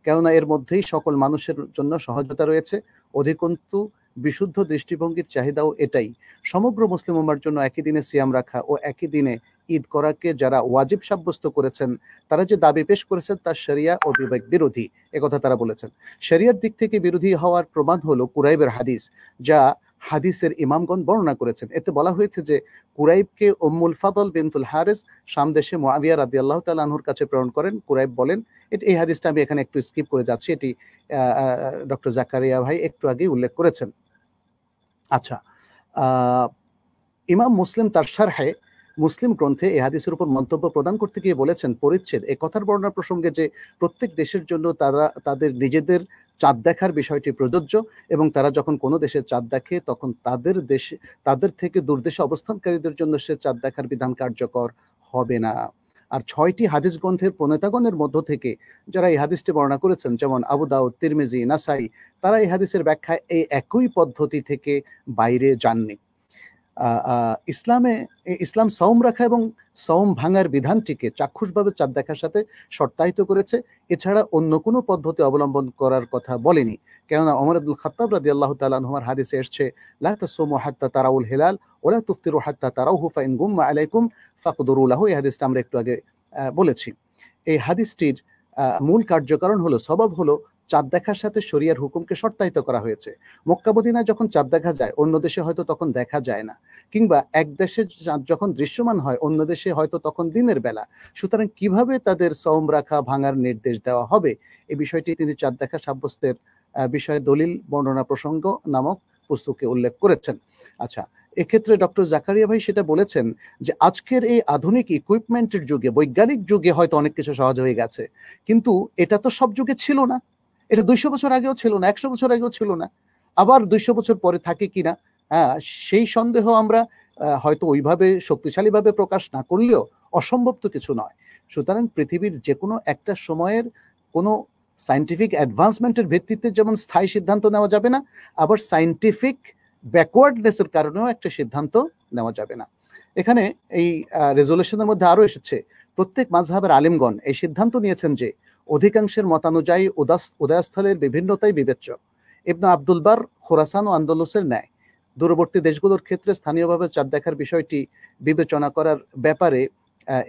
কেননা এর মধ্যেই সকল মানুষের জন্য সহজতা রয়েছে। অধিকন্তু বিশুদ্ধ দৃষ্টিভঙ্গির চাহিদাও এটাই। সমগ্র মুসলিম উম্মার জন্য একই দিনে সিয়াম রাখা ও একই দিনে ঈদ করাকে যারা ওয়াজিব সাব্যস্ত করেছেন, তারা যে দাবি পেশ করেছেন তা শরিয়া ও বিবেক বিরোধী, একথা তারা বলেছেন। শরিয়ার দিক থেকে বিরোধী হওয়ার প্রমাণ হলো কুরাইবের হাদিস, যা হাদিসের ইমামগণ বর্ণনা করেছেন। এতে বলা হয়েছে যে কুরাইবকে উম্মুল ফাদল বিনতুল হারিস শাম দেশে মুআবিয়া রাদিয়াল্লাহু তাআলা আনহুর কাছে প্রেরণ করেন। কুরাইব বলেন, এই হাদিসটা আমি এখানে একটু স্কিপ করে যাচ্ছি, এটি ডক্টর জাকারিয়া ভাই একটু আগে উল্লেখ করেছেন। আচ্ছা, ইমাম মুসলিম তার শারহে মুসলিম গ্রন্থে এই হাদিসের উপর মন্তব্য প্রদান করতে গিয়ে বলেছেন, পরিচ্ছেদ এই কথার বর্ণনা প্রসঙ্গে যে প্রত্যেক দেশের জন্য তারা তাদের নিজেদের চাঁদ দেখার বিষয়টি প্রযোজ্য, এবং তারা যখন কোনো দেশের চাঁদ দেখে তখন তাদের থেকে দূরদেশে অবস্থানকারীদের জন্য সে চাঁদ দেখার বিধান কার্যকর হবে না। আর 6টি হাদিস গ্রন্থের প্রণেতাগণের মধ্য থেকে যারা এই হাদিসটি বর্ণনা করেছেন, যেমন আবু দাউদ, তিরমিজি, নাসাই, তারা এই হাদিসের ব্যাখ্যায় এই একই পদ্ধতি থেকে বাইরে যাননি। ইসলাম সওম রাখা এবং সওম ভাঙার বিধানটিকে চাক্ষুষভাবে চাঁদ দেখার সাথে শর্তায়িত করেছে, এছাড়া অন্য কোনো পদ্ধতি অবলম্বন করার কথা বলেনি। কেননা ওমর ইবনুল খাত্তাব রাদিয়াল্লাহু তাআলা আনহুর হাদিসে এসেছে, লা তাসুমু হাত্তা তারাউল হিলাল ওয়া লা তুফতিরু হাত্তা তারাউহু ফা ইন গুম্মা আলাইকুম ফাকদুরু লাহু। এই হাদিসটা আমরা একটু আগে বলেছি। এই হাদিসটির মূল কার্যকারণ হলো, সবাব হলো চাঁদ দেখার সাথে শরিয়ার হুকুমকে শর্তায়িত করা হয়েছে। মক্কা মদিনায় যখন চাঁদ দেখা যায়, অন্য দেশে হয়তো তখন দেখা যায় না, কিংবা এক দেশে চাঁদ যখন দৃশ্যমান হয়, অন্য দেশে হয়তো তখন দিনের বেলা। সুতরাং কিভাবে তাদের সওম রাখা ভাঙার নির্দেশ দেওয়া হবে, এই বিষয়টি তিনি চাঁদ দেখা সাব্যস্তের বিষয়ে দলিল বর্ণনা প্রসঙ্গ নামক পুস্তকে উল্লেখ করেছেন। আচ্ছা, এক্ষেত্রে ডক্টর জাকারিয়া ভাই সেটা বলেছেন যে আজকের এই আধুনিক ইকুইপমেন্টের যুগে, বৈজ্ঞানিক যুগে হয়তো অনেক কিছু সহজ হয়ে গেছে, কিন্তু এটা তো সব যুগে ছিল না। এটা 200 বছর আগেও ছিল না, 100 বছর আগেও ছিল না, আবার 200 বছর পরে থাকে কিনা সেই সন্দেহ আমরা হয়তো ওইভাবে শক্তিশালীভাবে প্রকাশ না করলেও অসম্ভব তো কিছু নয়। সুতরাং পৃথিবীর যে কোনো একটা সময়ের কোনো সায়েন্টিফিক অ্যাডভান্সমেন্টের ভিত্তিতে যেমন স্থায়ী সিদ্ধান্ত নেওয়া যাবে না, আবার সায়েন্টিফিক ব্যাকওয়ার্ডনেসের কারণেও একটা সিদ্ধান্ত নেওয়া যাবে না। এখানে এই রেজলিউশনের মধ্যে আরো এসেছে, প্রত্যেক মাযহাবের আলেমগণ এই সিদ্ধান্ত নিয়েছেন যে অধিকাংশের মতানুযায়ী উদয়স্থলের বিভিন্নতাই বিবেচ্য। ইবনে আব্দুল বার খোরাসান ও আন্দালুসের ন্যায় দূরবর্তী দেশগুলোর ক্ষেত্রে স্থানীয়ভাবে চাঁদ দেখার বিষয়টি বিবেচনা করার ব্যাপারে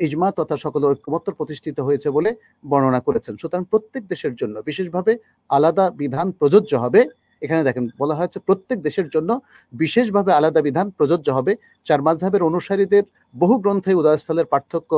ইজমা তথা সকলের ঐক্যমত্য প্রতিষ্ঠিত হয়েছে বলে বর্ণনা করেছেন। সুতরাং প্রত্যেক দেশের জন্য বিশেষভাবে আলাদা বিধান প্রযোজ্য হবে। এখানে দেখেন বলা হয়েছে প্রত্যেক দেশের জন্য বিশেষভাবে আলাদা বিধান প্রযোজ্য হবে। চার মাযহাবের অনুসারীদের বহু গ্রন্থে উদয়স্থলের পার্থক্য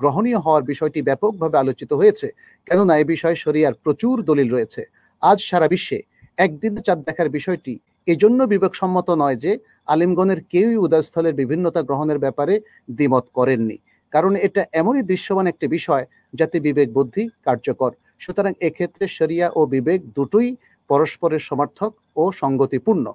গ্রহণীয় হওয়ার বিষয়টি ব্যাপকভাবে আলোচিত হয়েছে, কেননা এই বিষয়ে শরিয়ার প্রচুর দলিল রয়েছে। আজ সারা বিশ্বে একদিন চাঁদ দেখার বিষয়টি এজন্য বিবেকসম্মত নয় যে আলিমগণের কেউই উদয়স্থলের বিভিন্নতা গ্রহণের ব্যাপারে দ্বিমত করেননি, কারণ এটা এমনই দৃশ্যমান একটি বিষয় যাতে বিবেক বুদ্ধি কার্যকর। সুতরাং এক্ষেত্রে শরিয়া ও বিবেক দুটোই পরস্পরের সমার্থক ও সঙ্গতিপূর্ণ।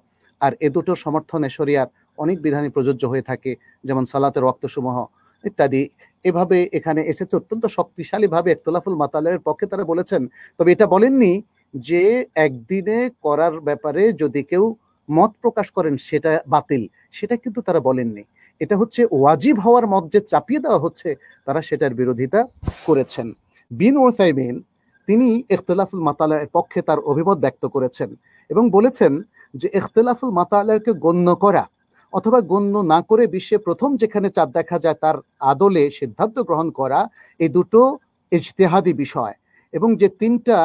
আর এ দুটোর সমর্থনে শরিয়ার অনেক বিধানই প্রযোজ্য হয়ে থাকে, যেমন সালাতের ওয়াক্তসমূহ ইত্যাদি। এভাবে এখানে এসেছে অত্যন্ত শক্তিশালীভাবে ইখতিলাফুল মাতালের পক্ষে তারা বলেছেন। তবে এটা বলেননি যে একদিনে করার ব্যাপারে যদি কেউ মত প্রকাশ করেন সেটা বাতিল, সেটা কিন্তু তারা বলেননি। এটা হচ্ছে ওয়াজিব হওয়ার মত যে চাপিয়ে দেওয়া হচ্ছে, তারা সেটার বিরোধিতা করেছেন। বিন উসাইমিন তিনি ইখতিলাফুল মাতালের পক্ষে তার অভিমত ব্যক্ত করেছেন এবং বলেছেন যে ইখতিলাফুল মাতালেরকে গণ্য করা অথবা গণ্য না করে বিশ্বে প্রথম যেখানে চাঁদ দেখা যায় তার আদলে সিদ্ধান্ত গ্রহণ করা, এই দুটো ইজতিহাদি বিষয়। এবং যে তিনটা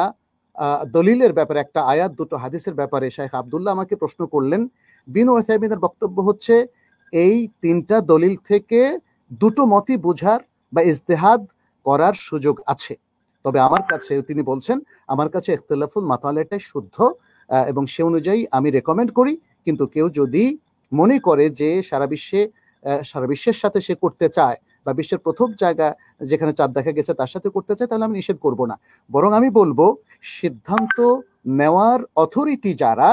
দলিলের ব্যাপারে, একটা আয়াত দুটো হাদিসের ব্যাপারে শেখ আব্দুল্লাহ আমাকে প্রশ্ন করলেন, বিন ওয়াসাইমিনের বক্তব্য হচ্ছে এই তিনটা দলিল থেকে দুটো মতই বুঝার বা ইজতিহাদ করার সুযোগ আছে। তবে আমার কাছে, তিনি বলছেন, আমার কাছে ইখতিলাফুল মাতালেটাই শুদ্ধ এবং সে অনুযায়ী আমি রেকমেন্ড করি। কিন্তু কেউ যদি মনে করে যে সারা বিশ্বের সাথে সে করতে চায় বা বিশ্বের প্রথম জায়গা যেখানে চাঁদ দেখা গেছে তার সাথে করতে চায়, তাহলে আমি নিষেধ করব না। বরং আমি বলবো সিদ্ধান্ত নেওয়ার অথরিটি যারা,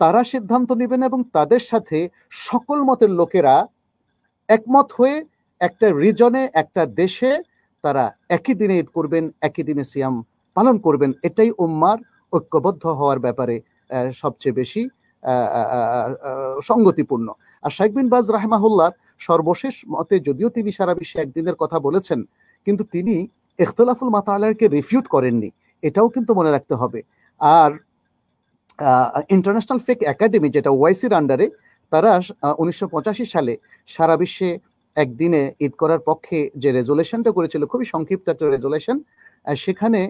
তারা সিদ্ধান্ত নেবেন এবং তাদের সাথে সকল মতের লোকেরা একমত হয়ে একটা রিজনে, একটা দেশে তারা একই দিনে ঈদ করবেন, একই দিনে সিয়াম পালন করবেন। এটাই উম্মার ঐক্যবদ্ধ হওয়ার ব্যাপারে সবচেয়ে বেশি সঙ্গতিপূর্ণ। আর শাইখ বিন বাজ রাহিমাহুল্লাহ সর্বশেষ মতে, যদিও তিনি সারা বিশ্বে একদিনের কথা বলেছেন, কিন্তু তিনি ইখতিলাফুল মাতালাকে রিফিউট করেননি, এটাও কিন্তু মনে রাখতে হবে। আর ইন্টারন্যাশনাল ফেক একাডেমি, যেটা ওআইসির আন্ডারে, তারা 1985 সালে সারা বিশ্বে একদিনে ঈদ করার পক্ষে যে রেজুলেশনটা করেছিল, খুবই সংক্ষিপ্ত একটা রেজুলেশন, সেখানে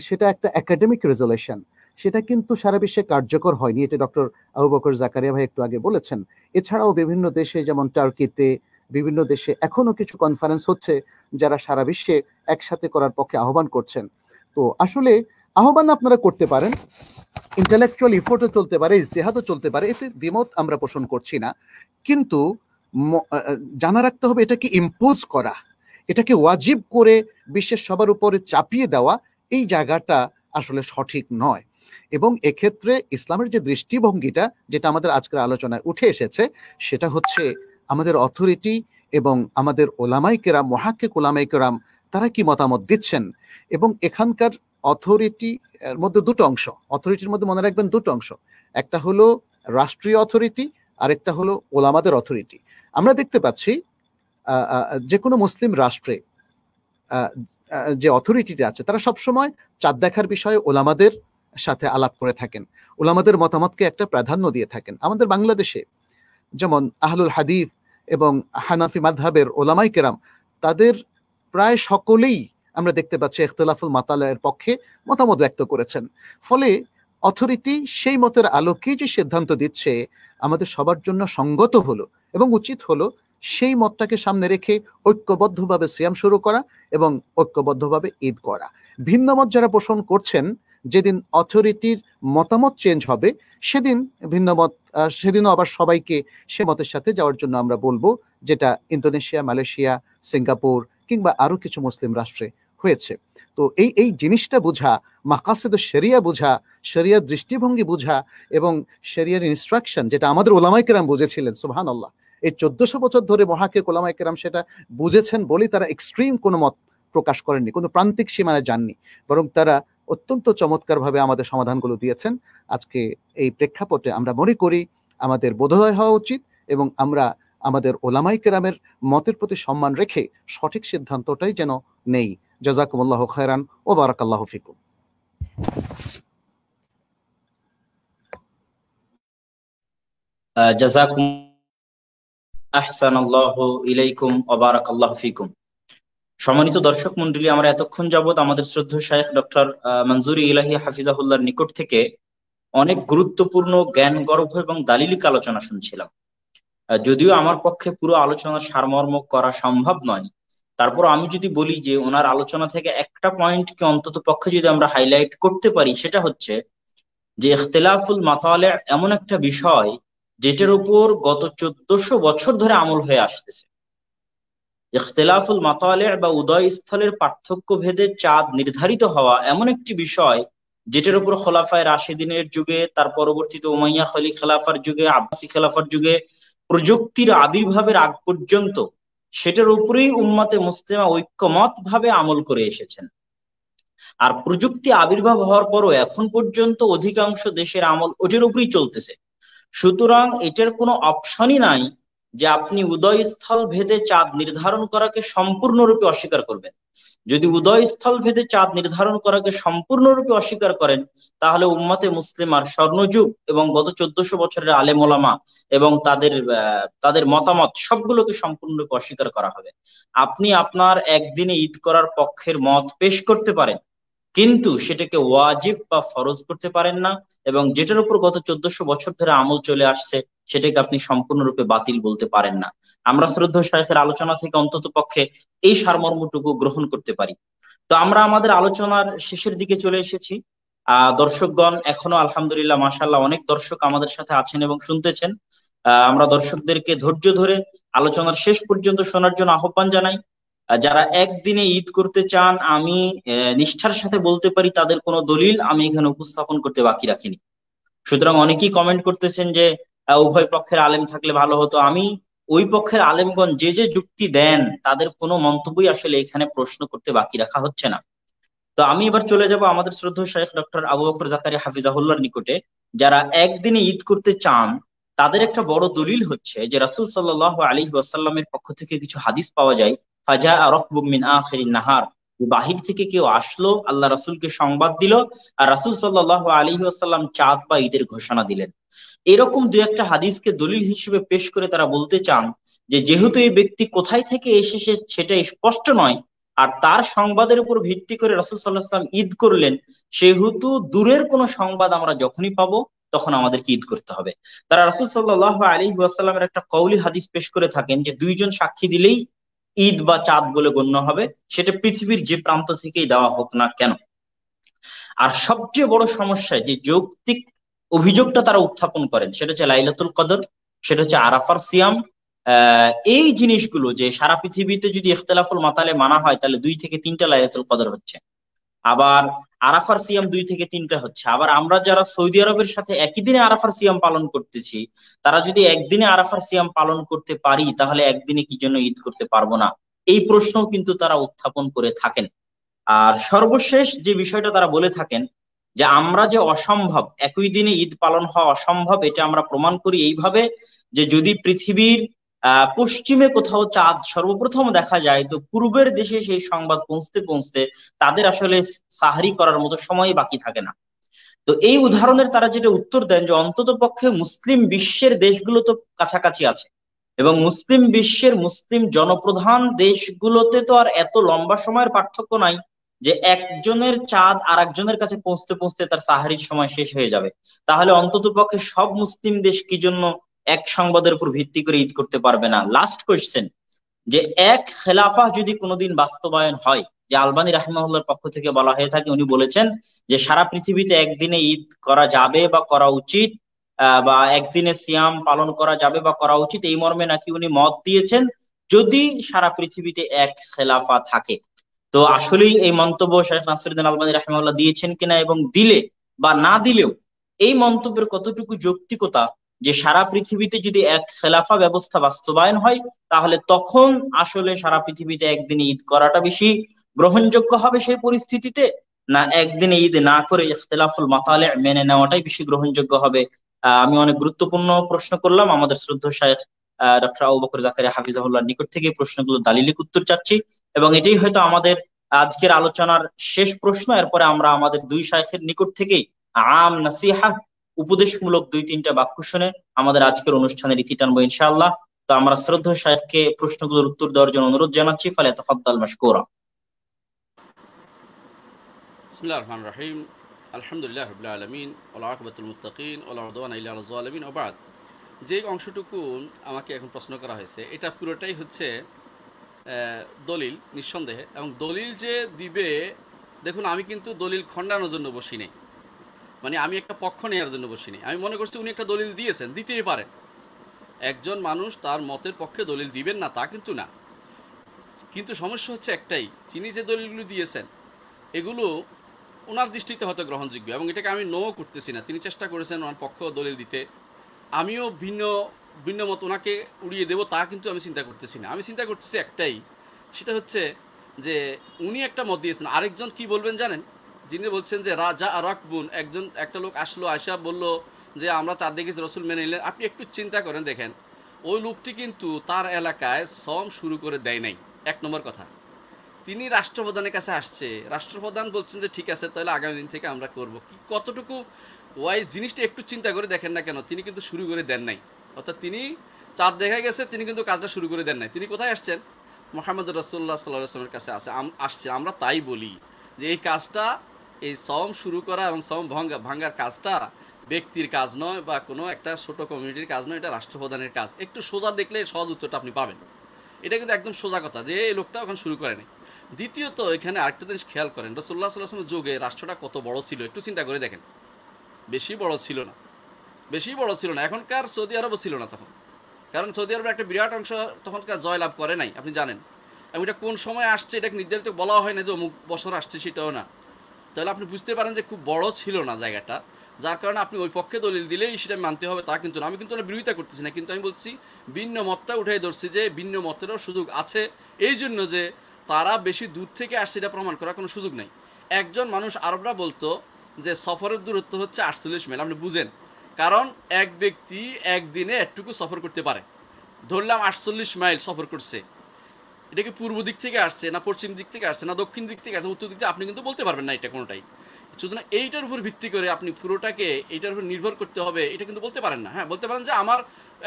সেটা একটা একাডেমিক রেজুলেশন, সেটা কিন্তু সারা বিশ্বে কার্যকর হয়নি। এটা ডক্টর আবু বকর জাকারিয়া ভাই একটু আগে বলেছেন। এছাড়াও বিভিন্ন দেশে, যেমন টার্কিতে, বিভিন্ন দেশে এখনো কিছু কনফারেন্স হচ্ছে যারা সারা বিশ্বে একসাথে করার পক্ষে আহ্বান করছেন। তো আসলে আহ্বান আপনারা করতে পারেন, ইন্টেলেকচুয়াল ইফোর্টও চলতে পারে, ইজতিহাদও চলতে পারে, এতে দ্বিমত আমরা পোষণ করছি না। কিন্তু জানা রাখতে হবে এটাকে ইম্পোজ করা, এটাকে ওয়াজিব করে বিশ্বের সবার উপরে চাপিয়ে দেওয়া, এই জায়গাটা আসলে সঠিক নয়। এবং এক্ষেত্রে ইসলামের যে দৃষ্টিভঙ্গিটা, যেটা আমাদের আজকের আলোচনায় উঠে এসেছে, সেটা হচ্ছে আমাদের অথরিটি এবং আমাদের ওলামাই কেরাম, মুহাক্কিক ওলামাই কেরাম, তারা কি মতামত দিচ্ছেন। এবং এখানকার অথরিটির মধ্যে দুটো অংশ, অথরিটির মধ্যে মনে রাখবেন দুটো অংশ, একটা হলো রাষ্ট্রীয় অথরিটি, আরেকটা হলো ওলামাদের অথরিটি। আমরা দেখতে পাচ্ছি যে কোনো মুসলিম রাষ্ট্রে যে অথরিটিটা আছে, তারা সবসময় চাঁদ দেখার বিষয়ে ওলামাদের সাথে আলাপ করে থাকেন, ওলামাদের মতামতকে একটা প্রাধান্য দিয়ে থাকেন। আমাদের বাংলাদেশে যেমন আহলুল হাদিস এবং হানাফি মাযহাবের ওলামাই কেরাম, তাদের প্রায় সকলেই আমরা দেখতে পাচ্ছি ইখতিলাফুল মাতালের পক্ষে মতামত ব্যক্ত করেছেন। ফলে অথরিটি সেই মতের আলোকে যে সিদ্ধান্ত দিচ্ছে, আমাদের সবার জন্য সঙ্গত হলো এবং উচিত হলো সেই মতটাকে সামনে রেখে ঐক্যবদ্ধভাবে সিয়াম শুরু করা এবং ঐক্যবদ্ধভাবে ঈদ করা। ভিন্ন মত যারা পোষণ করছেন, যেদিন অথরিটির মতামত চেঞ্জ হবে সেদিন ভিন্ন মত, সেদিনও আবার সবাইকে সে মতের সাথে যাওয়ার জন্য আমরা বলবো, যেটা ইন্দোনেশিয়া, মালয়েশিয়া, সিঙ্গাপুর কিংবা আরো কিছু মুসলিম রাষ্ট্রে হয়েছে। তো এই জিনিসটা বোঝা, মাকাসিদ শরিয়া বোঝা, শরিয়ার দৃষ্টিভঙ্গি বোঝা এবং শরিয়ার ইনস্ট্রাকশন, যেটা আমাদের ওলামায়ে কেরাম বুঝেছিলেন, সুবহানাল্লাহ, এই 1400 বছর ধরে মুহাক্কিক ওলামায়ে কেরাম সেটা বুঝেছেন বলেই তারা এক্সট্রিম কোনো মত প্রকাশ করেননি, কোনো প্রান্তিক সীমানায় যাননি, বরং তারা অত্যন্ত চমৎকারভাবে আমাদের সমাধানগুলো দিয়েছেন। আজকে এই প্রেক্ষাপটে আমরা মনে করি আমাদের বোধোদয় হওয়া উচিত এবং আমরা আমাদের ওলামায়ে কেরামের মতের প্রতি সম্মান রেখে সঠিক সিদ্ধান্তটাই যেন নেই। জাযাকুমুল্লাহু খায়রান ওয়া বারাকাল্লাহু ফিকুম। জাযাকুম আহসানাল্লাহু ইলাইকুম ওয়া বারাকাল্লাহু ফিকুম। সম্মানিত দর্শক মণ্ডলী, আমরা এতক্ষণ যাবত আমাদের শ্রদ্ধেয় শাইখ ডক্টর মনজুরি ইলাহি হাফিজাহুল্লাহর নিকট থেকে অনেক গুরুত্বপূর্ণ জ্ঞানগর্ভ এবং দালিলিক আলোচনা শুনছিলাম। যদিও আমার পক্ষে পুরো আলোচনার সারমর্ম করা সম্ভব নয়, তারপর আমি যদি বলি যে ওনার আলোচনা থেকে একটা পয়েন্টকে অন্তত পক্ষে যদি আমরা হাইলাইট করতে পারি, সেটা হচ্ছে যে ইখতিলাফুল মাতালে এমন একটা বিষয় যেটার উপর গত 1400 বছর ধরে আমল হয়ে আসতেছে। ইখতিলাফুল মাতালে বা উদয় স্থলের পার্থক্য ভেদে চাঁদ নির্ধারিত হওয়া এমন একটি বিষয় যেটার উপর খোলাফায়ে রাশিদিনের যুগে, তার পরবর্তীতে উমাইয়া খেলাফার যুগে, আব্বাসী খেলাফার যুগে প্রযুক্তির আবির্ভাবের আগ পর্যন্ত সেটার উপরেই উম্মাতে মুসলিমা ঐক্যমত ভাবে আমল করে এসেছেন। আর প্রযুক্তি আবির্ভাব হওয়ার পরও এখন পর্যন্ত অধিকাংশ দেশের আমল ওটার উপরেই চলতেছে। সুতরাং এটার কোনো অপশনই নাই যে আপনি উদয়স্থল ভেদে চাঁদ নির্ধারণ করাকে সম্পূর্ণরূপে অস্বীকার করবেন। যদি উদয়স্থল ভেদে চাঁদ নির্ধারণ করাকে সম্পূর্ণরূপে অস্বীকার করেন, তাহলে উম্মতে মুসলিমার স্বর্ণযুগ এবং গত 1400 বছরের আলেম ওলামা এবং তাদের মতামত সবগুলোকে সম্পূর্ণরূপে অস্বীকার করা হবে। আপনি আপনার একদিনে ঈদ করার পক্ষের মত পেশ করতে পারেন, কিন্তু সেটাকে ওয়াজিব বা ফরজ করতে পারেন না, এবং যেটার উপর গত 1400 বছর ধরে আমল চলে আসছে সেটাকে আপনি সম্পূর্ণরূপে বাতিল বলতে পারেন না। আমরা শ্রদ্ধেয় শাইখের আলোচনা থেকে অন্তত পক্ষে এই সারমর্মটুকু গ্রহণ করতে পারি। তো আমরা আমাদের আলোচনার শেষের দিকে চলে এসেছি। দর্শকগণ এখনো আলহামদুলিল্লাহ মাশাআল্লাহ অনেক দর্শক আমাদের সাথে আছেন এবং শুনতেছেন। আমরা দর্শকদেরকে ধৈর্য ধরে আলোচনার শেষ পর্যন্ত শোনার জন্য আহ্বান জানাই। যারা একদিনে ঈদ করতে চান, আমি নিষ্ঠার সাথে বলতে পারি তাদের কোনো দলিল আমি এখানে উপস্থাপন করতে বাকি রাখিনি। সুতরাং অনেকেই কমেন্ট করতেছেন যে উভয় পক্ষের আলেম থাকলে ভালো হতো। আমি ওই পক্ষের আলেমগণ যে যে যুক্তি দেন তাদের কোনো মন্তব্যই আসলে এখানে প্রশ্ন করতে বাকি রাখা হচ্ছে না। তো আমি এবার চলে যাব আমাদের শ্রদ্ধেয় শাইখ ডক্টর আবু বকর জাকারিয়া হাফিজাহুল্লাহর নিকটে। যারা একদিনে ঈদ করতে চান তাদের একটা বড় দলিল হচ্ছে যে রাসূল সাল্লাল্লাহু আলাইহি ওয়াসাল্লামের পক্ষ থেকে কিছু হাদিস পাওয়া যায়। ফাজা রাকবুম মিন আখিরিন নাহার, বাহির থেকে কেউ আসলো, আল্লাহ রাসূলকে সংবাদ দিল, আর রাসূল সাল্লাল্লাহু আলাইহি ওয়াসাল্লাম চাঁদ বা ঈদের ঘোষণা দিলেন। এরকম দু একটা হাদিসকে দলিল হিসেবে পেশ করে তারা বলতে চান যে যেহেতু এই ব্যক্তি কোথায় থেকে এসেছে সেটা স্পষ্ট নয়, আর তার সংবাদের উপর ভিত্তি করে রাসূল সাল্লাল্লাহু আলাইহি ওয়াসাল্লাম ঈদ করলেন, সেহেতু দূরের কোনো সংবাদ আমরা যখনই পাবো তখন আমাদেরকে ঈদ করতে হবে। তারা রাসূল সাল্লাল্লাহু আলাইহি ওয়াসাল্লামের একটা কওলি হাদিস পেশ করে থাকেন যে দুইজন সাক্ষী দিলেই ঈদ বা চাঁদ বলে গণ্য হবে, সেটা পৃথিবীর যে প্রান্ত থেকেই দেওয়া হোক না কেন। আর সবচেয়ে বড় সমস্যা যে যৌক্তিক অভিযোগটা তারা উত্থাপন করেন সেটা হচ্ছে লাইলাতুল কদর, সেটা হচ্ছে আরাফার সিয়াম। এই জিনিসগুলো যে সারা পৃথিবীতে যদি ইখতিলাফুল মাতালে মানা হয় তাহলে 2 থেকে 3টা লাইলাতুল কদর হচ্ছে, আবার আরাফার সিয়াম 2 থেকে 3টা হচ্ছে। আবার আমরা যারা সৌদি আরবের সাথে একই দিনে আরাফার সিয়াম পালন করতেছি, তারা যদি একদিনে আরাফার সিয়াম পালন করতে পারি তাহলে একদিনে কি জন্য ঈদ করতে পারবো না, এই প্রশ্নও কিন্তু তারা উত্থাপন করে থাকেন। আর সর্বশেষ যে বিষয়টা তারা বলে থাকেন যে আমরা যে অসম্ভব, একই দিনে ঈদ পালন হওয়া অসম্ভব, এটা আমরা প্রমাণ করি এইভাবে যে যদি পৃথিবীর পশ্চিমে কোথাও চাঁদ সর্বপ্রথম দেখা যায়, তো পূর্বের দেশে সেই সংবাদ পৌঁছতে পৌঁছতে তাদের আসলে সাহরি করার মতো সময় বাকি থাকে না। তো এই উদাহরণের তারা যেটা উত্তর দেন যে অন্তত পক্ষে মুসলিম বিশ্বের দেশগুলো তো কাছাকাছি আছে, এবং মুসলিম বিশ্বের মুসলিম জনপ্রধান দেশগুলোতে তো আর এত লম্বা সময়ের পার্থক্য নাই যে একজনের চাঁদ আর একজনের কাছে পৌঁছতে পৌঁছতে তার সাহারির সময় শেষ হয়ে যাবে। তাহলে অন্তত পক্ষে সব মুসলিম দেশ কি জন্য এক সংবাদের উপর ভিত্তি করে ঈদ করতে পারবে না? লাস্ট কোয়েশ্চেন, যে এক খেলাফা যদি কোনোদিন বাস্তবায়ন হয়, যে আলবানী রাহিমাহুল্লাহর পক্ষ থেকে বলা হয়ে থাকে, উনি বলেছেন যে সারা পৃথিবীতে একদিনে ঈদ করা যাবে বা করা উচিত, বা একদিনে সিয়াম পালন করা যাবে বা করা উচিত, এই মর্মে নাকি উনি মত দিয়েছেন যদি সারা পৃথিবীতে এক খেলাফা থাকে। তো আসলেই এই মন্তব্য শেখ নাসিরউদ্দিন আলবানী রাহিমাহুল্লাহ দিয়েছেন কিনা, এবং দিলে বা না দিলেও এই মন্তব্যের কতটুকু যৌক্তিকতা যে সারা পৃথিবীতে যদি এক খেলাফা ব্যবস্থা বাস্তবায়ন হয় তাহলে তখন আসলে সারা পৃথিবীতে একদিনে ঈদ করাটা বেশি গ্রহণযোগ্য হবে সেই পরিস্থিতিতে, না একদিনে ঈদ না করে ইখতিলাফুল মাতালে মেনে নেওয়াটাই বেশি গ্রহণযোগ্য হবে? আমি অনেক গুরুত্বপূর্ণ প্রশ্ন করলাম, আমাদের শ্রদ্ধেয় শাইখ ডক্টর আবু বকর জাকারিয়া হাফিজাহুল্লাহর নিকট থেকে এই প্রশ্নগুলো দালিলিক উত্তর চাচ্ছি, এবং এটাই হয়তো আমাদের আজকের আলোচনার শেষ প্রশ্ন। এরপরে আমরা আমাদের দুই শাইখের নিকট থেকেই আম নাসিহা, উপদেশমূলক 2-3টা বাক্য শুনে আমাদের আজকের অনুষ্ঠানের ইতি টানবো ইনশাআল্লাহ। তো আমরা শ্রদ্ধেয় শাইখকে প্রশ্নগুলোর উত্তর দেওয়ার জন্য অনুরোধ জানাচ্ছি, ফালে তাফাদ্দাল মাশকুরা। বিসমিল্লাহির রহমানির রহিম, আলহামদুলিল্লাহি রাব্বিল আলামিন ওয়াল আকিবাতুল মুত্তাকিন ওয়ালা উদওয়ানা ইল্লা আলাল যালিমিন ওয়া বাদ। যে অংশটুকু আমাকে এখন প্রশ্ন করা হয়েছে এটা পুরোটাই হচ্ছে দলিল নিঃসন্দেহে, এবং দলিল যে দিবে, দেখুন আমি কিন্তু দলিল খণ্ডানোর জন্য বসি নেই, মানে আমি একটা পক্ষ নেওয়ার জন্য বসি নেই। আমি মনে করছি উনি একটা দলিল দিয়েছেন, দিতেই পারেন, একজন মানুষ তার মতের পক্ষে দলিল দিবেন না তা কিন্তু না। কিন্তু সমস্যা হচ্ছে একটাই, তিনি যে দলিলগুলো দিয়েছেন এগুলো ওনার দৃষ্টিতে হয়তো গ্রহণযোগ্য, এবং এটাকে আমি নো করতেছি না। তিনি চেষ্টা করেছেন ওনার পক্ষ দলিল দিতে, আমিও ভিন্ন ভিন্ন মত ওনাকে উড়িয়ে দেবো তা কিন্তু আমি চিন্তা করতেছি না। আমি চিন্তা করতেছি একটাই, সেটা হচ্ছে যে উনি একটা মত দিয়েছেন, আরেকজন কি বলবেন জানেন? যিনি বলছেন যে রাজা রাকবুন, একটা লোক আসলো, আয়সা বলল যে আমরা চাঁদ দেখেছি, রসুল মেনে নিলেন। আপনি একটু চিন্তা করেন, দেখেন ওই লোকটি কিন্তু তার এলাকায় সম শুরু করে দেয় নাই। এক নম্বর কথা, তিনি রাষ্ট্রপ্রধানের কাছে আসছে, রাষ্ট্রপ্রধান বলছেন যে ঠিক আছে তাহলে আগামী দিন থেকে আমরা করব। কি কতটুকু ওয়াইজ জিনিসটা একটু চিন্তা করে দেখেন না কেন, তিনি কিন্তু শুরু করে দেন নাই। অর্থাৎ তিনি চাঁদ দেখা গেছে, তিনি কিন্তু কাজটা শুরু করে দেন নাই। তিনি কোথায় আসছেন? মোহাম্মদ রাসূলুল্লাহ সাল্লাল্লাহু আলাইহি ওয়াসাল্লামের কাছে আসছে। আমরা তাই বলি যে এই কাজটা, এই সম শুরু করা এবং সম ভাঙ্গার কাজটা ব্যক্তির কাজ নয় বা কোনো একটা ছোট কমিউনিটির কাজ নয়, এটা রাষ্ট্রপ্রধানের কাজ। একটু সোজা দেখলে সহজ উত্তরটা আপনি পাবেন। এটা কিন্তু একদম সোজা কথা যে এই লোকটা ওখানে শুরু করেনি। দ্বিতীয়ত এখানে আরেকটা জিনিস খেয়াল করেন, রাসূলুল্লাহ সাল্লাল্লাহু আলাইহি ওয়াসাল্লামের যুগে রাষ্ট্রটা কত বড় ছিল একটু চিন্তা করে দেখেন। বেশি বড় ছিল না, বেশি বড় ছিল না। এখনকার সৌদি আরবও ছিল না তখন, কারণ সৌদি আরবের একটা বিরাট অংশ তখনকার জয়লাভ করে নাই, আপনি জানেন। এবং এটা কোন সময় আসছে এটা নির্ধারিত বলা হয় না যে অমুক বছর আসছে, সেটাও না। তাহলে আপনি বুঝতে পারেন যে খুব বড় ছিল না জায়গাটা, যার কারণে আপনি ওই পক্ষে দলিল দিলেই সেটা মানতে হবে তা কিন্তু না। আমি কিন্তু বিরোধিতা করতেছি না, কিন্তু আমি বলছি ভিন্ন মতটা উঠাই ধরছি যে ভিন্ন মতেরও সুযোগ আছে, এই জন্য যে তারা বেশি দূর থেকে আসছে এটা প্রমাণ করার কোনো সুযোগ নেই। একজন মানুষ, আরবরা বলতো যে সফরের দূরত্ব হচ্ছে 48 মাইল, আপনি বুঝেন, কারণ এক ব্যক্তি একদিনে একটুকু সফর করতে পারে। ধরলাম 48 মাইল সফর করছে, এটা কি পূর্ব দিক থেকে আসছে না পশ্চিম দিক থেকে আসছে না দক্ষিণ দিক থেকে আসছে উত্তর দিক থেকে, আপনি কিন্তু বলতে পারবেন না এটা কোনোটাই। সুতরাং এইটার উপর ভিত্তি করে আপনি পুরোটাকে এইটার উপর নির্ভর করতে হবে এটা কিন্তু বলতে পারেন না। হ্যাঁ, বলতে পারেন যে আমার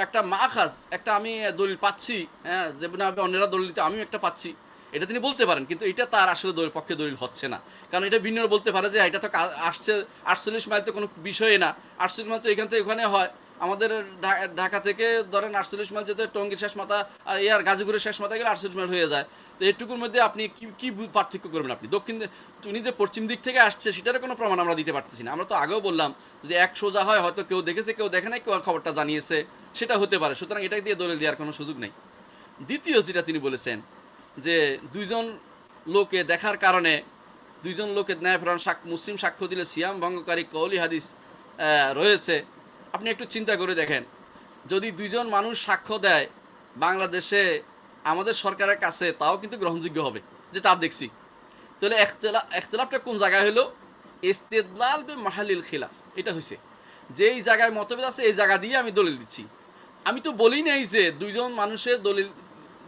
একটা মাখাজ, একটা আমি দলিল পাচ্ছি, হ্যাঁ, যেমন অন্যরা দলিল দিতে আমিও একটা পাচ্ছি, এটা তিনি বলতে পারেন, কিন্তু এটা তার আসলে পক্ষে দলিল হচ্ছে না। কারণ এটা ভিন্ন বলতে পারে যে এটা তো আসছে 48 মাইল তো কোনো বিষয় না, 48 মাইল তো এখান থেকে ওখানে হয়। আমাদের ঢাকা থেকে ধরেন 48 মাইল যেতে টঙ্গীর শেষ মাথা আর ইয়ার গাজীপুরের শেষ মাথা গেলে 48 মাইল হয়ে যায়। তো এটুকুর মধ্যে আপনি কি পার্থক্য করবেন? আপনি দক্ষিণ, উনি যে পশ্চিম দিক থেকে আসছে সেটার কোনো প্রমাণ আমরা দিতে পারতেছি না। আমরা তো আগেও বললাম যদি এক সোজা হয়, হয়তো কেউ দেখেছে কেউ দেখে নাই, কেউ খবরটা জানিয়েছে, সেটা হতে পারে। সুতরাং এটা দিয়ে দলিল দেওয়ার কোনো সুযোগ নেই। দ্বিতীয় যেটা তিনি বলেছেন যে দুইজন লোকে দেখার কারণে, দুইজন লোকের ন্যায়প্রাণ মুসলিম সাক্ষ্য দিলে সিয়াম ভঙ্গকারী কওলি হাদিস রয়েছে। আপনি একটু চিন্তা করে দেখেন, যদি দুইজন মানুষ সাক্ষ্য দেয় বাংলাদেশে আমাদের সরকারের কাছে, তাও কিন্তু গ্রহণযোগ্য হবে যে চাঁদ দেখছি। তাহলে এখতলাফটা কোন জায়গায় হলো? ইস্তেদলাল বে মাহালিল খিলাফ, এটা হয়েছে যেই জায়গায় মতভেদ আছে এই জায়গা দিয়ে আমি দলিল দিচ্ছি। আমি তো বলি নাই যে দুইজন মানুষের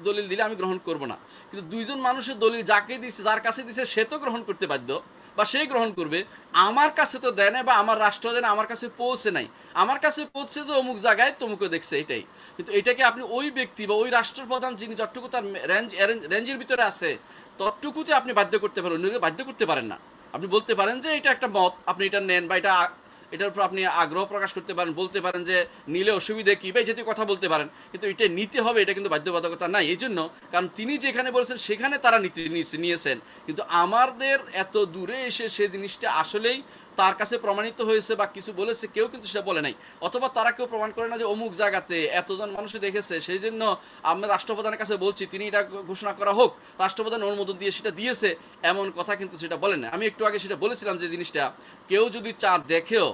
দলিল দিলে আমি গ্রহণ করব না, কিন্তু দুইজন মানুষের দলিল যাকে দিছে, যার কাছে দিছে, সে তো গ্রহণ করতে বাধ্য বা সে গ্রহণ করবে। আমার কাছে তো দেয় না, বা আমার রাষ্ট্র দেয় না, আমার কাছে পৌঁছে নাই। আমার কাছে পৌঁছে যে অমুক জায়গায় তমুকে দেখছে, এটাই। কিন্তু এটাকে আপনি ওই ব্যক্তি বা ওই রাষ্ট্রপ্রধান যিনি যতটুকু তার রেঞ্জের ভিতরে আছে ততটুকুতে আপনি বাধ্য করতে পারেন, অন্যকে বাধ্য করতে পারেন না। আপনি বলতে পারেন যে এটা একটা মত, আপনি এটা নেন, বা এটার উপর আপনি আগ্রহ প্রকাশ করতে পারেন, বলতে পারেন যে নিলে অসুবিধে কি, বা যেটি কথা বলতে পারেন, কিন্তু এটা নিতে হবে এটা কিন্তু বাধ্যবাধকতা নাই। এই জন্য, কারণ তিনি যেখানে বলেছেন সেখানে তারা নিয়েছেন, কিন্তু আমাদের এত দূরে এসে সে জিনিসটা আসলেই তার কাছে প্রমাণিত হয়েছে বা কিছু বলেছে, কেউ কিন্তু সেটা বলে নাই, অথবা তারা কেউ প্রমাণ করে না যে অমুক জায়গাতে এতজন মানুষে দেখেছে, সেই জন্য আমরা রাষ্ট্রপ্রধানের কাছে বলছি তিনি এটা ঘোষণা করা হোক, রাষ্ট্রপ্রধান অনুমোদন দিয়ে সেটা দিয়েছে, এমন কথা কিন্তু সেটা বলেন না। আমি একটু আগে সেটা বলেছিলাম যে জিনিসটা কেউ যদি চাঁদ দেখেও,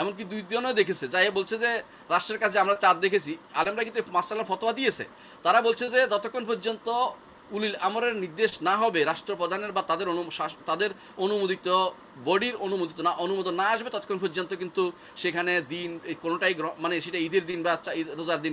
এমনকি দুইজনও দেখেছে, যাই বলছে যে রাষ্ট্রের কাছে আমরা চাঁদ দেখেছি, আলেমরা কিন্তু মাসালা ফতোয়া দিয়েছে। তারা বলছে যে যতক্ষণ পর্যন্ত উলিল আমরের নির্দেশ না হবে, রাষ্ট্রপ্রধানের বা তাদের অনুমোদিত বডির অনুমোদন না আসবে, ততক্ষণ পর্যন্ত কিন্তু সেখানে দিন কোনোটাই, মানে সেটা ঈদের দিন বা রোজার দিন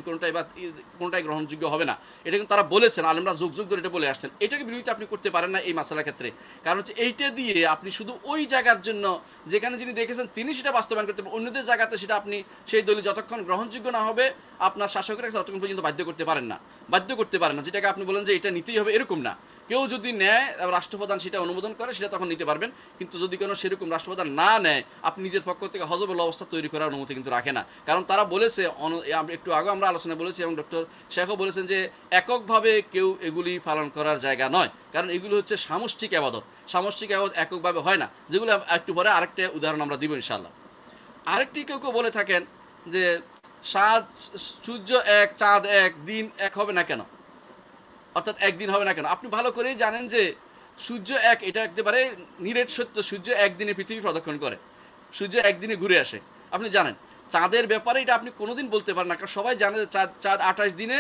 কোনোটাই গ্রহণযোগ্য হবে না। এটা কিন্তু তারা বলেছেন, আলেমরা যুগ যুগ ধরে এটা বলে আসছেন। এটাকে বিরোধিতা আপনি করতে পারেন না এই মাসালার ক্ষেত্রে, কারণ হচ্ছে এইটা দিয়ে আপনি শুধু ওই জায়গার জন্য যেখানে যিনি দেখেছেন তিনি সেটা বাস্তবায়ন করতে পারেন, অন্যদের জায়গাতে সেটা আপনি সেই দলিল যতক্ষণ গ্রহণযোগ্য না হবে আপনার শাসকের কাছে ততক্ষণ পর্যন্ত বাধ্য করতে পারেন না, যেটাকে আপনি বলেন যে এটা নিতেই হবে, এরকম না। কেউ যদি নেয়, রাষ্ট্রপ্রধান সেটা অনুমোদন করে, সেটা তখন নিতে পারবেন। কিন্তু যদি কোনো সেরকম রাষ্ট্রপ্রধান না নেয়, আপনি নিজের পক্ষ থেকে হযবল অবস্থা তৈরি করার অনুমতি কিন্তু রাখে না। কারণ তারা বলেছে, একটু আগে আমরা আলোচনা বলেছি এবং ডক্টর শেখও বলেছেন যে এককভাবে কেউ এগুলি পালন করার জায়গা নয়, কারণ এগুলো হচ্ছে সামষ্টিক আবাদত। সামষ্টিক আবাদত এককভাবে হয় না, যেগুলো একটু পরে আরেকটা উদাহরণ আমরা দিব ইনশাআল্লাহ। আরেকটি কেউ বলে থাকেন যে সূর্য এক, চাঁদ এক, দিন এক হবে না কেন, অর্থাৎ একদিন হবে না কেন? আপনি ভালো করেই জানেন যে সূর্য এক, এটা একেবারে নিরেট সত্য। সূর্য একদিনে পৃথিবী প্রদক্ষিণ করে, সূর্য একদিনে ঘুরে আসে। আপনি জানেন চাঁদের ব্যাপারে এটা আপনি কোনোদিন বলতে পারেন না, কারণ সবাই জানে যে চাঁদ 28 দিনে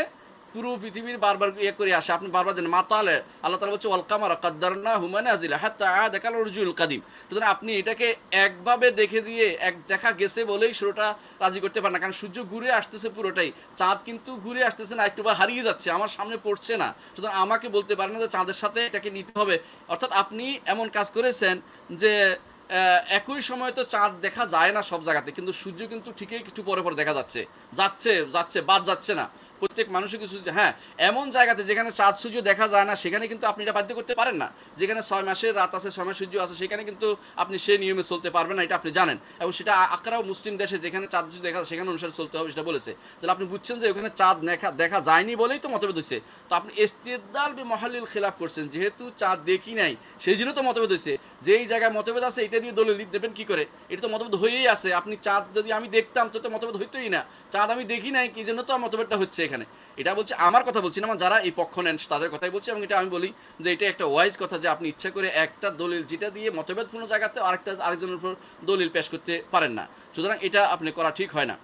পুরো পৃথিবীর বারবার ইয়ে করে আসে। আপনি বারবার জানেন মাতালে আল্লাহ তাআলা বলছে ওয়াল কামারা কাদ্দারনাহু মানাজিলা হাত্তা আ'দা কাল উরজুল কাদিম। সুতরাং আপনি এটাকে একভাবে দেখে দিয়ে এক দেখা গেছে বলেই শুরুটা রাজি করতে পারেন না, কারণ সূর্য ঘুরে আসতেছে পুরোটাই, চাঁদ কিন্তু ঘুরে আসতেছে না, একটু বা হারিয়ে যাচ্ছে, আমার সামনে পড়ছে না। সুতরাং আমাকে বলতে পারেন না যে চাঁদের সাথে এটাকে নিতে হবে। অর্থাৎ আপনি এমন কাজ করেছেন যে একই সময় তো চাঁদ দেখা যায় না সব জায়গাতে, কিন্তু সূর্য কিন্তু ঠিকই কিছু পরে পরে দেখা যাচ্ছে, যাচ্ছে বাদ যাচ্ছে না প্রত্যেক মানুষের কিছু। হ্যাঁ, এমন জায়গাতে যেখানে চাঁদ সূর্য দেখা যায় না সেখানে কিন্তু আপনি এটা বাধ্য করতে পারেন না। যেখানে 6 মাসের রাত আছে, 6 মাস সূর্য আছে, সেখানে কিন্তু আপনি সেই নিয়মে চলতে পারবেন না, এটা আপনি জানেন। এবং সেটা আকরাও মুসলিম দেশে যেখানে চাঁদ সূর্য দেখা যায় সেখানে অনুসারে চলতে হবে সেটা বলেছে। তাহলে আপনি বুঝছেন যে ওখানে চাঁদ দেখা যায়নি বলেই তো মতভেদ হয়েছে। তো আপনি ইস্তিদলাল বিমহালিল খিলাফ করছেন, যেহেতু চাঁদ দেখি নাই সেই জন্য তো মতভেদ হয়েছে। যেই জায়গায় মতভেদ আছে এটা দিয়ে দলিল দেবেন কি করে? এটা তো মতভেদ হয়েই আছে। আপনি চাঁদ যদি আমি দেখতাম তো মতভেদ হইতোই না, চাঁদ আমি দেখি নাই কি জন্য তো মতভেদটা হচ্ছে এখানে। এটা বলছি, আমার কথা বলছি না, আমার যারা এই পক্ষ নেন তাদের কথাই বলছি। এবং এটা আমি বলি যে এটা একটা ওয়াইজ কথা যে আপনি ইচ্ছা করে একটা দলিল যেটা দিয়ে মতভেদপূর্ণ জায়গাতে আরেকজনের উপর দলিল পেশ করতে পারেন না। সুতরাং এটা আপনি করা ঠিক হয় না।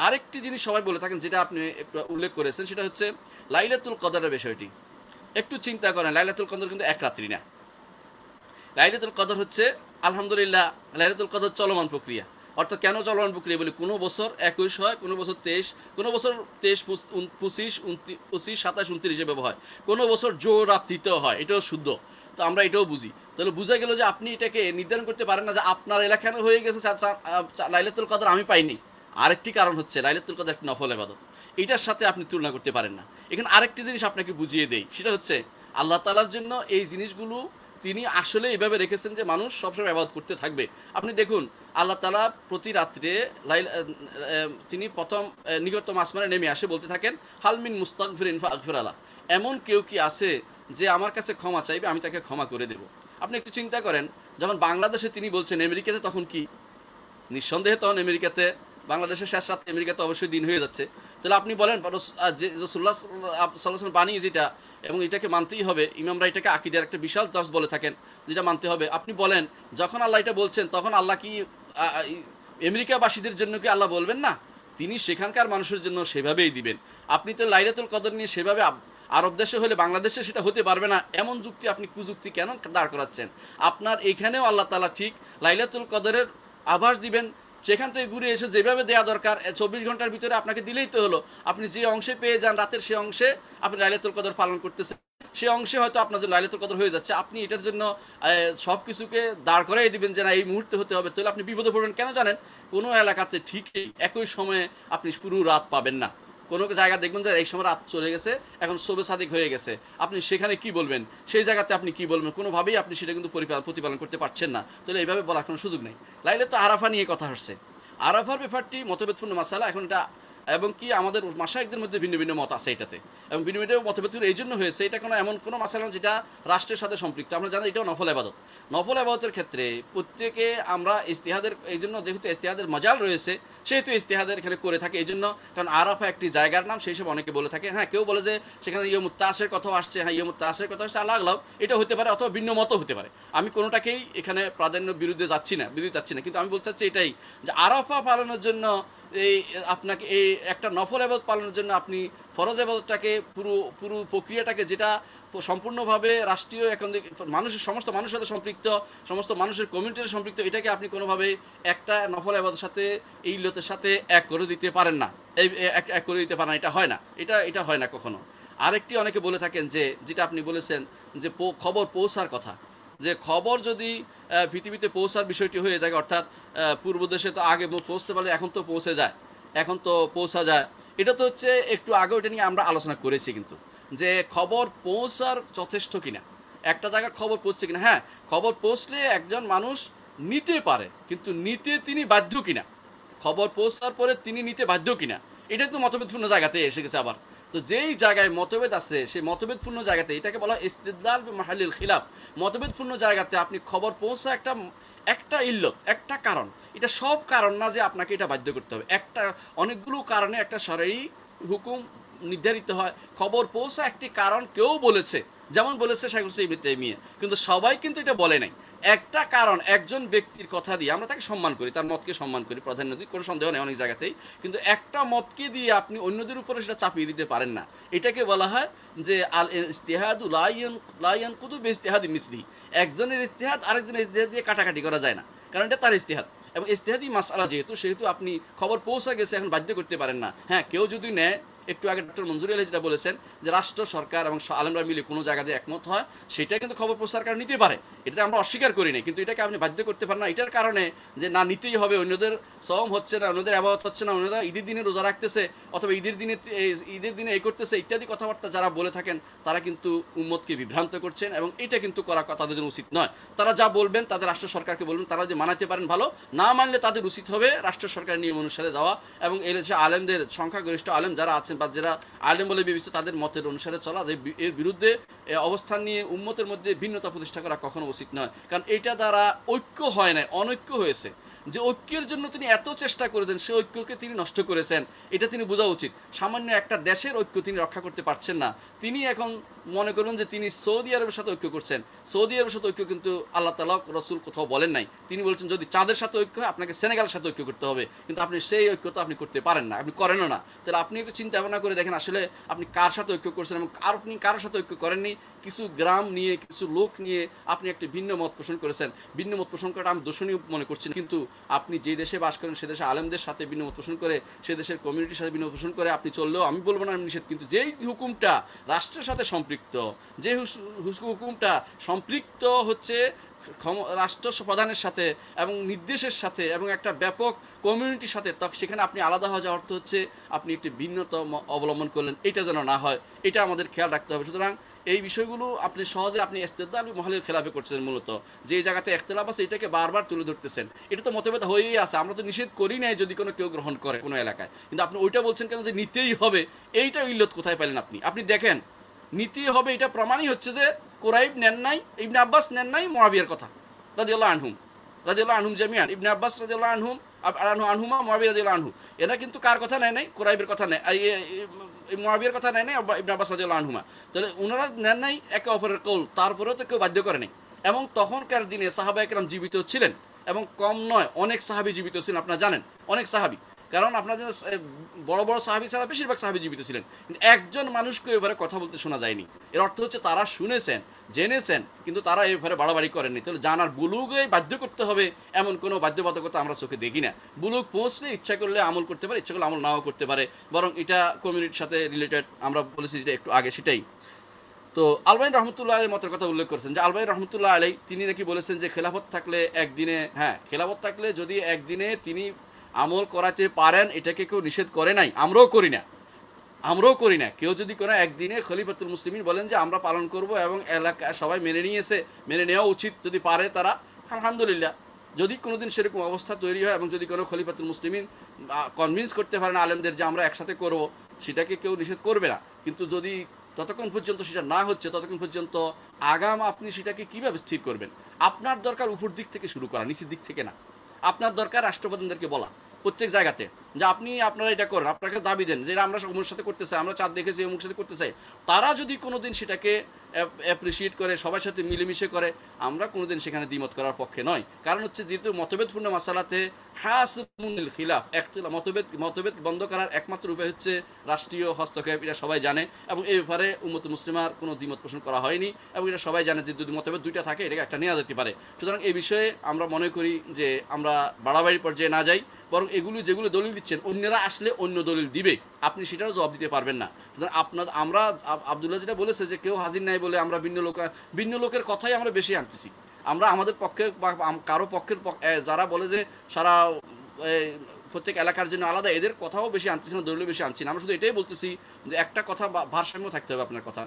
আরেকটি জিনিস সবাই বলে থাকেন যেটা আপনি একটু উল্লেখ করেছেন, সেটা হচ্ছে লাইলাতুল কদরের বিষয়টি। একটু চিন্তা করেন, লাইলাতুল কদর কিন্তু এক রাত্রি না। লাইলাতুল কদর হচ্ছে আলহামদুলিল্লাহ লাইলাতুল কদর চলমান প্রক্রিয়া। অর্থাৎ কেন চলমান প্রক্রিয়া বলি, কোনো বছর 21 হয়, কোনো বছর 23, কোনো বছর 23, 25, 27, 29 এভাবে হয়, কোনো বছর জোর রাত্রিতেও হয়, এটাও শুদ্ধ। তো আমরা এটাও বুঝি। তাহলে বোঝা গেল যে আপনি এটাকে নির্ধারণ করতে পারেন না যে আপনার এলাকায় হয়ে গেছে লাইলাতুল কদর আমি পাইনি। আরেকটি কারণ হচ্ছে লাইলাতুল কদর একটি নফল ইবাদত, এটার সাথে আপনি তুলনা করতে পারেন না। এখানে আরেকটি জিনিস আপনাকে বুঝিয়ে দেই, সেটা হচ্ছে আল্লাহ তাআলার জন্য এই জিনিসগুলো তিনি আসলে এইভাবে রেখেছেন যে মানুষ সবসময় ইবাদত করতে থাকবে। আপনি দেখুন আল্লাহ তাআলা প্রতি রাত্রে তিনি প্রথম নিকটতম আসমানে নেমে আসে বলতে থাকেন হালমিন মুস্তাগফিরিন ফাগফির আলাহ, এমন কেউ কি আছে যে আমার কাছে ক্ষমা চাইবে আমি তাকে ক্ষমা করে দেব। আপনি একটু চিন্তা করেন, যখন বাংলাদেশে তিনি বলছেন, আমেরিকাতে তখন কি? নিঃসন্দেহে তখন আমেরিকাতে, বাংলাদেশের শেষ রাতে আমেরিকাতে অবশ্যই দিন হয়ে যাচ্ছে। তাহলে আপনি বলেন যে রাসূলুল্লাহ সাল্লাল্লাহু আলাইহি ওয়াসাল্লাম বাণী যেটা, এবং এটাকে মানতেই হবে, ইমামরা এটাকে আকীদার একটা বিশাল দর্শ বলে থাকেন, যেটা মানতে হবে। আপনি বলেন যখন আল্লাহ এটা বলছেন তখন আল্লাহ কি আমেরিকাবাসীদের জন্য কি আল্লাহ বলবেন না? তিনি সেখানকার মানুষের জন্য সেভাবেই দিবেন। আপনি তো লাইলাতুল কদর নিয়ে সেভাবে আরব দেশে হলে বাংলাদেশে সেটা হতে পারবে না, এমন যুক্তি আপনি কুযুক্তি কেন দাঁড় করাচ্ছেন? আপনার এখানেও আল্লাহ তাআলা ঠিক লাইলাতুল কদরের আভাস দিবেন, সেখান থেকে ঘুরে এসে যেভাবে দেয়া দরকার 24 ঘন্টার ভিতরে আপনাকে দিলেই তো হলো। আপনি যে অংশে পেয়ে যান রাতের, সে অংশে আপনি লাইলাতুল কদর পালন করতেছেন, সে অংশে হয়তো আপনার জন্য লাইলাতুল কদর হয়ে যাচ্ছে। আপনি এটার জন্য সবকিছুকে দাঁড় করাই দিবেন যে না এই মুহূর্তে হতে হবে, তাহলে আপনি বিপদে পড়বেন। কেন জানেন? কোনো এলাকাতে ঠিকই একই সময়ে আপনি পুরো রাত পাবেন না। কোনো জায়গা দেখবেন যে এই সময় রাত চলে গেছে, এখন শোবে সাদিক হয়ে গেছে, আপনি সেখানে কি বলবেন? সেই জায়গাতে আপনি কি বলবেন? কোনোভাবেই আপনি সেটা কিন্তু প্রতিপালন করতে পারছেন না। তাহলে এইভাবে বলার কোনো সুযোগ নেই। লাইলাতুল আরাফা নিয়ে কথা হচ্ছে, আরাফার ব্যাপারটি মতভেদপূর্ণ মাসালা। এখন এটা এবং কি আমাদের মাশায়েখদের মধ্যে ভিন্ন ভিন্ন মত আছে এটাতে, এবং ভিন্ন ভিন্ন মতভেদ এই জন্য হয়েছে, এটা কোনো এমন কোনো মাসালা যেটা রাষ্ট্রের সাথে সম্পৃক্ত। আমরা জানি এটাও নফল ইবাদত। নফল ইবাদতের ক্ষেত্রে প্রত্যেকে আমরা ইজতিহাদের, এই জন্য যেহেতু ইজতিহাদের মজাল রয়েছে সেহেতু ইজতিহাদের এখানে করে থাকে। এই জন্য কারণ আরাফা একটি জায়গার নাম, সেই সব অনেকে বলে থাকে। হ্যাঁ, কেউ বলে যে সেখানে ইয়মুত তাসের কথা আসছে, হ্যাঁ ইয়মুত তাসের কথা আসছে, আল্লাহ আল্লাহ এটা হতে পারে, অথবা ভিন্ন মত হতে পারে। আমি কোনোটাকেই এখানে প্রাধান্য বিরুদ্ধে যাচ্ছি না, কিন্তু আমি বলতে চাচ্ছি এটাই যে আরাফা পালনের জন্য এই আপনাকে এই একটা নফল ইবাদত পালনের জন্য আপনি ফরজ ইবাদতটাকে পুরো প্রক্রিয়াটাকে, যেটা সম্পূর্ণভাবে রাষ্ট্রীয় এখন মানুষের সমস্ত মানুষের সাথে সম্পৃক্ত, সমস্ত মানুষের কমিউনিটির সম্পৃক্ত, এটাকে আপনি কোনোভাবেই একটা নফল ইবাদতের সাথে এই ইল্লতের সাথে এক করে দিতে পারেন না। এক করে দিতে পারেন না, এটা হয় না, এটা হয় না কখনো। আরেকটি অনেকে বলে থাকেন যে যেটা আপনি বলেছেন যে খবর পৌঁছার কথা, যে খবর যদি পৃথিবীতে পৌঁছার বিষয়টি হয়ে থাকে, অর্থাৎ পূর্ব দেশে তো আগে পৌঁছতে পারলে এখন তো পৌঁছা যায়। এটা তো হচ্ছে একটু আগে ওটা নিয়ে আমরা আলোচনা করেছি, কিন্তু যে খবর পৌঁছার যথেষ্ট কিনা, একটা জায়গায় খবর পৌঁছছে কিনা। হ্যাঁ, খবর পৌঁছলে একজন মানুষ নিতে পারে, কিন্তু নিতে তিনি বাধ্য কিনা, খবর পৌঁছার পরে তিনি নিতে বাধ্য কিনা, এটা তো মতভেদপূর্ণ জায়গাতে এসে গেছে আবার। তো যেই জায়গায় মতভেদ আছে সেই মতভেদপূর্ণ জায়গাতে, এটাকে বলা হয় ইস্তিদলাল বিমাহালিল খিলাফ। মতভেদপূর্ণ জায়গাতে আপনি খবর পৌঁছা একটা ইল্লত, একটা কারণ, এটা সব কারণ না যে আপনাকে এটা বাধ্য করতে হবে। অনেকগুলো কারণে একটা শরঈ হুকুম নির্ধারিত হয়, খবর পৌঁছা একটি কারণ কেউ বলেছে, যেমন বলেছে শাইখুল ইসলাম ইবনে তাইমিয়া, কিন্তু সবাই কিন্তু এটা বলে নাই। একটা কারণ একজন ব্যক্তির কথা দিয়ে আমরা তাকে সম্মান করি, তার মতকে সম্মান করি, প্রাধান্য দিই, কোনো সন্দেহ নেই অনেক জায়গাতেই, কিন্তু একটা মতকে দিয়ে আপনি অন্যদের উপরে সেটা চাপিয়ে দিতে পারেন না। এটাকে বলা হয় যে আল ইজতিহাদু লা ইয়ানকুদু বিইজতিহাদি মিসলি, একজনের ইজতিহাদ আরেকজনের ইজতিহাদ দিয়ে কাটাকাটি করা যায় না, কারণ এটা তার ইজতিহাদ। এবং ইজতিহাদি মাসআলা সেহেতু আপনি খবর পৌঁছা গেছে, এখন বাধ্য করতে পারেন না। হ্যাঁ, কেউ যদি নেয়, একটু আগে ডক্টর মনজুর আলী যেটা বলেছেন যে রাষ্ট্র সরকার এবং আলেমরা মিলে কোনো জায়গাতে একমত হয়, সেটা কিন্তু খবর প্রচার কারণ নিতে পারে, এটাতে আমরা অস্বীকার করি না, কিন্তু এটাকে আপনি বাধ্য করতে পারেন না এটার কারণে যে না নিতেই হবে, অন্যদের সওম হচ্ছে না, অন্যদের ইবাদত হচ্ছে না, অন্যরা ঈদের দিনে রোজা রাখতেছে অথবা ঈদের দিনে এই করতেছে ইত্যাদি কথাবার্তা যারা বলে থাকেন, তারা কিন্তু উম্মতকে বিভ্রান্ত করছেন, এবং এটা কিন্তু করা তাদের জন্য উচিত নয়। তারা যা বলবেন তাদের রাষ্ট্র সরকারকে বলবেন, তারা যদি মানাতে পারেন ভালো, না মানলে তাদের উচিত হবে রাষ্ট্র সরকারের নিয়ম অনুসারে যাওয়া, এবং এই দেশে আলেমদের সংখ্যাগরিষ্ঠ আলেম যারা আছেন বা যারা আলেম বলে বিবেচিত তাদের মতের অনুসারে চলা, যে এর বিরুদ্ধে অবস্থান নিয়ে উম্মতের মধ্যে ভিন্নতা প্রতিষ্ঠা করা কখনো উচিত নয়, কারণ এটা দ্বারা ঐক্য হয় না, অনৈক্য হয়েছে। যে ঐক্যের জন্য তিনি এত চেষ্টা করেছেন, সে ঐক্যকে তিনি নষ্ট করেছেন, এটা তিনি বোঝা উচিত। সামান্য একটা দেশের ঐক্য তিনি রক্ষা করতে পারছেন না, তিনি এখন মনে করবেন যে তিনি সৌদি আরবের সাথে ঐক্য করছেন। সৌদি আরবের সাথে ঐক্য কিন্তু আল্লাহ তাআলা রসুল কোথাও বলেন নাই, তিনি বলছেন যদি চাঁদের সাথে ঐক্য হয় আপনাকে সেনেগালের সাথে ঐক্য করতে হবে, কিন্তু আপনি সেই ঐক্য তো আপনি করতে পারেন না, আপনি করেনও না। তাহলে আপনি একটু চিন্তা ভাবনা করে দেখেন আসলে আপনি কার সাথে ঐক্য করছেন, এবং আপনি কারোর সাথে ঐক্য করেননি। কিছু গ্রাম নিয়ে, কিছু লোক নিয়ে আপনি একটি ভিন্ন মত পোষণ করেছেন। ভিন্ন মত পোষণ করাটা আমি দোষণীয় মনে করছি না, কিন্তু আপনি যে দেশে বাস করেন সে দেশে আলেমদের সাথে ভিন্ন মত পোষণ করে, সে দেশের কমিউনিটির সাথে ভিন্ন মত পোষণ করে আপনি চললেও আমি বলবো না নিষেধ, কিন্তু যেই হুকুমটা রাষ্ট্রের সাথে সম্পৃক্ত, যে হুকুমটা সম্পৃক্ত হচ্ছে রাষ্ট্র প্রধানের সাথে এবং নির্দেশের সাথে এবং একটা ব্যাপক কমিউনিটির সাথে, তখন সেখানে আপনি আলাদা হওয়া যাওয়ার অর্থ হচ্ছে আপনি একটি ভিন্নতা অবলম্বন করলেন, এটা যেন না হয়, এটা আমাদের খেয়াল রাখতে হবে। সুতরাং এই বিষয়গুলো আপনি সহজে আপনি ইস্তেদলাল মহলের খেলাফে করছেন, মূলত যে জায়গাতে ইখতিলাফ আছে এটাকে বারবার তুলে ধরতেছেন। এটা তো মতভেদ হয়েই আছে, আমরা তো নিষেধ করি নাই যদি কোনো কেউ গ্রহণ করে কোনো এলাকায়, কিন্তু আপনি ওইটা বলছেন কেন যে নিতেই হবে, এইটা ইল্লত কোথায় পেলেন আপনি? আপনি দেখেন নিতেই হবে এটা প্রমাণই হচ্ছে যে কুরাইব নেন নাই, ইবনে আব্বাস নেন নাই মুআবিয়ার কথা রাদিয়াল্লাহু আনহুম জামিআন, ইবনে আব্বাস রাদিয়াল্লাহু আনহুমা মুআবিয়া রাদিয়াল্লাহু আনহু, এরা কিন্তু কার কথা নেয় নাই? কুরাইবের কথা নেয়, মুআবিয়ার কথা নেয় নাই ইবনে আব্বাস রাদিয়াল্লাহু আনহুমা। তাহলে ওনারা নেন নাই একে অপরের কৌল, তারপরেও তো কেউ বাধ্য করে নাই। এবং তখনকার দিনে সাহাবায়ে কেরাম জীবিত ছিলেন, এবং কম নয় অনেক সাহাবী জীবিত ছিলেন, আপনারা জানেন অনেক সাহাবী, কারণ আপনাদের বড় বড় সাহাবী ছাড়া বেশিরভাগ সাহাবী জীবিত ছিলেন, কিন্তু একজন মানুষকে এবারে কথা বলতে শোনা যায়নি। এর অর্থ হচ্ছে তারা শুনেছেন, জেনেছেন, কিন্তু তারা এবারে বাড়াবাড়ি করেননি। তাহলে জানার বুলুগে বাধ্য করতে হবে এমন কোনো বাধ্যবাধকতা আমরা চোখে দেখি না। বুলুগ পৌঁছলে ইচ্ছা করলে আমল করতে পারে, ইচ্ছা করলে আমল নাও করতে পারে, বরং এটা কমিউনিটির সাথে রিলেটেড, আমরা বলেছি যেটা একটু আগে সেটাই। তো আলবানী রহমতুল্লাহ আলী মতের কথা উল্লেখ করেছেন যে আলবানী রহমতুল্লাহ আলী তিনি নাকি বলেছেন যে খেলাফত থাকলে একদিনে, হ্যাঁ খেলাফত থাকলে যদি একদিনে তিনি আমল করাতে পারেন, এটাকে কেউ নিষেধ করে নাই, আমরাও করি না। কেউ যদি কোনো একদিনে খলিফাতুল মুসলিমিন বলেন যে আমরা পালন করব এবং এলাকা সবাই মেনে নেওয়া উচিত, যদি পারে তারা আলহামদুলিল্লাহ। যদি কোনোদিন সেরকম অবস্থা তৈরি হয় এবং যদি কোনো খলিফাতুল মুসলিমিন কনভিন্স করতে পারেন আলেমদের যে আমরা একসাথে করব, সেটাকে কেউ নিষেধ করবে না। কিন্তু যদি ততক্ষণ পর্যন্ত সেটা না হচ্ছে, ততক্ষণ পর্যন্ত আগাম আপনি সেটাকে কিভাবে স্থির করবেন? আপনার দরকার উপর দিক থেকে শুরু করা, নিচের দিক থেকে না। আপনার দরকার রাষ্ট্রপ্রধানদেরকে বলা প্রত্যেক জায়গাতে যে আপনারা এটা করেন, আপনাকে দাবি দেন যে আমরা অমুকের সাথে করতে চাই, আমরা চাঁদ দেখেছি অমুকের সাথে করতে চাই। তারা যদি কোনোদিন সেটাকে অ্যাপ্রিসিয়েট করে, সবার সাথে মিলেমিশে করে, আমরা কোনোদিন সেখানে দ্বিমত করার পক্ষে নয়। কারণ হচ্ছে যেহেতু মতভেদপূর্ণ মাসালাতে হাসবুল খিলাফ, মতভেদ বন্ধ করার একমাত্র উপায় হচ্ছে রাষ্ট্রীয় হস্তক্ষেপ, এটা সবাই জানে, এবং এই ব্যাপারে উম্মত মুসলিমার কোনো দ্বিমত পোষণ করা হয়নি, এবং এটা সবাই জানে যে যদি মতভেদ দুইটা থাকে এটাকে একটা নেওয়া যেতে পারে। সুতরাং এই বিষয়ে আমরা মনে করি যে আমরা বাড়াবাড়ির পর্যায়ে না যাই, বরং যেগুলো দলিল দিচ্ছেন অন্যরা আসলে অন্য দলিল দিবে, আপনি সেটাও জবাব দিতে পারবেন না। সুতরাং আমরা আব্দুল্লাহ যেটা বলেছে যে কেউ হাজির নাই বলে আমরা ভিন্ন লোকের কথাই আমরা বেশি আনতেছি। আমরা আমাদের পক্ষে বা কারো পক্ষের যারা বলে যে সারা প্রত্যেক এলাকার জন্য আলাদা, এদের কথাও বেশি আনতেছি না, দলিল বেশি আনছি না। আমরা শুধু এটাই বলতেছি যে একটা কথা ভারসাম্য থাকতে হবে আপনার কথা,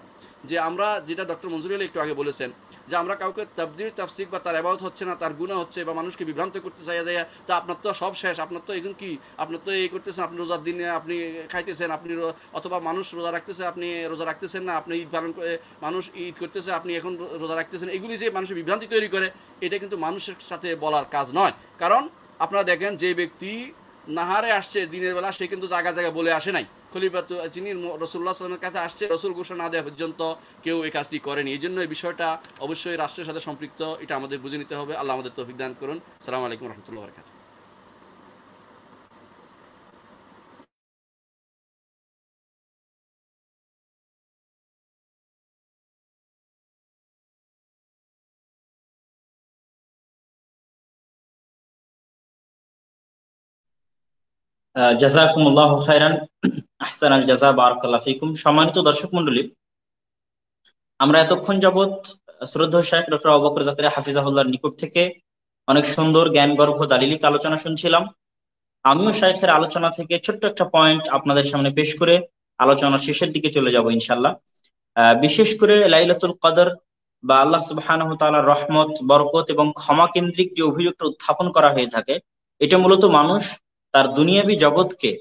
যে আমরা যেটা ডক্টর মনজুর আলী একটু আগে বলেছেন যে আমরা কাউকে তাবদীল তাফসিক বা তার ইবাদত হচ্ছে না, তার গুনাহ হচ্ছে, বা মানুষকে বিভ্রান্ত করতে চাই যায়, তা আপনার তো সব শেষ, আপনার তো এখন কি, আপনার তো এই করতেছেন, আপনি রোজার দিনে আপনি খাইতেছেন, আপনি অথবা মানুষ রোজা রাখতেছে আপনি রোজা রাখতেছেন না, আপনি ঈদ পালন করে মানুষ ঈদ করতেছে আপনি এখন রোজা রাখতেছেন, এগুলি যে মানুষের বিভ্রান্তি তৈরি করে, এটা কিন্তু মানুষের সাথে বলার কাজ নয়। কারণ আপনারা দেখেন যে ব্যক্তি নাহারে আসছে দিনের বেলা, সে কিন্তু জায়গা জায়গা বলে আসে নাই। খলিফা যিনি রাসূলুল্লাহ সাল্লাল্লাহু আলাইহি ওয়াসাল্লামের কাছে আসছে, রাসূল ঘোষণা না দেওয়া পর্যন্ত কেউ এই কাজটি করেনি। এই জন্য এই বিষয়টা অবশ্যই রাষ্ট্রের সাথে সম্পৃক্ত, এটা আমাদের বুঝে নিতে হবে। আল্লাহ আমাদের তৌফিক দান করুন। আসসালামু আলাইকুম ওয়া রাহমাতুল্লাহি ওয়া বারাকাতুহু। জাযাকুমুল্লাহু খাইরান, আহসানাল জাযা, বারাকাল্লাহু ফিকুম। সম্মানিত দর্শক মণ্ডলী, আমরা এতক্ষণ যাবৎ শ্রদ্ধেয় শাইখ ডক্টর আবু বকর জাকারিয়া হাফিজাহুল্লাহর নিকট থেকে অনেক সুন্দর জ্ঞানগর্ভ দালিলিক আলোচনা শুনছিলাম। আমিও শাইখের আলোচনা থেকে ছোট্ট একটা পয়েন্ট আপনাদের সামনে পেশ করে আলোচনার শেষের দিকে চলে যাব ইনশাআল্লাহ। বিশেষ করে লাইলাতুল কদর বা আল্লাহ সুবহানাহু ওয়া তাআলার রহমত, বরকত এবং ক্ষমা কেন্দ্রিক যে অভিযোগটা উত্থাপন করা হয়ে থাকে, এটা মূলত মানুষ তার দুনিয়াবী জগৎকে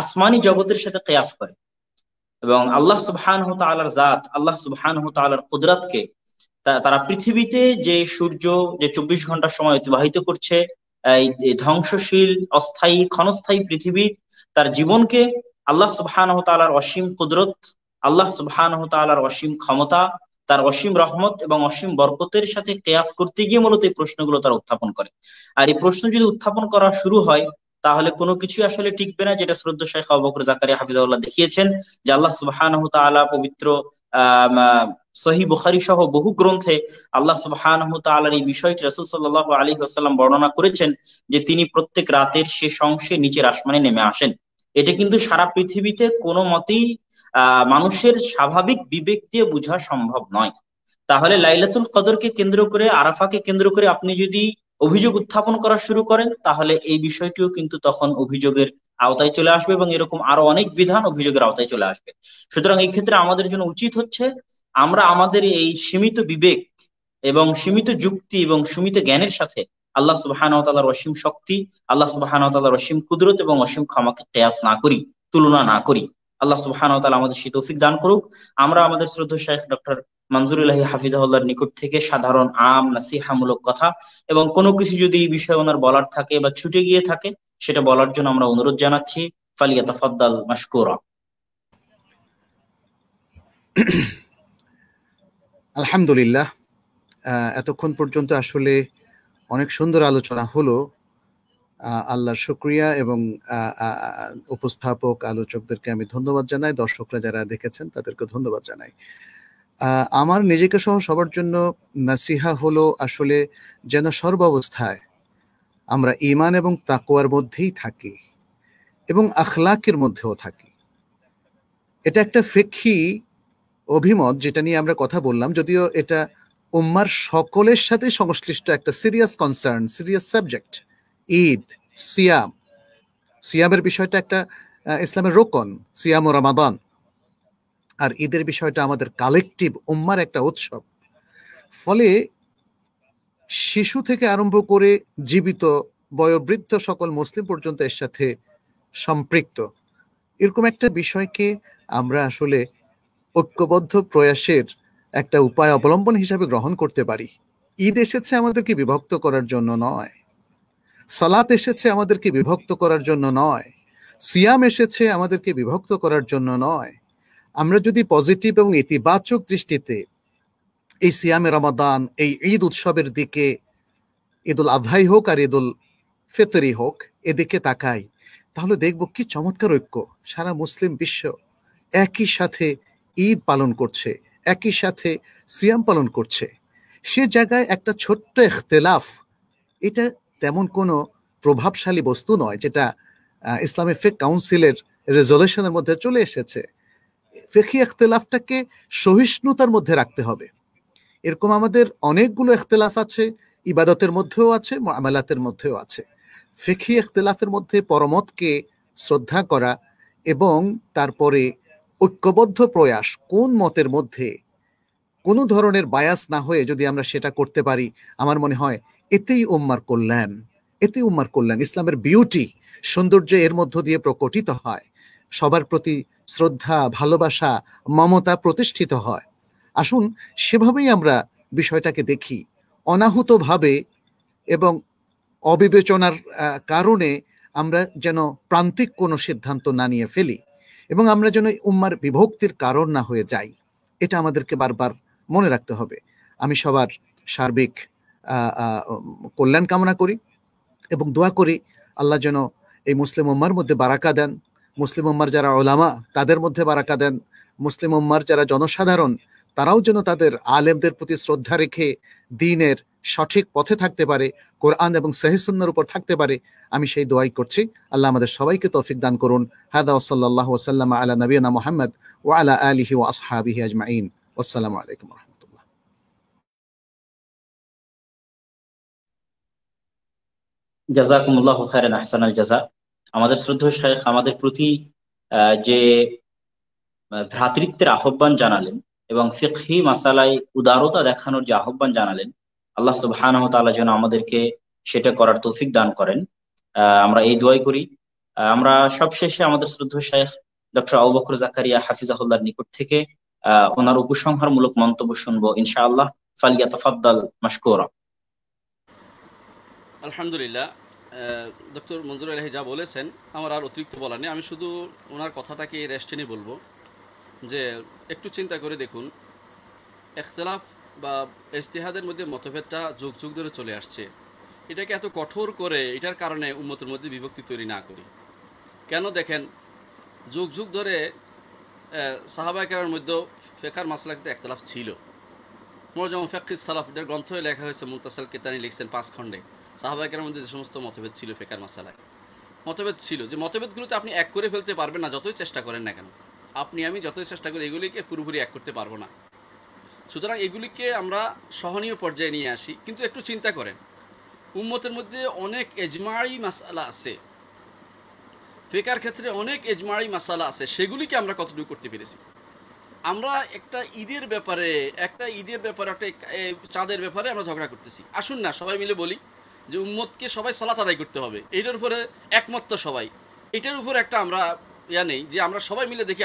আসমানি জগতের সাথে কিয়াস করে এবং আল্লাহ সুবহানাহু ওয়া তাআলার জাত, আল্লাহ সুবহানাহু ওয়া তাআলার কুদরতকে তারা পৃথিবীতে যে সূর্য যে 24 ঘন্টা সময় অতিবাহিত করছে, এই ধ্বংসশীল অস্থায়ী ক্ষণস্থায়ী পৃথিবী, তার জীবনকে আল্লাহ সুবহানাহু ওয়া তাআলার অসীম কুদরত, আল্লাহ সুবহানাহু ওয়া তাআলার অসীম ক্ষমতা, তার অসীম রহমত এবং অসীম বরকতের সাথে কিয়াস করতে গিয়ে মূলত এই প্রশ্নগুলো তারা উত্থাপন করে। আর এই প্রশ্ন যদি উত্থাপন করা শুরু হয়, তাহলে কোনো কিছুই আসলে টিকবে না, যেটা শ্রদ্ধেয় শাইখ আবু বকর জাকারিয়া হাফিজাহুল্লাহ দেখিয়েছেন যে আল্লাহ সুবহানাহু ওয়া তাআলা পবিত্র সহিহ বুখারী সহ বহু গ্রন্থে আল্লাহ সুবহানাহু ওয়া তাআলার এই বিষয়টি রাসূল সাল্লাল্লাহু আলাইহি ওয়াসাল্লাম বর্ণনা করেছেন যে তিনি প্রত্যেক রাতের শেষ অংশে নিচের আসমানে নেমে আসেন। এটা কিন্তু সারা পৃথিবীতে কোনো মতেই মানুষের স্বাভাবিক বিবেক দিয়ে বোঝা সম্ভব নয়। তাহলে লাইলাতুল কদরকে কেন্দ্র করে, আরাফাকে কেন্দ্র করে আপনি যদি অভিযোগ উত্থাপন করা শুরু করেন, তাহলে এই বিষয়টিও কিন্তু তখন অভিযোগের আওতায় চলে আসবে এবং এরকম আরো অনেক বিধান অভিযোগের আওতায় চলে আসবে। সুতরাং এই ক্ষেত্রে আমাদের জন্য উচিত হচ্ছে আমরা আমাদের এই সীমিত বিবেক এবং সীমিত যুক্তি এবং সীমিত জ্ঞানের সাথে আল্লাহ সুবহানাহু ওয়া তাআলার অসীম শক্তি, আল্লাহ সুবহানাহু ওয়া তাআলার অসীম কুদরত এবং অসীম ক্ষমাকে কিয়াস না করি, তুলনা না করি। আল্লাহ সুবহানাহু ওয়া তাআলা আমাদের সেই তৌফিক দান করুক। আমরা আমাদের শ্রদ্ধেয় শাইখ ডক্টর মনজুর ইলাহি হাফিজাহুল্লাহর নিকট থেকে সাধারণ নাসিহামূলক কথা এবং কোনো কিছু যদি এই বিষয়ে ওনার বলার থাকে বা ছুটে গিয়ে থাকে, সেটা বলার জন্য আমরা অনুরোধ জানাচ্ছি। ফালিয়াতাফাদ্দাল মাশকুরা। আলহামদুলিল্লাহ, এতক্ষণ পর্যন্ত আসলে অনেক সুন্দর আলোচনা হলো। আল্লাহর শুকরিয়া এবং উপস্থাপক আলোচকদেরকে আমি ধন্যবাদ জানাই। দর্শকরা যারা দেখেছেন তাদেরকে ধন্যবাদ জানাই। আমার নিজেকে সহ সবার জন্য নাসিহা হলো আসলে যেন সর্বাবস্থায় আমরা ঈমান এবং তাকওয়ার মধ্যেই থাকি এবং আখলাকের মধ্যেও থাকি। এটা একটা ফিকহি অভিমত যেটা নিয়ে আমরা কথা বললাম, যদিও এটা উম্মার সকলের সাথে সংশ্লিষ্ট একটা serious concern, serious subject. Eid, সিয়ামের বিষয়টা একটা ইসলামের রোকন, সিয়াম ও রমাদান। আর ঈদের বিষয়টা আমাদের কালেকটিভ উম্মার একটা উৎসব। ফলে শিশু থেকে আরম্ভ করে জীবিত বয়োবৃদ্ধ সকল মুসলিম পর্যন্ত এর সাথে সম্পৃক্ত। এরকম একটা বিষয়কে আমরা আসলে ঐক্যবদ্ধ প্রয়াসের একটা উপায় অবলম্বন হিসাবে গ্রহণ করতে পারি। ঈদ এসেছে আমাদেরকে বিভক্ত করার জন্য নয়, সালাত এসেছে আমাদেরকে বিভক্ত করার জন্য নয়, সিয়াম এসেছে আমাদেরকে বিভক্ত করার জন্য নয়। আমরা যদি পজিটিভ এবং ইতিবাচক দৃষ্টিতে এই সিয়ামে রমাদান, এই ঈদ উৎসবের দিকে, ঈদুল আজহাই হোক আর ঈদুল ফিতরি হোক, এদিকে তাকাই, তাহলে দেখব কি চমৎকার ঐক্য। সারা মুসলিম বিশ্ব একই সাথে ঈদ পালন করছে, একই সাথে সিয়াম পালন করছে। সে জায়গায় একটা ছোট্ট ইখতিলাফ, এটা তেমন কোনো প্রভাবশালী বস্তু নয়, যেটা ইসলামিক ফিকহ কাউন্সিলের রেজলিউশনের মধ্যে চলে এসেছে। ফিকহি ইখতিলাফটাকে সহিষ্ণুতার মধ্যে রাখতে হবে। এরকম আমাদের অনেকগুলো ইখতিলাফ আছে, ইবাদতের মধ্যেও আছে, মুআমালাতের মধ্যেও আছে। ফিকহি ইখতিলাফের মধ্যে পরমতকে শ্রদ্ধা করা এবং তারপরে ঐক্যবদ্ধ প্রয়াস, কোন মতের মধ্যে কোনো ধরনের বায়াস না হয়ে যদি আমরা সেটা করতে পারি, আমার মনে হয় এতেই উম্মার কল্যাণ, এতেই উম্মার কল্যাণ। ইসলামের বিউটি, সৌন্দর্য এর মধ্য দিয়ে প্রকটিত হয়। সবার প্রতি শ্রদ্ধা, ভালোবাসা, মমতা প্রতিষ্ঠিত হয়। আসুন সেভাবেই আমরা বিষয়টাকে দেখি। অনাহুতভাবে এবং অবিবেচনার কারণে আমরা যেন প্রান্তিক কোনো সিদ্ধান্ত না নিয়ে ফেলি এবং আমরা যেন উম্মার বিভক্তির কারণ না হয়ে যাই, এটা আমাদেরকে বারবার মনে রাখতে হবে। আমি সবার সার্বিক কল্যাণ কামনা করি এবং দোয়া করি আল্লাহ যেন এই মুসলিম উম্মার মধ্যে বারাকা দেন, মুসলিম উম্মার যারা ওলামা তাদের মধ্যে বারাকা দেন, মুসলিম উম্মার যারা জনসাধারণ তারাও যেন তাদের আলেমদের প্রতি শ্রদ্ধা রেখে দ্বীনের সঠিক পথে থাকতে পারে, কোরআন এবং সহিহ সুন্নাহর উপর থাকতে পারে। আমি সেই দোয়াই করছি। আল্লাহ আমাদের সবাইকে তৌফিক দান করুন। হাদা ওয়া সাল্লাল্লাহু ওয়া সাল্লামা আলা নবিয়িনা মুহাম্মদ ওয়া আলা আলিহি ওয়া আসহাবিহি আজমাইন। আসসালামু আলাইকুম ওয়া রাহমাতুল্লাহ। জাযাকুমুল্লাহু খায়রান আহসানাল জাযা। আমাদের শ্রদ্ধেয় শাইখ আমাদের প্রতি যে ভ্রাতৃত্বের আহ্বান জানালেন এবং ফিকহি মাসালায় উদারতা দেখানোর যে আহ্বান জানালেন, আল্লাহ সুবহানাহু ওয়া তাআলা যেন আমাদেরকে সেটা করার তৌফিক দান করেন। আমরা এই দোয়াই করি। আমরা সবশেষে আমাদের শ্রদ্ধেয় শাইখ ডক্টর আবু বকর জাকারিয়া হাফিজাহুল্লাহর নিকট থেকে ওনার উপসংহারমূলক মন্তব্য শুনবো ইনশাআল্লাহ। ফালিয়াতাফাদ্দাল মাশকুরা। আলহামদুলিল্লাহ, ডক্টর মঞ্জুর আলহী যা বলেছেন আমার আর অতিরিক্ত বলার নেই। আমি শুধু ওনার কথাটাকে রেস্টে নিয়ে বলবো যে একটু চিন্তা করে দেখুন, ইখতিলাফ বা ইজতিহাদের মধ্যে মতভেদটা যুগ যুগ ধরে চলে আসছে। এটাকে এত কঠোর করে এটার কারণে উম্মতের মধ্যে বিভক্তি তৈরি না করি কেন? দেখেন, যুগ যুগ ধরে সাহাবায়ে কেরামের মধ্যেও ফিকহের মাসলাতে ইখতিলাফ ছিল। যেমন ফিকহিস সালাফ, এটার গ্রন্থে লেখা হয়েছে, মুতাসাল কিতানি লিখছেন 5 খণ্ডে। সাহাবায়ে কেরামের মধ্যে যে সমস্ত মতভেদ ছিল ফিকহের মাসলায়, মতভেদ ছিল, যে মতভেদগুলোতে আপনি এক করে ফেলতে পারবেন না যতই চেষ্টা করেন না কেন। আপনি আমি যতই চেষ্টা করি এগুলিকে পুরোপুরি এক করতে পারবো না। সুতরাং এগুলিকে আমরা সহনীয় পর্যায়ে নিয়ে আসি। কিন্তু একটু চিন্তা করেন, উম্মতের মধ্যে অনেক ইজমাই মাসালা আছে, ফিকহের ক্ষেত্রে অনেক ইজমাই মাসালা আছে, সেগুলিকে আমরা কতটুকু করতে পেরেছি? আমরা একটা ঈদের ব্যাপারে একটা চাঁদের ব্যাপারে আমরা ঝগড়া করতেছি। আসুন না সবাই মিলে বলি যে উম্মতকে সবাই সালাত আদায় করতে হবে, এইটার উপরে একমত তো সবাই। এটার উপর একটা আমরা নেই যে আমরা সবাই মিলে দেখি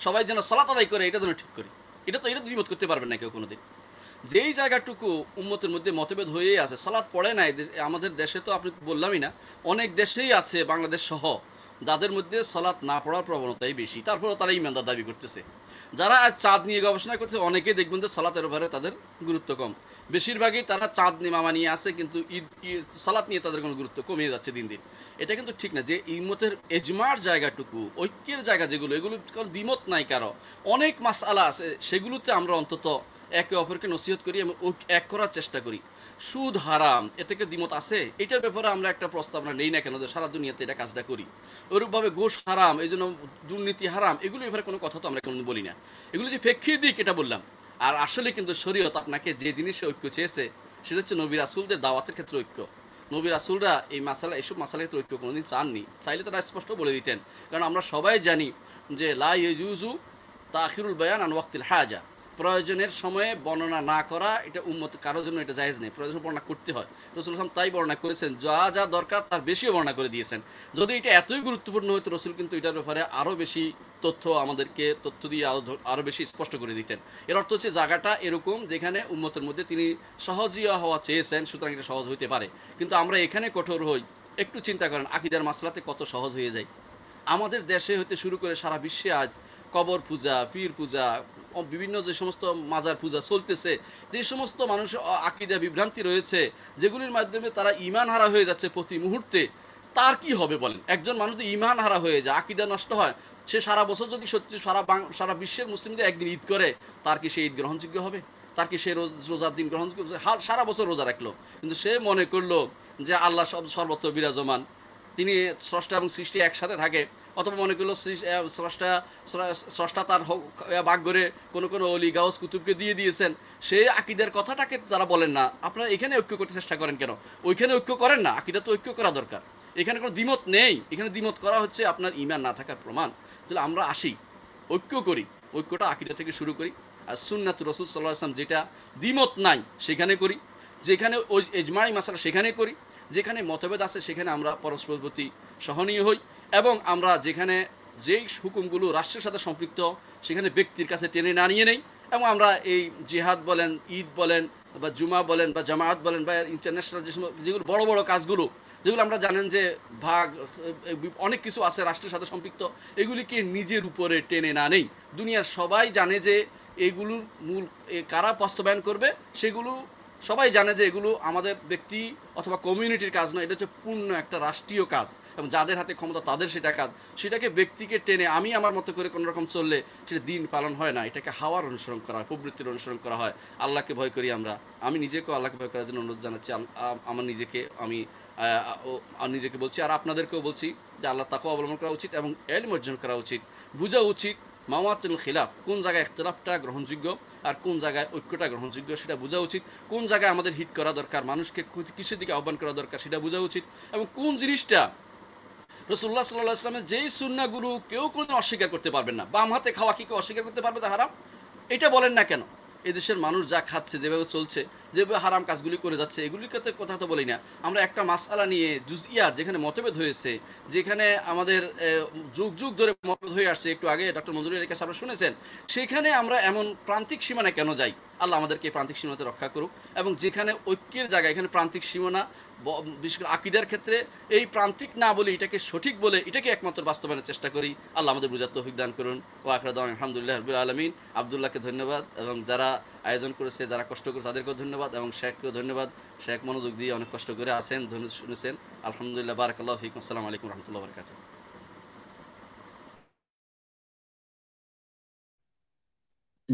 সবাই যেন সালাত আদায় করে, এটা যেন ঠিক করি। এটা দ্বিমত করতে পারবেন না কেউ কোনোদিন। যেই জায়গাটুকু উম্মতের মধ্যে মতভেদ হয়েই আছে, সালাত পড়ে নাই আমাদের দেশে, তো আপনি বললামই না, অনেক দেশেই আছে বাংলাদেশ সহ, যাদের মধ্যে সালাত না পড়ার প্রবণতাই বেশি, তারপরেও তারা ইমানদার দাবি করতেছে। যারা চাঁদ নিয়ে গবেষণা করছে অনেকেই দেখবেন যে সালাতের ব্যাপারে তাদের গুরুত্ব কম। বেশিরভাগই তারা চাঁদ মামা নিয়ে আসে, কিন্তু সালাত নিয়ে তাদের কোনো গুরুত্ব কমিয়ে যাচ্ছে দিন দিন। এটা কিন্তু ঠিক না। যে ইম্মতের এজমার জায়গাটুকু, ঐক্যের জায়গা যেগুলো, এগুলো দ্বিমত নাই কারো, অনেক মাসআলা আছে, সেগুলোতে আমরা অন্তত একে অপরকে নসিহত করি এবং এক করার চেষ্টা করি। সুদ হারাম, এ থেকে দ্বিমত আছে, এটার ব্যাপারে আমরা একটা প্রস্তাবনা নেই না কেন যে সারা দুনিয়াতে এটা কাজটা করি। ওরূপভাবে ঘুষ হারাম, এই জন্য দুর্নীতি হারাম, এগুলো ব্যাপারে কোনো কথা তো আমরা কোনো বলি না। এগুলো যে ফিকহির দিক এটা বললাম। আর আসলে কিন্তু শরীয়ত আপনাকে যে জিনিসে ঐক্য চেয়েছে সেটা হচ্ছে নবী রাসূলদের দাওয়াতের ক্ষেত্রে ঐক্য। নবী রাসূলরা এইসব মাসালার ক্ষেত্রে ঐক্য কোনোদিন চাননি, চাইলে তারা স্পষ্ট বলে দিতেন। কারণ আমরা সবাই জানি যে লা ইয়াজুজু তাখিরুল বায়ান আন ওয়াক্তিল হাজা, প্রয়োজনের সময়ে বর্ণনা না করা এটা উম্মত কারোর জন্য এটা জায়েজ নেই, প্রয়োজন বর্ণনা করতে হয়। রাসূল সাল্লাল্লাহু আলাইহি ওয়াসাল্লাম তাই বর্ণনা করেছেন, যা যা দরকার তার বেশিও বর্ণনা করে দিয়েছেন। যদি এটা এতই গুরুত্বপূর্ণ হতো, রাসূল কিন্তু এটার ব্যাপারে আরও বেশি আমাদেরকে তথ্য দিয়ে আরও বেশি স্পষ্ট করে দিতেন। এর অর্থ হচ্ছে জায়গাটা এরকম যেখানে উম্মতের মধ্যে তিনি সহজিয়া হওয়া চেয়েছেন, সুতরাং এটা সহজ হইতে পারে। কিন্তু আমরা এখানে কঠোর হই। একটু চিন্তা করেন আকিদার মাসলাতে কত সহজ হয়ে যায়। আমাদের দেশে হতে শুরু করে সারা বিশ্বে আজ কবর পূজা, পীর পূজা, বিভিন্ন যে সমস্ত মাজার পূজা চলতেছে, যে সমস্ত মানুষের আকিদা বিভ্রান্তি রয়েছে, যেগুলির মাধ্যমে তারা ঈমান হারা হয়ে যাচ্ছে প্রতি মুহূর্তে, তার কি হবে বলেন? একজন মানুষ যদি ঈমান হারা হয়ে যায়, আকিদা নষ্ট হয়, সে সারা বছর যদি সত্যি সারা বিশ্বের মুসলিমদের একদিন ঈদ করে, তার কি সে ঈদ গ্রহণযোগ্য হবে? তার কি সে রোজার দিন গ্রহণযোগ্য? সারা বছর রোজা রাখলো, কিন্তু সে মনে করলো যে আল্লাহ সর্বত্র বিরাজমান, তিনি স্রষ্টা এবং সৃষ্টি একসাথে থাকে, অথবা মনে করলো স্রষ্টা তার ভাগ করে কোনো অলি গাউস কুতুবকে দিয়ে দিয়েছেন। সেই আকিদের কথাটাকে যারা বলেন না, আপনারা এখানে ঐক্য করতে চেষ্টা করেন কেন? ওইখানে ঐক্য করেন না, আকিদা তো ঐক্য করা দরকার। এখানে কোনো দ্বিমত নেই, এখানে দ্বিমত করা হচ্ছে আপনার ঈমান না থাকার প্রমাণ। তাহলে আমরা আসি, ঐক্য করি, ঐক্যটা আকিদা থেকে শুরু করি। আর সুন্নাত রাসূল সাল্লাল্লাহু আলাইহি ওয়াসাল্লাম যেটা দ্বিমত নাই সেখানে করি, যেখানে ওই ইজমাই মাসালা সেখানে করি, যেখানে মতভেদ আছে সেখানে আমরা পরস্পর প্রতি সহনীয় হই, এবং আমরা যেখানে যেই হুকুমগুলো রাষ্ট্রের সাথে সম্পৃক্ত সেখানে ব্যক্তির কাছে টেনে না নিয়ে নেই, এবং আমরা এই জিহাদ বলেন, ঈদ বলেন, বা জুমা বলেন, বা জামায়াত বলেন, বা ইন্টারন্যাশনাল যেগুলো বড় বড় কাজগুলো যেগুলো আমরা জানেন যে ভাগ অনেক কিছু আছে রাষ্ট্রের সাথে সম্পৃক্ত, এগুলিকে নিজের উপরে টেনে না নেই। দুনিয়ার সবাই জানে যে এগুলোর মূল কারা বাস্তবায়ন করবে, সেগুলো সবাই জানে যে এগুলো আমাদের ব্যক্তি অথবা কমিউনিটির কাজ নয়, এটা হচ্ছে পূর্ণ একটা রাষ্ট্রীয় কাজ, এবং যাদের হাতে ক্ষমতা তাদের সেটা কাজ। সেটাকে ব্যক্তিকে টেনে আমি আমার মতো করে কোনো রকম চললে সেটা দিন পালন হয় না, এটাকে হাওয়ার অনুসরণ করা হয়, প্রবৃত্তির অনুসরণ করা হয়। আল্লাহকে ভয় করি আমরা, আমি নিজেকেও আল্লাহকে ভয় করার জন্য অনুরোধ জানাচ্ছি। আমার নিজেকে আমি নিজেকে বলছি আর আপনাদেরকেও বলছি যে আল্লাহ তাকওয়া অবলম্বন করা উচিত এবং ইলম অর্জন করা উচিত। বোঝা উচিত মাওয়াতুল খিলাফ, কোন জায়গায় ইখতিলাফটা গ্রহণযোগ্য আর কোন জায়গায় ঐক্যটা গ্রহণযোগ্য সেটা বোঝা উচিত। কোন জায়গায় আমাদের হিট করা দরকার, মানুষকে কিসের দিকে আহ্বান করা দরকার সেটা বোঝা উচিত। এবং কোন জিনিসটা রাসূলুল্লাহ সাল্লাল্লাহু আলাইহি ওয়াসাল্লামের যেই সুন্নাহগুলো কেউ কোনো অস্বীকার করতে পারবেন না, বাম হাতে খাওয়া কি কেউ অস্বীকার করতে পারবে তা হারাম? এটা বলেন না কেন? এদেশের মানুষ যা খাচ্ছে, যেভাবে চলছে, যেভাবে হারাম কাজগুলি করে যাচ্ছে, এগুলির কথা তো বলি না। আমরা একটা মাসআলা নিয়ে জুজইয়াত যেখানে মতভেদ হয়েছে, যেখানে আমাদের যুগ যুগ ধরে মতভেদ হয়ে আসছে, একটু আগে ডক্টর মঞ্জুরুল কাছে আপনারা শুনেছেন, সেখানে আমরা এমন প্রান্তিক সীমানায় কেন যাই? আল্লাহ আমাদেরকে এই প্রান্তিক সীমানাতে রক্ষা করুক। এবং যেখানে ঐক্যের জায়গা, এখানে প্রান্তিক সীমানা, বিশেষ করে আকিদার ক্ষেত্রে এই প্রান্তিক না বলে এটাকে সঠিক বলে এটাকে একমাত্র বাস্তবায়নের চেষ্টা করি। আল্লাহ আমাদের বুঝার তৌফিক দান করুন। ও আখির দাওয়ানা আলহামদুলিল্লাহি রাব্বিল আলামিন। আব্দুল্লাহকে ধন্যবাদ, এবং যারা আয়োজন করেছে, যারা কষ্ট করেছে তাদেরকেও ধন্যবাদ, এবং শেখকেও ধন্যবাদ। শেখ মনোযোগ দিয়ে অনেক কষ্ট করে আছেন, শুনেছেন। আলহামদুলিল্লাহ, বারাকাল্লাহু ফিকুম। আসসালামু আলাইকুম ওয়া রাহমাতুল্লাহি ওয়া বারাকাতুহু।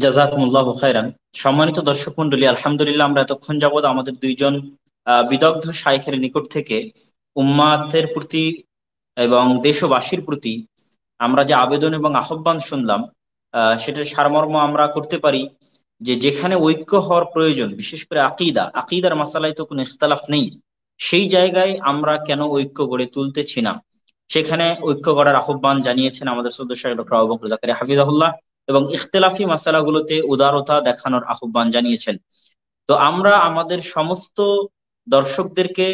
জাযাকুমুল্লাহু খাইরান। সম্মানিত দর্শক মন্ডলী, আলহামদুলিল্লাহ আমরা এতক্ষণ যাবৎ আমাদের দুইজন বিদগ্ধ শাইখের নিকট থেকে উম্মাতের প্রতি এবং দেশবাসীর প্রতি আমরা যে আবেদন এবং আহ্বান শুনলাম, সেটার সারমর্ম আমরা করতে পারি যে যেখানে ঐক্য হওয়ার প্রয়োজন, বিশেষ করে আকিদার মাসালায় তো কোনো ইখতিলাফ নেই, সেই জায়গায় আমরা কেন ঐক্য গড়ে তুলতেছি না? সেখানে ঐক্য গড়ার আহ্বান জানিয়েছেন আমাদের সদস্য ডক্টর আবু বকর জাকারিয়া হাফিজাহুল্লাহ, এবং ইখতিলাফি মাসালাগুলোতে উদারতা দেখানোর আহ্বান জানিয়েছেন। তো আমরা আমাদের সমস্ত দর্শকদেরকে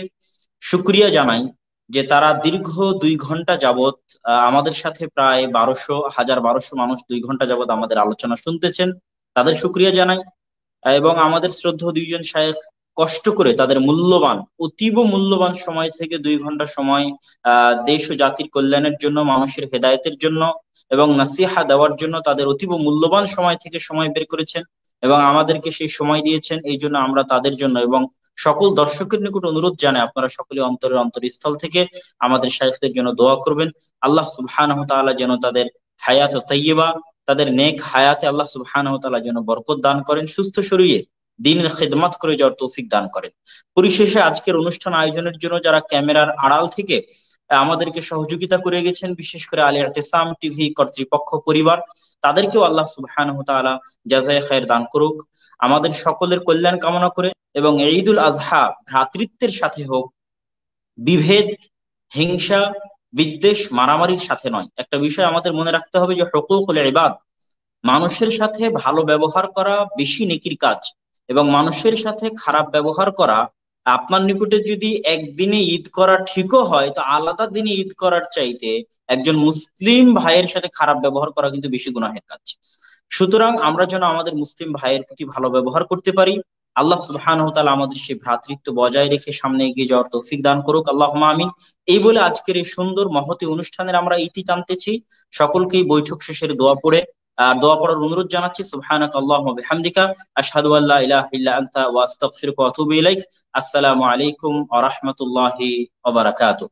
শুকরিয়া জানাই যে তারা দীর্ঘ 2 ঘন্টা যাবত আমাদের সাথে, প্রায় 1200 মানুষ 2 ঘন্টা যাবত আমাদের আলোচনা শুনতেছেন, তাদের শুকরিয়া জানাই। এবং আমাদের শ্রদ্ধেয় দুইজন শায়েখ কষ্ট করে তাদের মূল্যবান, অতীব মূল্যবান সময় থেকে 2 ঘন্টা সময় দেশ ও জাতির কল্যাণের জন্য, মানুষের হেদায়েতের জন্য এবং নাসিহা দেওয়ার জন্য তাদের অতীব মূল্যবান সময় থেকে সময় বের করেছেন এবং আমাদেরকে সেই সময় দিয়েছেন। এই জন্য আমরা তাদের জন্য এবং সকল দর্শকের নিকট অনুরোধ জানাই, আপনারা সকলে অন্তরস্থল থেকে আমাদের শায়েখদের জন্য দোয়া করবেন। আল্লাহ সুবহানাহু ওয়া তাআলা যেন তাদের হায়াত তাইয়্যিবা, তাদের নেক হায়াতে আল্লাহ সুবহানাহু ওয়া তাআলা যেন বরকত দান করেন, সুস্থ শরীরে দ্বীনের খিদমত করে যাওয়ার তৌফিক দান করেন। পরিশেষে আজকের অনুষ্ঠান আয়োজনের জন্য যারা ক্যামেরার আড়াল থেকে আমাদেরকে সহযোগিতা করে গেছেন, বিশেষ করে আল ইতিসাম টিভি কর্তৃপক্ষ পরিবার, তাদেরকেও আল্লাহ সুবহানাহু ওয়া তাআলা জাযায়ে খায়ের দান করুক। আমাদের সকলের কল্যাণ কামনা করে এবং ঈদুল আজহা ভ্রাতৃত্বের সাথে হোক, বিভেদ, হিংসা, বিদ্বেষ, মারামারির সাথে নয়। একটা বিষয় আমাদের মনে রাখতে হবে যে হুকুকুল ইবাদ, মানুষের সাথে ভালো ব্যবহার করা বেশি নেকির কাজ, এবং মানুষের সাথে খারাপ ব্যবহার করা, আপনার নিকটে যদি একদিনে ঈদ করা ঠিকও হয়, তো আলাদা দিনে ঈদ করার চাইতে একজন মুসলিম ভাইয়ের সাথে খারাপ ব্যবহার করা কিন্তু বেশি গুনাহের কাজ। সুতরাং আমরা যেন আমাদের মুসলিম ভাইয়ের প্রতি ভালো ব্যবহার করতে পারি। আল্লাহ সুবহানাহু ওয়া তাআলা আমাদের সেই ভ্রাতৃত্ব বজায় রেখে সামনে এগিয়ে যাওয়ার তৌফিক দান করুক, আল্লাহুম্মা আমিন। এই বলে আজকের এই সুন্দর মহতি অনুষ্ঠানের আমরা ইতি টানতেছি। সকলকেই বৈঠক শেষের দোয়া পড়ার অনুরোধ জানাচ্ছি। সুবহানাকা আল্লাহুম্মা বিহামদিকা আশহাদু আল্লা ইলাহা ইল্লা আনতা ওয়া আস্তাগফিরুকা ওয়া আতুবু ইলাইক। আসসালামু আলাইকুম ওয়া রাহমাতুল্লাহি ওয়া বারাকাতুহু।